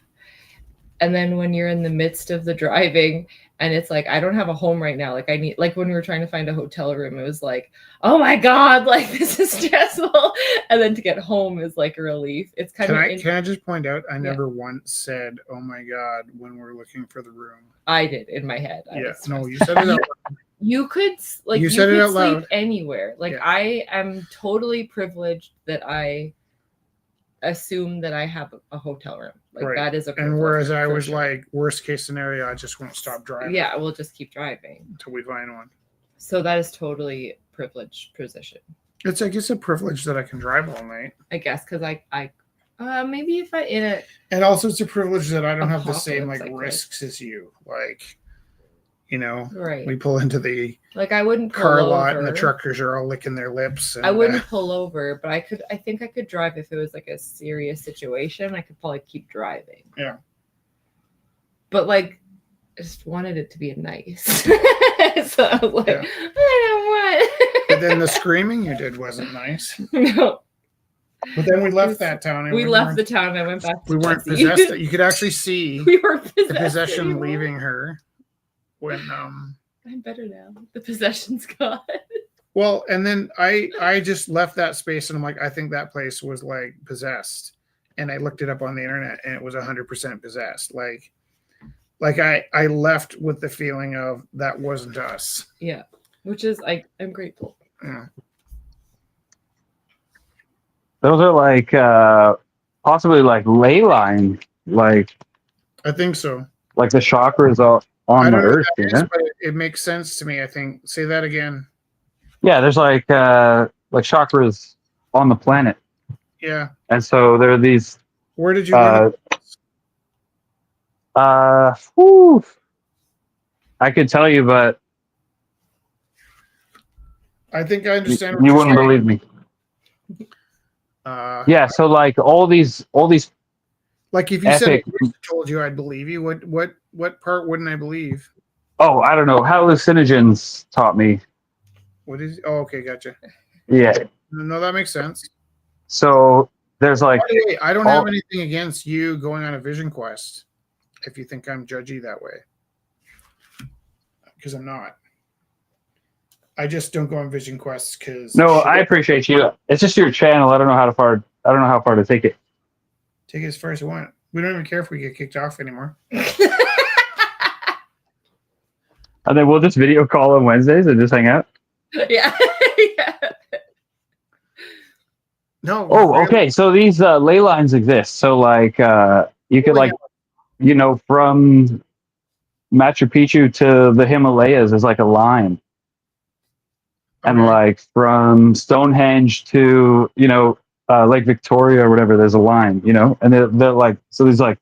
And then when you're in the midst of the driving and it's like, I don't have a home right now. Like I need, like when we were trying to find a hotel room, it was like, oh my God, like this is stressful. And then to get home is like a relief. It's kind of. Can I just point out, I never once said, oh my God, when we're looking for the room. I did in my head. No, you said it out loud. You could like you said it out loud. Sleep anywhere. Like I am totally privileged that I assume that I have a hotel room. Like that is a privilege. And whereas I was like, worst case scenario, I just won't stop driving. Yeah, we'll just keep driving until we find one. So that is totally privileged position. It's I guess a privilege that I can drive all night. I guess because I maybe if I in it. And also it's a privilege that I don't have the same like risks as you. Like You know, Right. we pull into the Like I wouldn't pull car over. lot and the truckers are all licking their lips. And, I wouldn't pull over, but I think I could drive if it was like a serious situation. I could probably keep driving. Yeah. But like, I just wanted it to be nice. So I was like, Yeah. I don't want. But then the screaming you did wasn't nice. No. But then we left that town. And We left the town and I went back to We weren't Jesse. possessed. You could actually see We weren't possessed the possession anymore. leaving her when I'm better now. The possession's gone. well, and then I just left that space and I'm like, I think that place was like possessed. And I looked it up on the internet and it was 100% possessed. Like I left with the feeling of that wasn't us. Yeah. Which is I'm grateful. Yeah. Those are like possibly like ley lines, like I think so. like the chakras I on the don't know what earth. that Yeah? is, but it makes sense to me, I think. Say that again. Yeah, there's like chakras on the planet, Yeah. and so there are these. Where did you learn Whew, I could tell you, but I think I understand you wouldn't believe me. Yeah, so like all these like if you said epic. I told you I'd believe you, what part wouldn't I believe? Oh, I don't know. Hallucinogens taught me. What is okay, gotcha. Yeah. No, that makes sense. So there's like. By the way, I don't have anything against you going on a vision quest if you think I'm judgy that way. Because I'm not. I just don't go on vision quests because No, I appreciate you. It's just your channel. I don't know how far to take it. take it as far as you want. We don't even care if we get kicked off anymore. And then we'll just video call on Wednesdays and just hang out. Yeah. Yeah. No. Oh, really. okay. So these ley lines exist. So like you could like, from Machu Picchu to the Himalayas is like a line. And Okay. like from Stonehenge to, Lake Victoria or whatever, there's a line, and they're like, so there's like.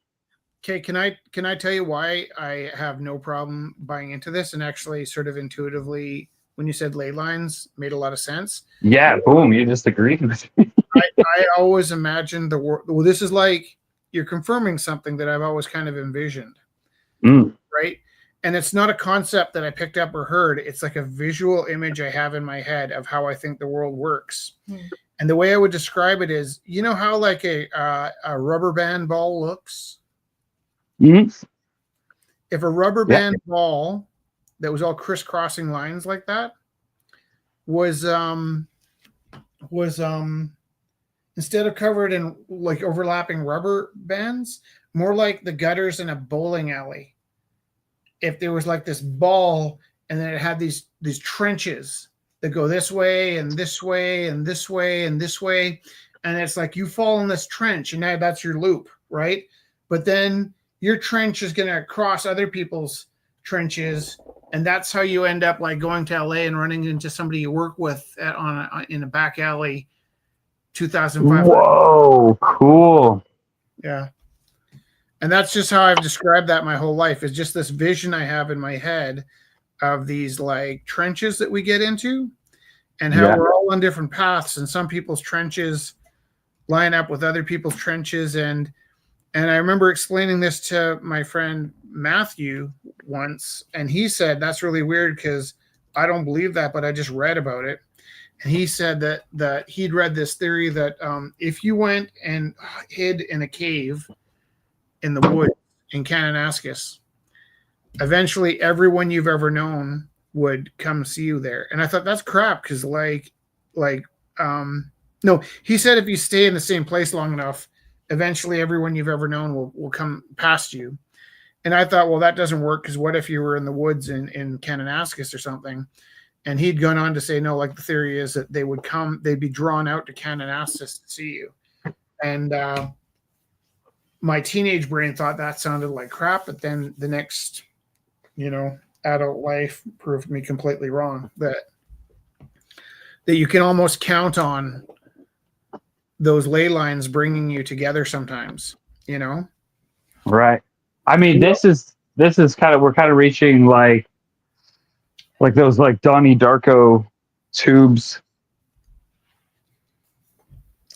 Okay, can I tell you why I have no problem buying into this and actually sort of intuitively when you said ley lines made a lot of sense. Yeah, boom, you just agreed with me. I always imagined the world. Well, this is like you're confirming something that I've always kind of envisioned, right? And it's not a concept that I picked up or heard. It's like a visual image I have in my head of how I think the world works. And the way I would describe it is, you know how like a rubber band ball looks? Mm-hmm. If a rubber band ball that was all crisscrossing lines like that was instead of covered in like overlapping rubber bands, more like the gutters in a bowling alley. If there was like this ball and then it had these trenches that go this way and this way and this way and this way, and it's like you fall in this trench and now that's your loop, right? But then your trench is going to cross other people's trenches, and that's how you end up like going to LA and running into somebody you work with in a back alley 2,500. Whoa, cool. Yeah. And that's just how I've described that my whole life, is just this vision I have in my head of these like trenches that we get into and how we're all on different paths, and some people's trenches line up with other people's trenches. And I remember explaining this to my friend Matthew once, and he said, that's really weird because I don't believe that, but I just read about it. And he said that he'd read this theory that if you went and hid in a cave in the woods in Kananaskis, eventually everyone you've ever known would come see you there. And I thought that's crap because no, he said if you stay in the same place long enough, eventually everyone you've ever known will come past you. And I thought, well, that doesn't work because what if you were in the woods in Kananaskis or something? And he'd gone on to say, no, like the theory is that they'd be drawn out to Kananaskis to see you. And my teenage brain thought that sounded like crap, but then the next, adult life proved me completely wrong. That you can almost count on those ley lines bringing you together sometimes, Right. I mean, this is kind of, we're kind of reaching like like those like Donnie Darko tubes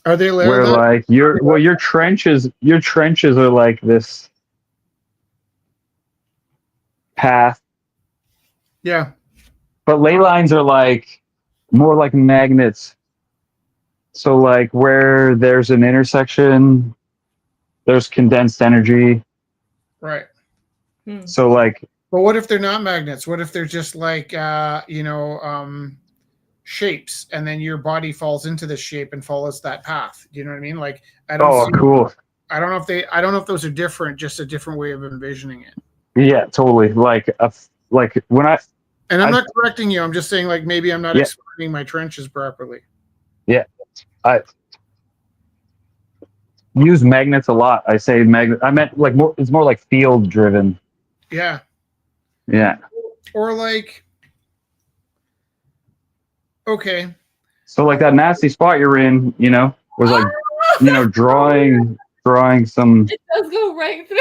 Are they where that? like your trenches are like this path, Yeah. but ley lines are like more like magnets. So like where there's an intersection, there's condensed energy. Right. So like, But what if they're not magnets? What if they're just like shapes, and then your body falls into this shape and follows that path? Do you know what I mean? Like I don't see. cool. I don't know if those are different. Just a different way of envisioning it. Yeah, totally. Like when And I'm I- not correcting you. I'm just saying, like, maybe I'm not Yeah. explaining my trenches properly. yeah, I use magnets a lot. I say magnet. I meant like more. It's more like field driven. Yeah. Yeah. Or like, okay. So like that nasty spot you're in, was like, drawing some. It does go right through.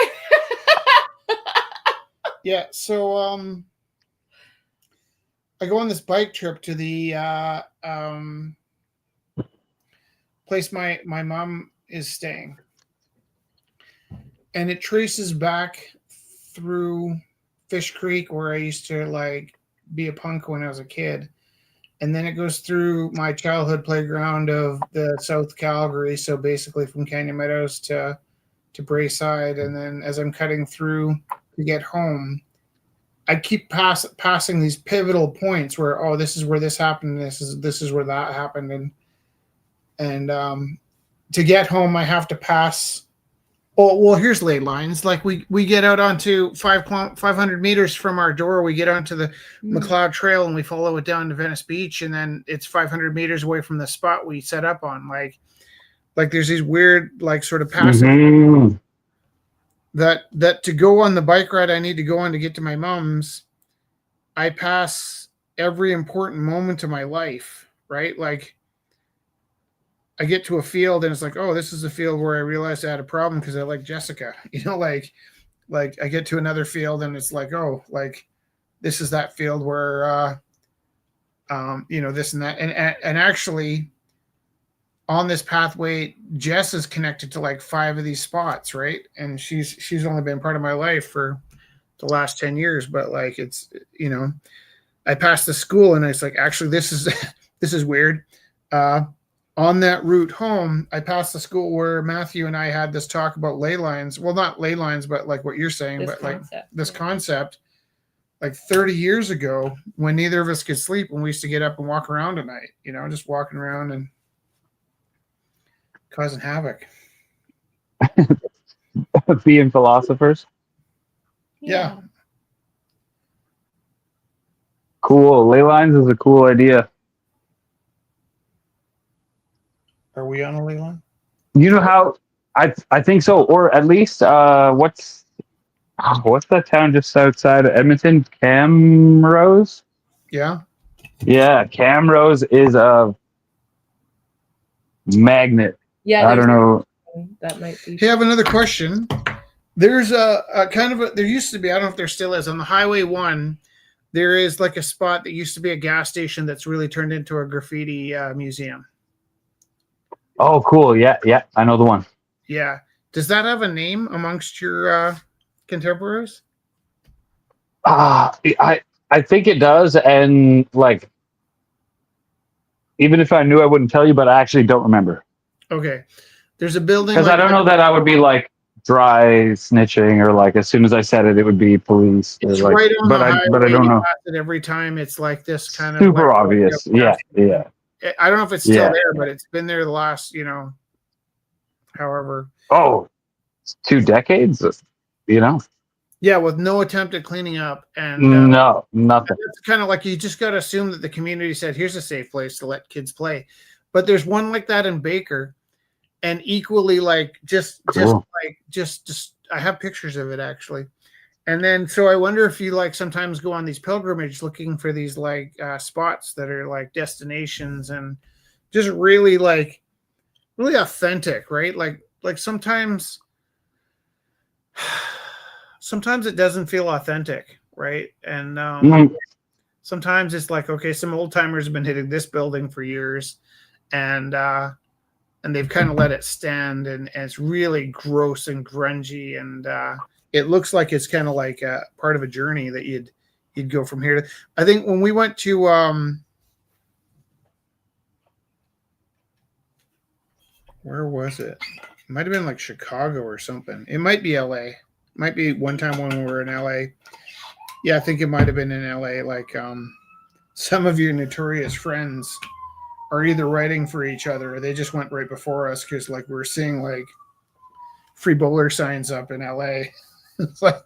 Yeah. So I go on this bike trip to the place my mom is staying, and it traces back through Fish Creek, where I used to like be a punk when I was a kid, and then it goes through my childhood playground of the South Calgary, so basically from Canyon Meadows to Brayside, and then as I'm cutting through to get home, I keep passing these pivotal points where, this is where this happened, this is where that happened, and to get home I have to pass. Oh, well, here's ley lines. Like we get out onto 500 meters from our door. We get onto the McLeod Trail and we follow it down to Venice Beach, and then it's 500 meters away from the spot we set up on. Like there's these weird like sort of passing that to go on the bike ride I need to go on to get to my mom's. I pass every important moment of my life, right? Like I get to a field and it's like, oh, this is a field where I realized I had a problem because I like Jessica. Like I get to another field and it's like, oh, like this is that field where this and that. And actually on this pathway, Jess is connected to like 5 of these spots, right? And she's only been part of my life for the last 10 years, but like it's I passed the school and it's like, actually this is weird. On that route home, I passed the school where Matthew and I had this talk about ley lines. Well, not ley lines, but like what you're saying, this concept, like 30 years ago when neither of us could sleep, when we used to get up and walk around at night, just walking around and causing havoc. Being philosophers. Yeah. Cool. Ley lines is a cool idea. Are we on a ley line? You know how I think so, or at least what's that town just outside of Edmonton? Camrose? Yeah. Yeah, Camrose is a magnet. Yeah, I don't know. That might be. Hey, I have another question. There's a kind of there used to be, I don't know if there still is, on the Highway 1, there is like a spot that used to be a gas station that's really turned into a graffiti museum. Oh, cool. Yeah, I know the one. Yeah. Does that have a name amongst your contemporaries? I think it does, and like, even if I knew, I wouldn't tell you, but I actually don't remember. Okay. There's a building because I don't know that I would be like dry snitching, or like as soon as I said it, it would be police. It's like, right on but the I highway. but I don't know. Every time it's like this kind of Super like, obvious. Yeah. I don't know if it's still there, but it's been there the last, however. Oh, 2 decades. Yeah, with no attempt at cleaning up, and no, nothing. It's kind of like you just got to assume that the community said, "Here's a safe place to let kids play." But there's one like that in Baker, and equally like just I have pictures of it actually. And then so I wonder if you like sometimes go on these pilgrimage looking for these like spots that are like destinations and just really authentic, right? Like sometimes it doesn't feel authentic, right? And Sometimes it's like, okay, some old timers have been hitting this building for years, and they've kind of let it stand, and it's really gross and grungy, and it looks like it's kind of like a part of a journey that you'd go from here to. I think when we went to where was it? It might have been like Chicago or something. It might be LA. Might be one time when we were in LA. Yeah, I think it might have been in LA. Like some of your notorious friends are either writing for each other or they just went right before us because like we're seeing like free bowler signs up in LA. It's like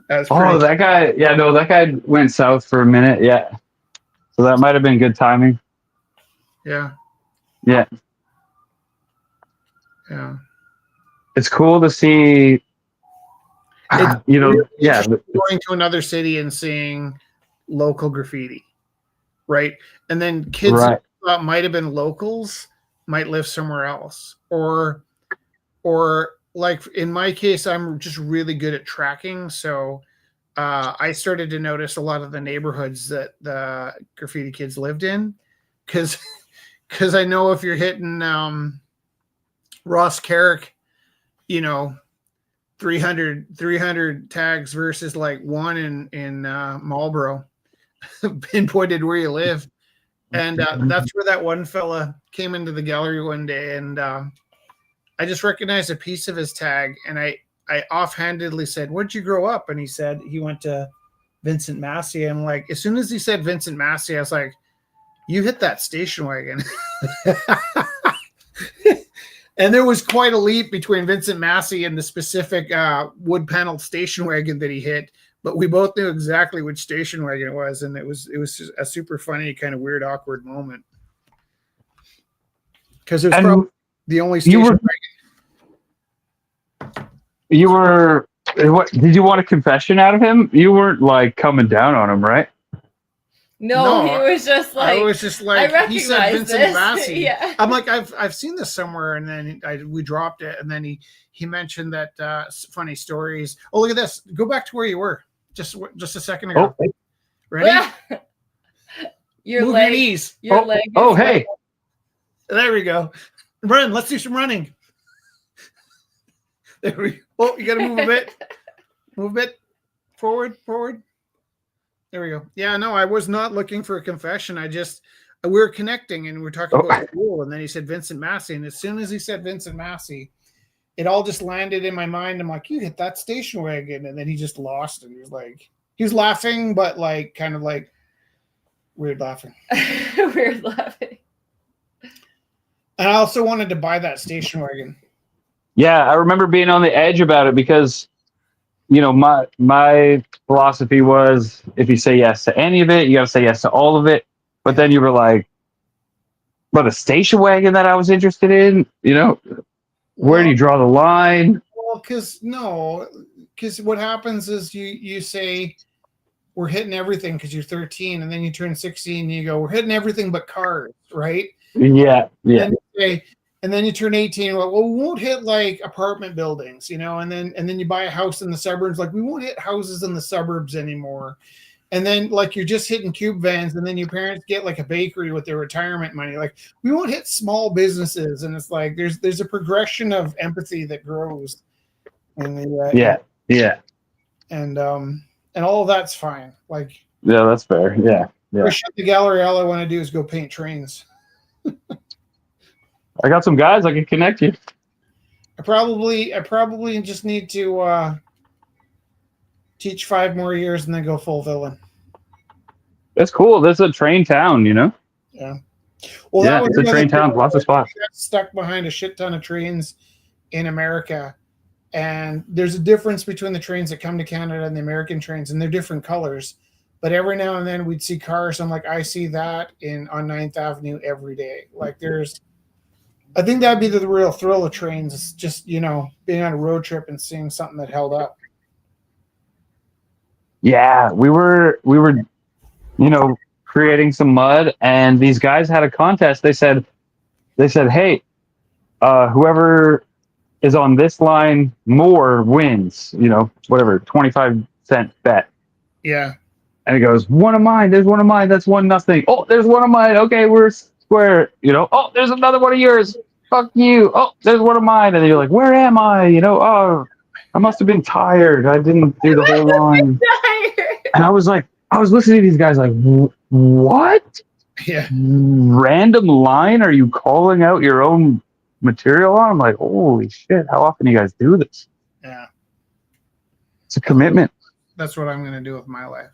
that's Oh, that guy. Yeah, no, that guy went south for a minute. Yeah. So that might have been good timing. Yeah. Yeah. Yeah. It's cool to see, you know, yeah. Going to another city and seeing local graffiti, right? And then kids Right. who thought might have been locals might live somewhere else. Or like in my case, I'm just really good at tracking. So I started to notice a lot of the neighborhoods that the graffiti kids lived in because I know if you're hitting Ross Carrick, you know, 300 tags versus like one in Marlboro, pinpointed where you live. And that's where that one fella came into the gallery one day, and I just recognized a piece of his tag, and I offhandedly said, "Where'd you grow up?" And he said he went to Vincent Massey. I'm like, as soon as he said Vincent Massey, I was like, "You hit that station wagon." And there was quite a leap between Vincent Massey and the specific wood paneled station wagon that he hit. But we both knew exactly which station wagon it was, and it was just a super funny, kind of weird, awkward moment because it was probably the only station wagon. You were. What did you want a confession out of him? You weren't like coming down on him, right? No, he was just like, I was just like, he said Vincent this. Massey. Yeah. I'm like, I've seen this somewhere, and then we dropped it, and then he mentioned that funny stories. Oh, look at this. Go back to where you were just a second ago. Oh. Ready? Your Move leg. your knees. Your leg. Oh, hey. There we go. Run. Let's do some running. There we go. Oh, you got to move a bit. Move a bit. Forward. There we go. Yeah, no, I was not looking for a confession. We were connecting and we were talking about school, and then he said Vincent Massey. And as soon as he said Vincent Massey, it all just landed in my mind. I'm like, you hit that station wagon. And then he just lost it. He was laughing, but like kind of like weird laughing. Weird laughing. And I also wanted to buy that station wagon. Yeah, I remember being on the edge about it because, you know, my philosophy was if you say yes to any of it, you got to say yes to all of it. But then you were like, but a station wagon that I was interested in, you know, where do you draw the line? Well, because what happens is you say we're hitting everything because you're 13, and then you turn 16 and you go, we're hitting everything but cars, right? Yeah. And then you turn 18, well, we won't hit like apartment buildings, you know, and then you buy a house in the suburbs, like we won't hit houses in the suburbs anymore. And then like you're just hitting cube vans, and then your parents get like a bakery with their retirement money. Like we won't hit small businesses, and it's like there's a progression of empathy that grows. And and all of that's fine. Like that's fair. Yeah. Shut the gallery. All I want to do is go paint trains. I got some guys I can connect you. I probably just need to teach 5 more years and then go full villain. That's cool. This is a train town, you know? Yeah. Well, that was it's a train town, lots of spots. I got stuck behind a shit ton of trains in America. And there's a difference between the trains that come to Canada and the American trains, and they're different colors. But every now and then we'd see cars. I'm like, I see that on 9th Avenue every day. Like I think that'd be the real thrill of trains. It's just, you know, being on a road trip and seeing something that held up. Yeah, we were, you know, creating some mud, and these guys had a contest. They said, hey, whoever is on this line more wins, you know, whatever, 25-cent bet. Yeah. And he goes, one of mine. There's one of mine. That's 1-0. Oh, there's one of mine. Okay, we're square. Oh, there's another one of yours. Fuck you. Oh, there's one of mine. And you're like, where am I? Oh, I must have been tired. I didn't do the whole line. And I was listening to these guys like, what? Yeah. Random line? Are you calling out your own material on? I'm like, holy shit, how often do you guys do this? Yeah. It's a commitment. That's what I'm going to do with my life.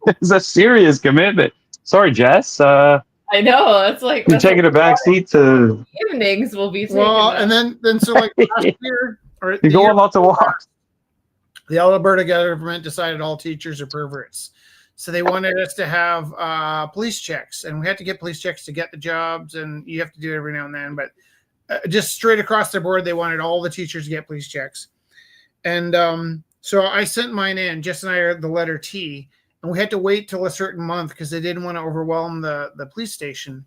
It's a serious commitment. Sorry, Jess. I know. It's like you're taking a back seat to evenings will be taken. Well, and then so like last year or you go on lots of walks. The Alberta government decided all teachers are perverts. So they wanted us to have police checks, and we had to get police checks to get the jobs, and you have to do it every now and then. But just straight across the board, they wanted all the teachers to get police checks. And so I sent mine in. Jess and I are the letter T, and we had to wait till a certain month because they didn't want to overwhelm the police station.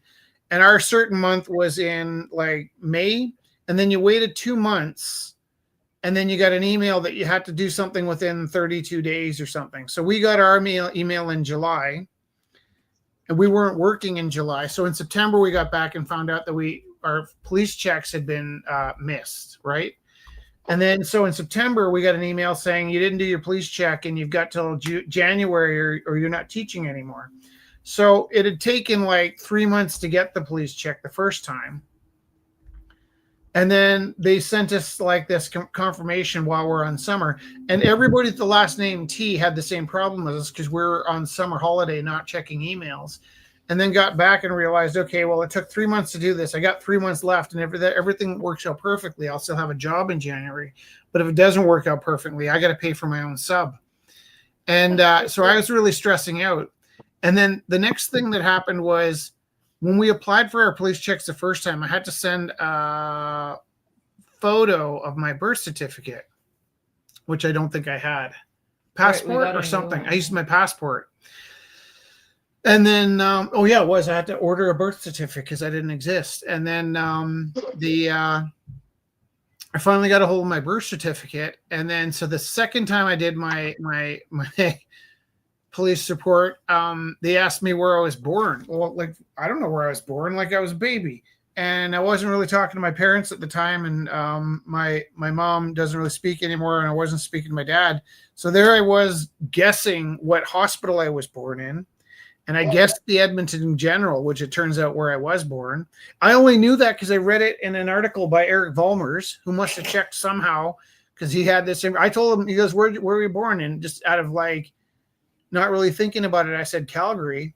And our certain month was in like May, and then you waited 2 months. And then you got an email that you had to do something within 32 days or something. So we got our email in July, and we weren't working in July. So in September, we got back and found out that our police checks had been missed, right? And then so in September, we got an email saying you didn't do your police check and you've got till January or you're not teaching anymore. So it had taken like 3 months to get the police check the first time. And then they sent us like this confirmation while we're on summer. And everybody with the last name T had the same problem as us because we're on summer holiday, not checking emails. And then got back and realized, okay, well, it took 3 months to do this. I got 3 months left, and everything works out perfectly. I'll still have a job in January. But if it doesn't work out perfectly, I got to pay for my own sub. And so I was really stressing out. And then the next thing that happened was, when we applied for our police checks the first time, I had to send a photo of my birth certificate, which I don't think I had. Passport or something. I used my passport. And then, it was. I had to order a birth certificate because I didn't exist. And then I finally got a hold of my birth certificate. And then, so the second time I did my police report, they asked me where I was born. Well, like, I don't know where I was born. Like, I was a baby, and I wasn't really talking to my parents at the time. And my mom doesn't really speak anymore, and I wasn't speaking to my dad. So there I was guessing what hospital I was born in. And I guessed the Edmonton General, which it turns out where I was born. I only knew that because I read it in an article by Eric Vollmers, who must have checked somehow because he had this. I told him, he goes, where were you born? And just out of like, not really thinking about it, I said Calgary.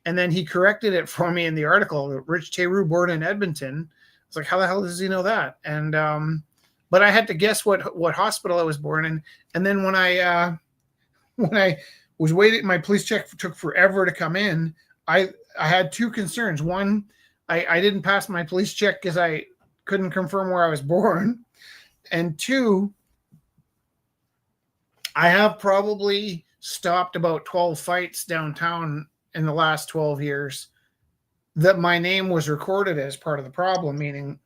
And then he corrected it for me in the article. Rich Teru, born in Edmonton. I was like, how the hell does he know that? And but I had to guess what hospital I was born in. And then when I was waiting, my police check took forever to come in. I had two concerns. One, I didn't pass my police check because I couldn't confirm where I was born. And two, I have probably stopped about 12 fights downtown in the last 12 years that my name was recorded as part of the problem, meaning,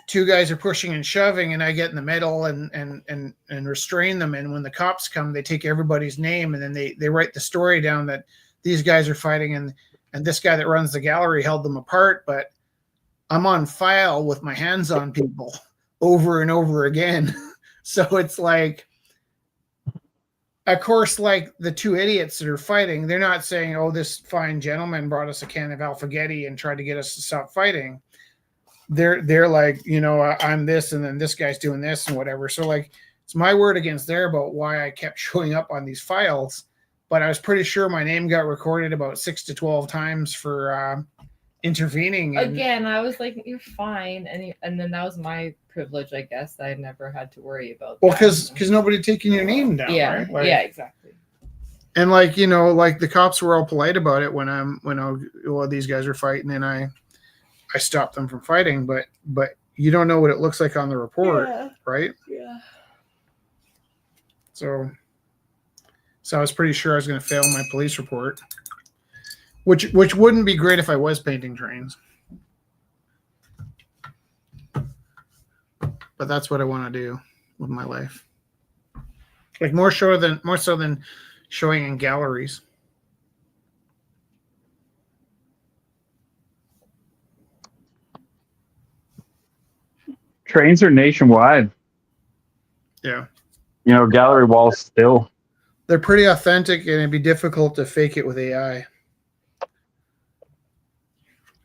two guys are pushing and shoving and I get in the middle and restrain them. And when the cops come, they take everybody's name and then they write the story down that these guys are fighting and this guy that runs the gallery held them apart. But I'm on file with my hands on people over and over again. So it's like, of course, like the two idiots that are fighting, they're not saying, oh, this fine gentleman brought us a can of Alphagetti and tried to get us to stop fighting. They're like, I'm this, and then this guy's doing this and whatever. So like, it's my word against their about why I kept showing up on these files. But I was pretty sure my name got recorded about 6 to 12 times for intervening. Again, I was like, you're fine. And then that was my privilege, I guess. I never had to worry about that. Well, because nobody taking your name down, yeah, right? Like, yeah, exactly. And like, like the cops were all polite about it when these guys were fighting and I stopped them from fighting, but you don't know what it looks like on the report, right? Yeah. So I was pretty sure I was going to fail my police report, which wouldn't be great if I was painting trains. But that's what I want to do with my life. Like more so than showing in galleries. Trains are nationwide. Yeah. Gallery walls still. They're pretty authentic, and it'd be difficult to fake it with AI.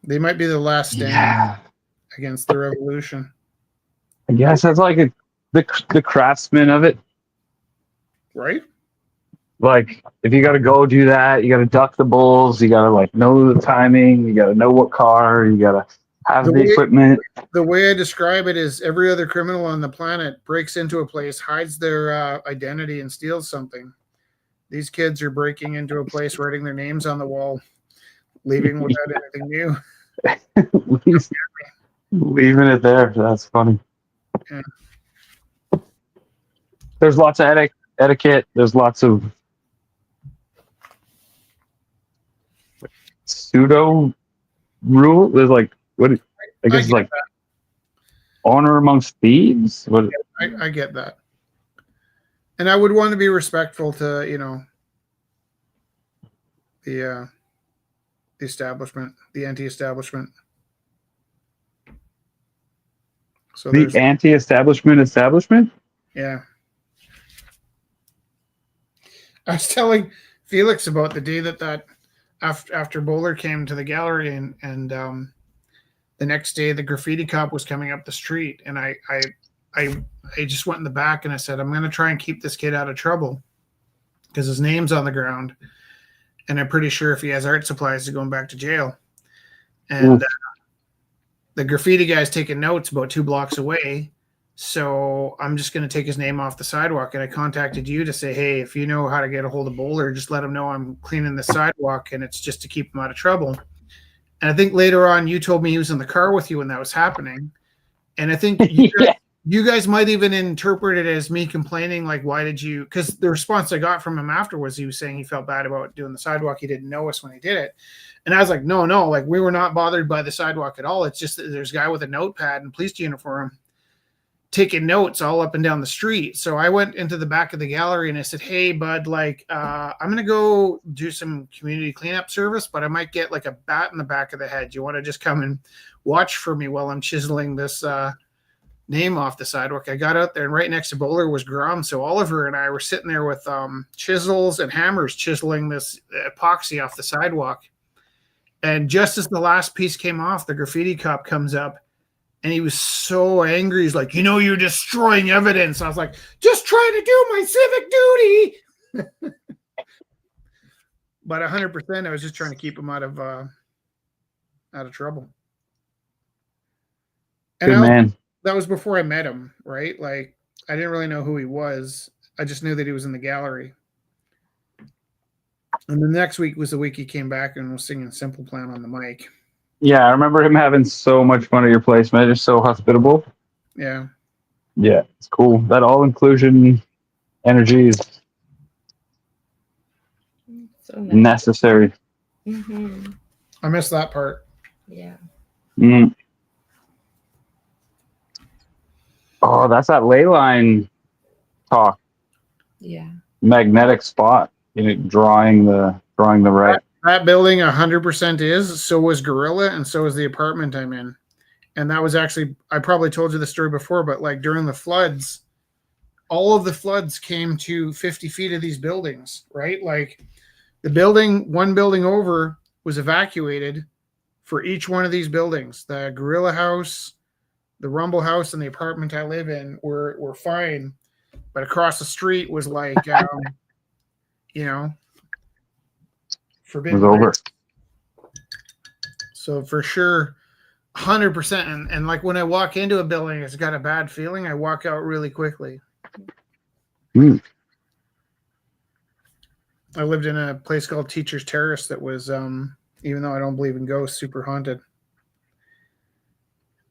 They might be the last stand against the revolution. I guess that's like the craftsman of it. Right? Like, if you got to go do that, you got to duck the bulls, you got to like know the timing, you got to know what car, you got to have the equipment. The way I describe it is every other criminal on the planet breaks into a place, hides their identity, and steals something. These kids are breaking into a place, writing their names on the wall, leaving without anything new. Leaving it there. That's funny. Yeah. There's lots of etiquette. There's lots of pseudo rule. There's like what I guess it's like that. Honor amongst thieves. What I get that, and I would want to be respectful to the establishment, the anti-establishment. So the anti-establishment. Yeah. I was telling Felix about the day that after Bowler came to the gallery and the next day the graffiti cop was coming up the street, and I just went in the back and I said, I'm going to try and keep this kid out of trouble because his name's on the ground, and I'm pretty sure if he has art supplies he's going back to jail. And the graffiti guy's taking notes about 2 blocks away. So I'm just going to take his name off the sidewalk. And I contacted you to say, hey, if you know how to get a hold of Bowler, just let him know I'm cleaning the sidewalk, and it's just to keep him out of trouble. And I think later on you told me he was in the car with you when that was happening. And I think you guys might even interpret it as me complaining, like, why did you? Because the response I got from him after was he was saying he felt bad about doing the sidewalk. He didn't know us when he did it. And I was like, no, like we were not bothered by the sidewalk at all. It's just that there's a guy with a notepad and police uniform taking notes all up and down the street. So I went into the back of the gallery and I said, hey, bud, like, I'm going to go do some community cleanup service, but I might get like a bat in the back of the head. You want to just come and watch for me while I'm chiseling this name off the sidewalk? I got out there, and right next to Bowler was Grom. So Oliver and I were sitting there with chisels and hammers chiseling this epoxy off the sidewalk. And just as the last piece came off, the graffiti cop comes up. And he was so angry. He's like, you're destroying evidence. I was like, just trying to do my civic duty. But 100%, I was just trying to keep him out of trouble. And that was before I met him, right? Like, I didn't really know who he was. I just knew that he was in the gallery. And the next week was the week he came back and was singing Simple Plan on the mic. Yeah, I remember him having so much fun at your place, man. Just so hospitable. Yeah. Yeah, it's cool. That all-inclusion energy is so nice. Necessary. Mm-hmm. I missed that part. Yeah. Mm. Oh, that's that ley line talk. Yeah. Magnetic spot. Drawing the right. That building 100% is. So was Gorilla, and so was the apartment I'm in. And that was actually, I probably told you the story before, but like during the floods, all of the floods came to 50 feet of these buildings, right? Like one building over was evacuated for each one of these buildings. The Gorilla House, the Rumble House, and the apartment I live in were fine. But across the street was like, forbidden. It was over. So for sure, 100%. And like when I walk into a building, it's got a bad feeling, I walk out really quickly. Mm. I lived in a place called Teachers Terrace that was, even though I don't believe in ghosts, super haunted.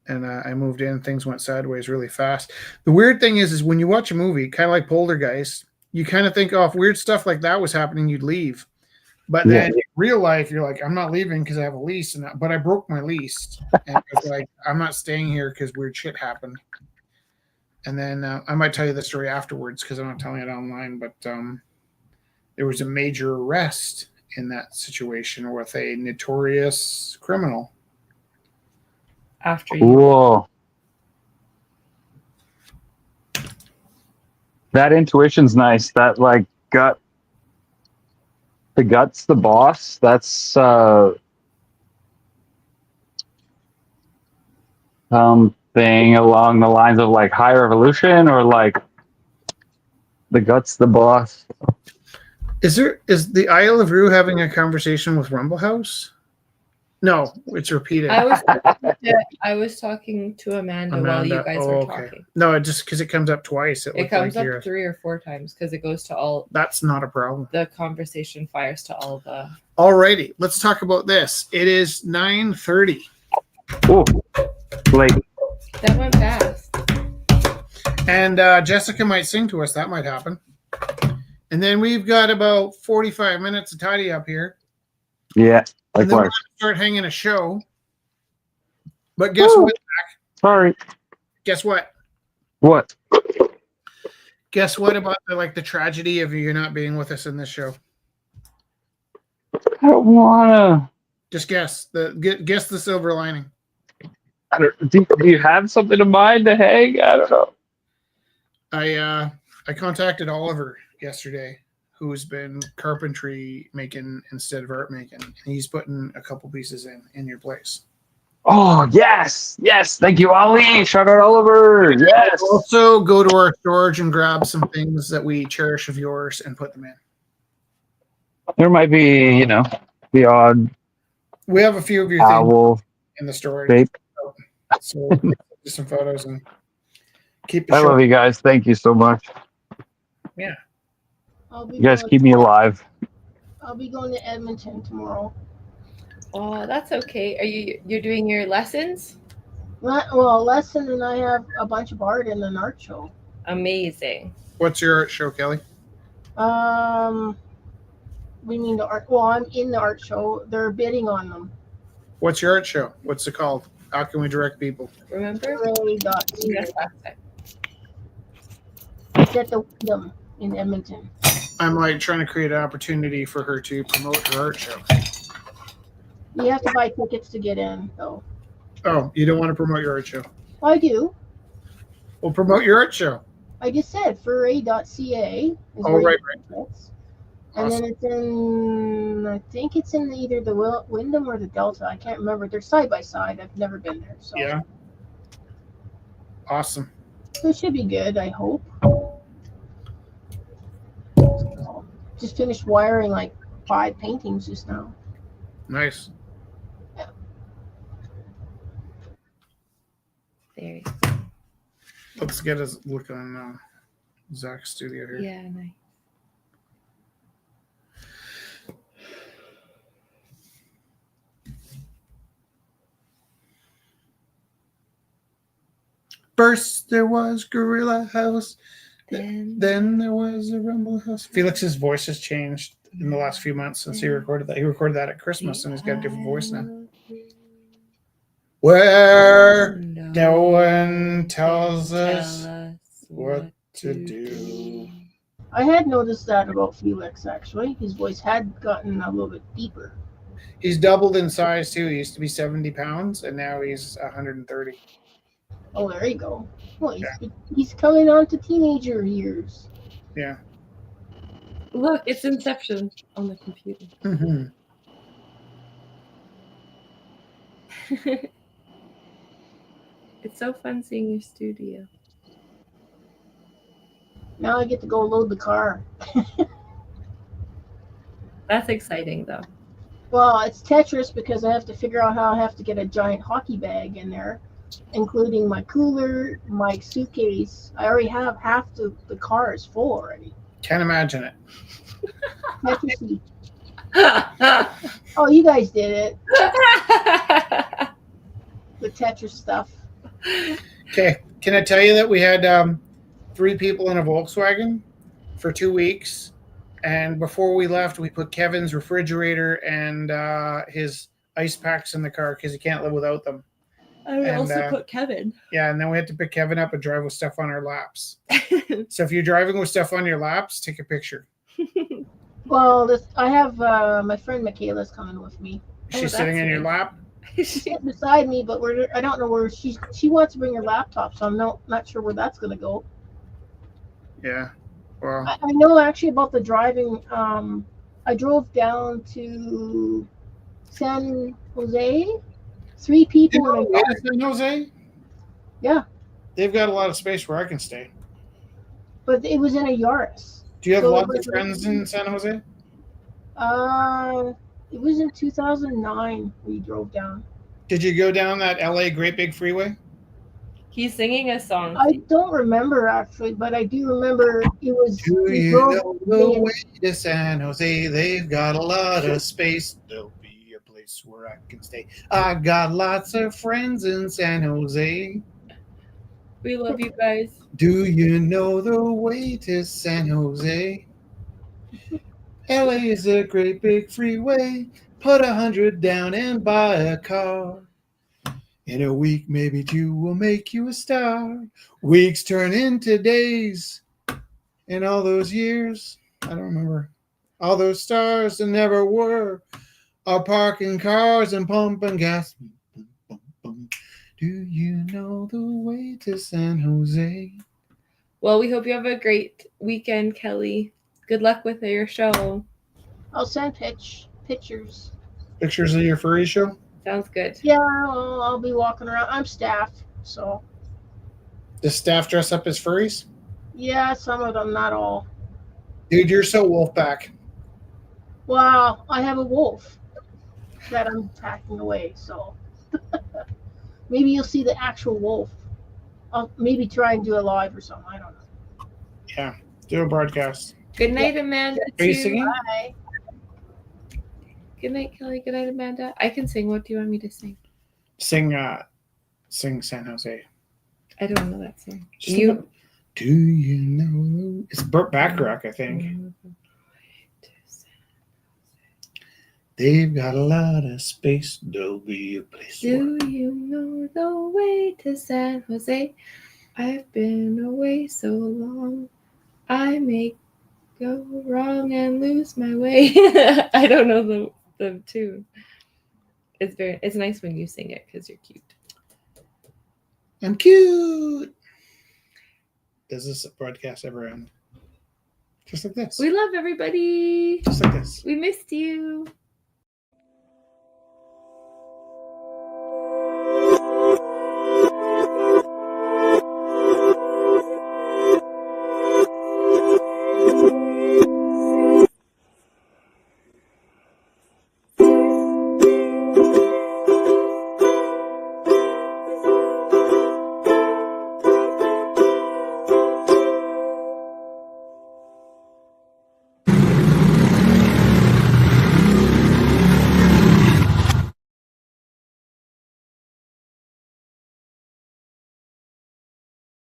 And I moved in, things went sideways really fast. The weird thing is when you watch a movie, kind of like Poltergeist, you kind of think, oh, if weird stuff like that was happening, you'd leave. But then in real life, you're like, I'm not leaving because I have a lease, but I broke my lease. And it's like, I'm not staying here because weird shit happened. And then I might tell you the story afterwards because I'm not telling it online. But there was a major arrest in that situation with a notorious criminal. After you. Cool. That intuition's nice. That like gut. The gut's the boss. That's something along the lines of like higher evolution, or like the gut's the boss. Is the Isle of Roux having a conversation with Rumble House? No, it's repeated. I was talking to Amanda while you guys were talking. No, just because it comes up twice. It comes up 3 or 4 times because it goes to all. That's not a problem. The conversation fires to all the. Alrighty, let's talk about this. It is 9:30. Oh, late. That went fast. And Jessica might sing to us. That might happen. And then we've got about 45 minutes to tidy up here. Yeah, and then we're likewise. going to start hanging a show. But guess what? Sorry. Guess what? What? Guess what about the tragedy of you not being with us in this show? I don't wanna. Just guess guess the silver lining. Do you have something in mind to hang? I don't know. I contacted Oliver yesterday, who's been carpentry making instead of art making. And he's putting a couple pieces in your place. Oh, yes. Yes. Thank you, Ollie. Shout out Oliver. Yes. Also, go to our storage and grab some things that we cherish of yours and put them in. There might be, the odd We have a few of your owl things in the storage. shape. So just some photos and keep the I show. love you guys. Thank you so much. Yeah. You guys keep me alive. I'll be going to Edmonton tomorrow. Oh, that's okay. You're doing your lessons? Well, lesson, and I have a bunch of art in an art show. Amazing. What's your art show, Kelly? We mean the art. Well, I'm in the art show. They're bidding on them. What's your art show? What's it called? How can we direct people? Remember? It's at the Wyndham in Edmonton. I'm trying to create an opportunity for her to promote her art show. You have to buy tickets to get in, though. Oh, you don't want to promote your art show? I do. Well, promote your art show. I just said furray.ca. Oh, right. And then it's in, I think it's in either the Wyndham or the Delta. I can't remember. They're side by side. I've never been there. So. Yeah. Awesome. So it should be good, I hope. Just finished wiring 5 paintings just now. Nice. Yeah. There you Let's get a look on Zach's studio here. Yeah, nice. First there was Gorilla House, Then there was a Rumble House. Felix's voice has changed in the last few months since he recorded that. He recorded that at Christmas, and he's got a different voice now. Where no one tells us what to do. I had noticed that about Felix, actually. His voice had gotten a little bit deeper. He's doubled in size, too. He used to be 70 pounds, and now he's 130. Oh, there you go. Well, he's coming on to teenager years. Yeah. Look, it's Inception on the computer. Mm-hmm. It's so fun seeing your studio. Now I get to go load the car. That's exciting, though. Well, it's Tetris because I have to figure out how I have to get a giant hockey bag in there, including my cooler, my suitcase. I already have half the car is full already. Can't imagine it. Tetris. Oh, you guys did it. The Tetris stuff. Okay. Can I tell you that we had 3 people in a Volkswagen for 2 weeks? And before we left, we put Kevin's refrigerator and his ice packs in the car because he can't live without them. I would also put Kevin. Yeah, and then we had to pick Kevin up and drive with stuff on our laps. So if you're driving with stuff on your laps, take a picture. Well, I have my friend Michaela's coming with me. She's sitting in your nice. lap. She's sitting beside me, but I don't know where she wants to bring her laptop, so I'm not sure where that's gonna go. Yeah. Well, I know actually about the driving. I drove down to San Jose. 3 you people know, in a way yard. to San Jose, Yeah, they've got a lot of space where I can stay. but it was in a Yaris. Do you have So it lots was of friends in San Jose? Uh, it was in 2009 we drove down. Did you go down that LA Great Big Freeway? He's singing a song. I don't remember actually, but I do remember it was. Do We you drove know the way to San Jose? They've got a lot of space. There'll be a place where I can stay. I got lots of friends in San Jose. We love you guys. Do you know the way to San Jose? LA is a great big freeway. Put 100 down and buy a car. In a week, maybe 2 will make you a star. Weeks turn into days. In all those years, I don't remember. All those stars that never were are parking cars and pumping gas. Do you know the way to San Jose? Well, we hope you have a great weekend, Kelly. Good luck with your show. I'll send pictures. Pictures of your furry show? Sounds good. Yeah, I'll be walking around. I'm staff, so Does staff dress up as furries? yeah, some of them, not all. Dude, you're so Wolfpack. Well, I have a wolf that I'm packing away, so maybe you'll see the actual wolf. I'll maybe try and do a live or something. I don't know. Yeah, do a broadcast. Good night, Amanda. Are you too. singing? Bye. Good night, Kelly. Good night, Amanda. I can sing. What do you want me to sing? Sing San Jose. I don't know that song. Just You. do you know? It's Burt Bacharach, I think. They've got a lot of space. There'll be a place. Do you know the way to San Jose? I've been away so long. I may go wrong and lose my way. I don't know the tune. It's nice when you sing it because you're cute. I'm cute. Does this broadcast ever end? Just like this. We love everybody. Just like this. We missed you.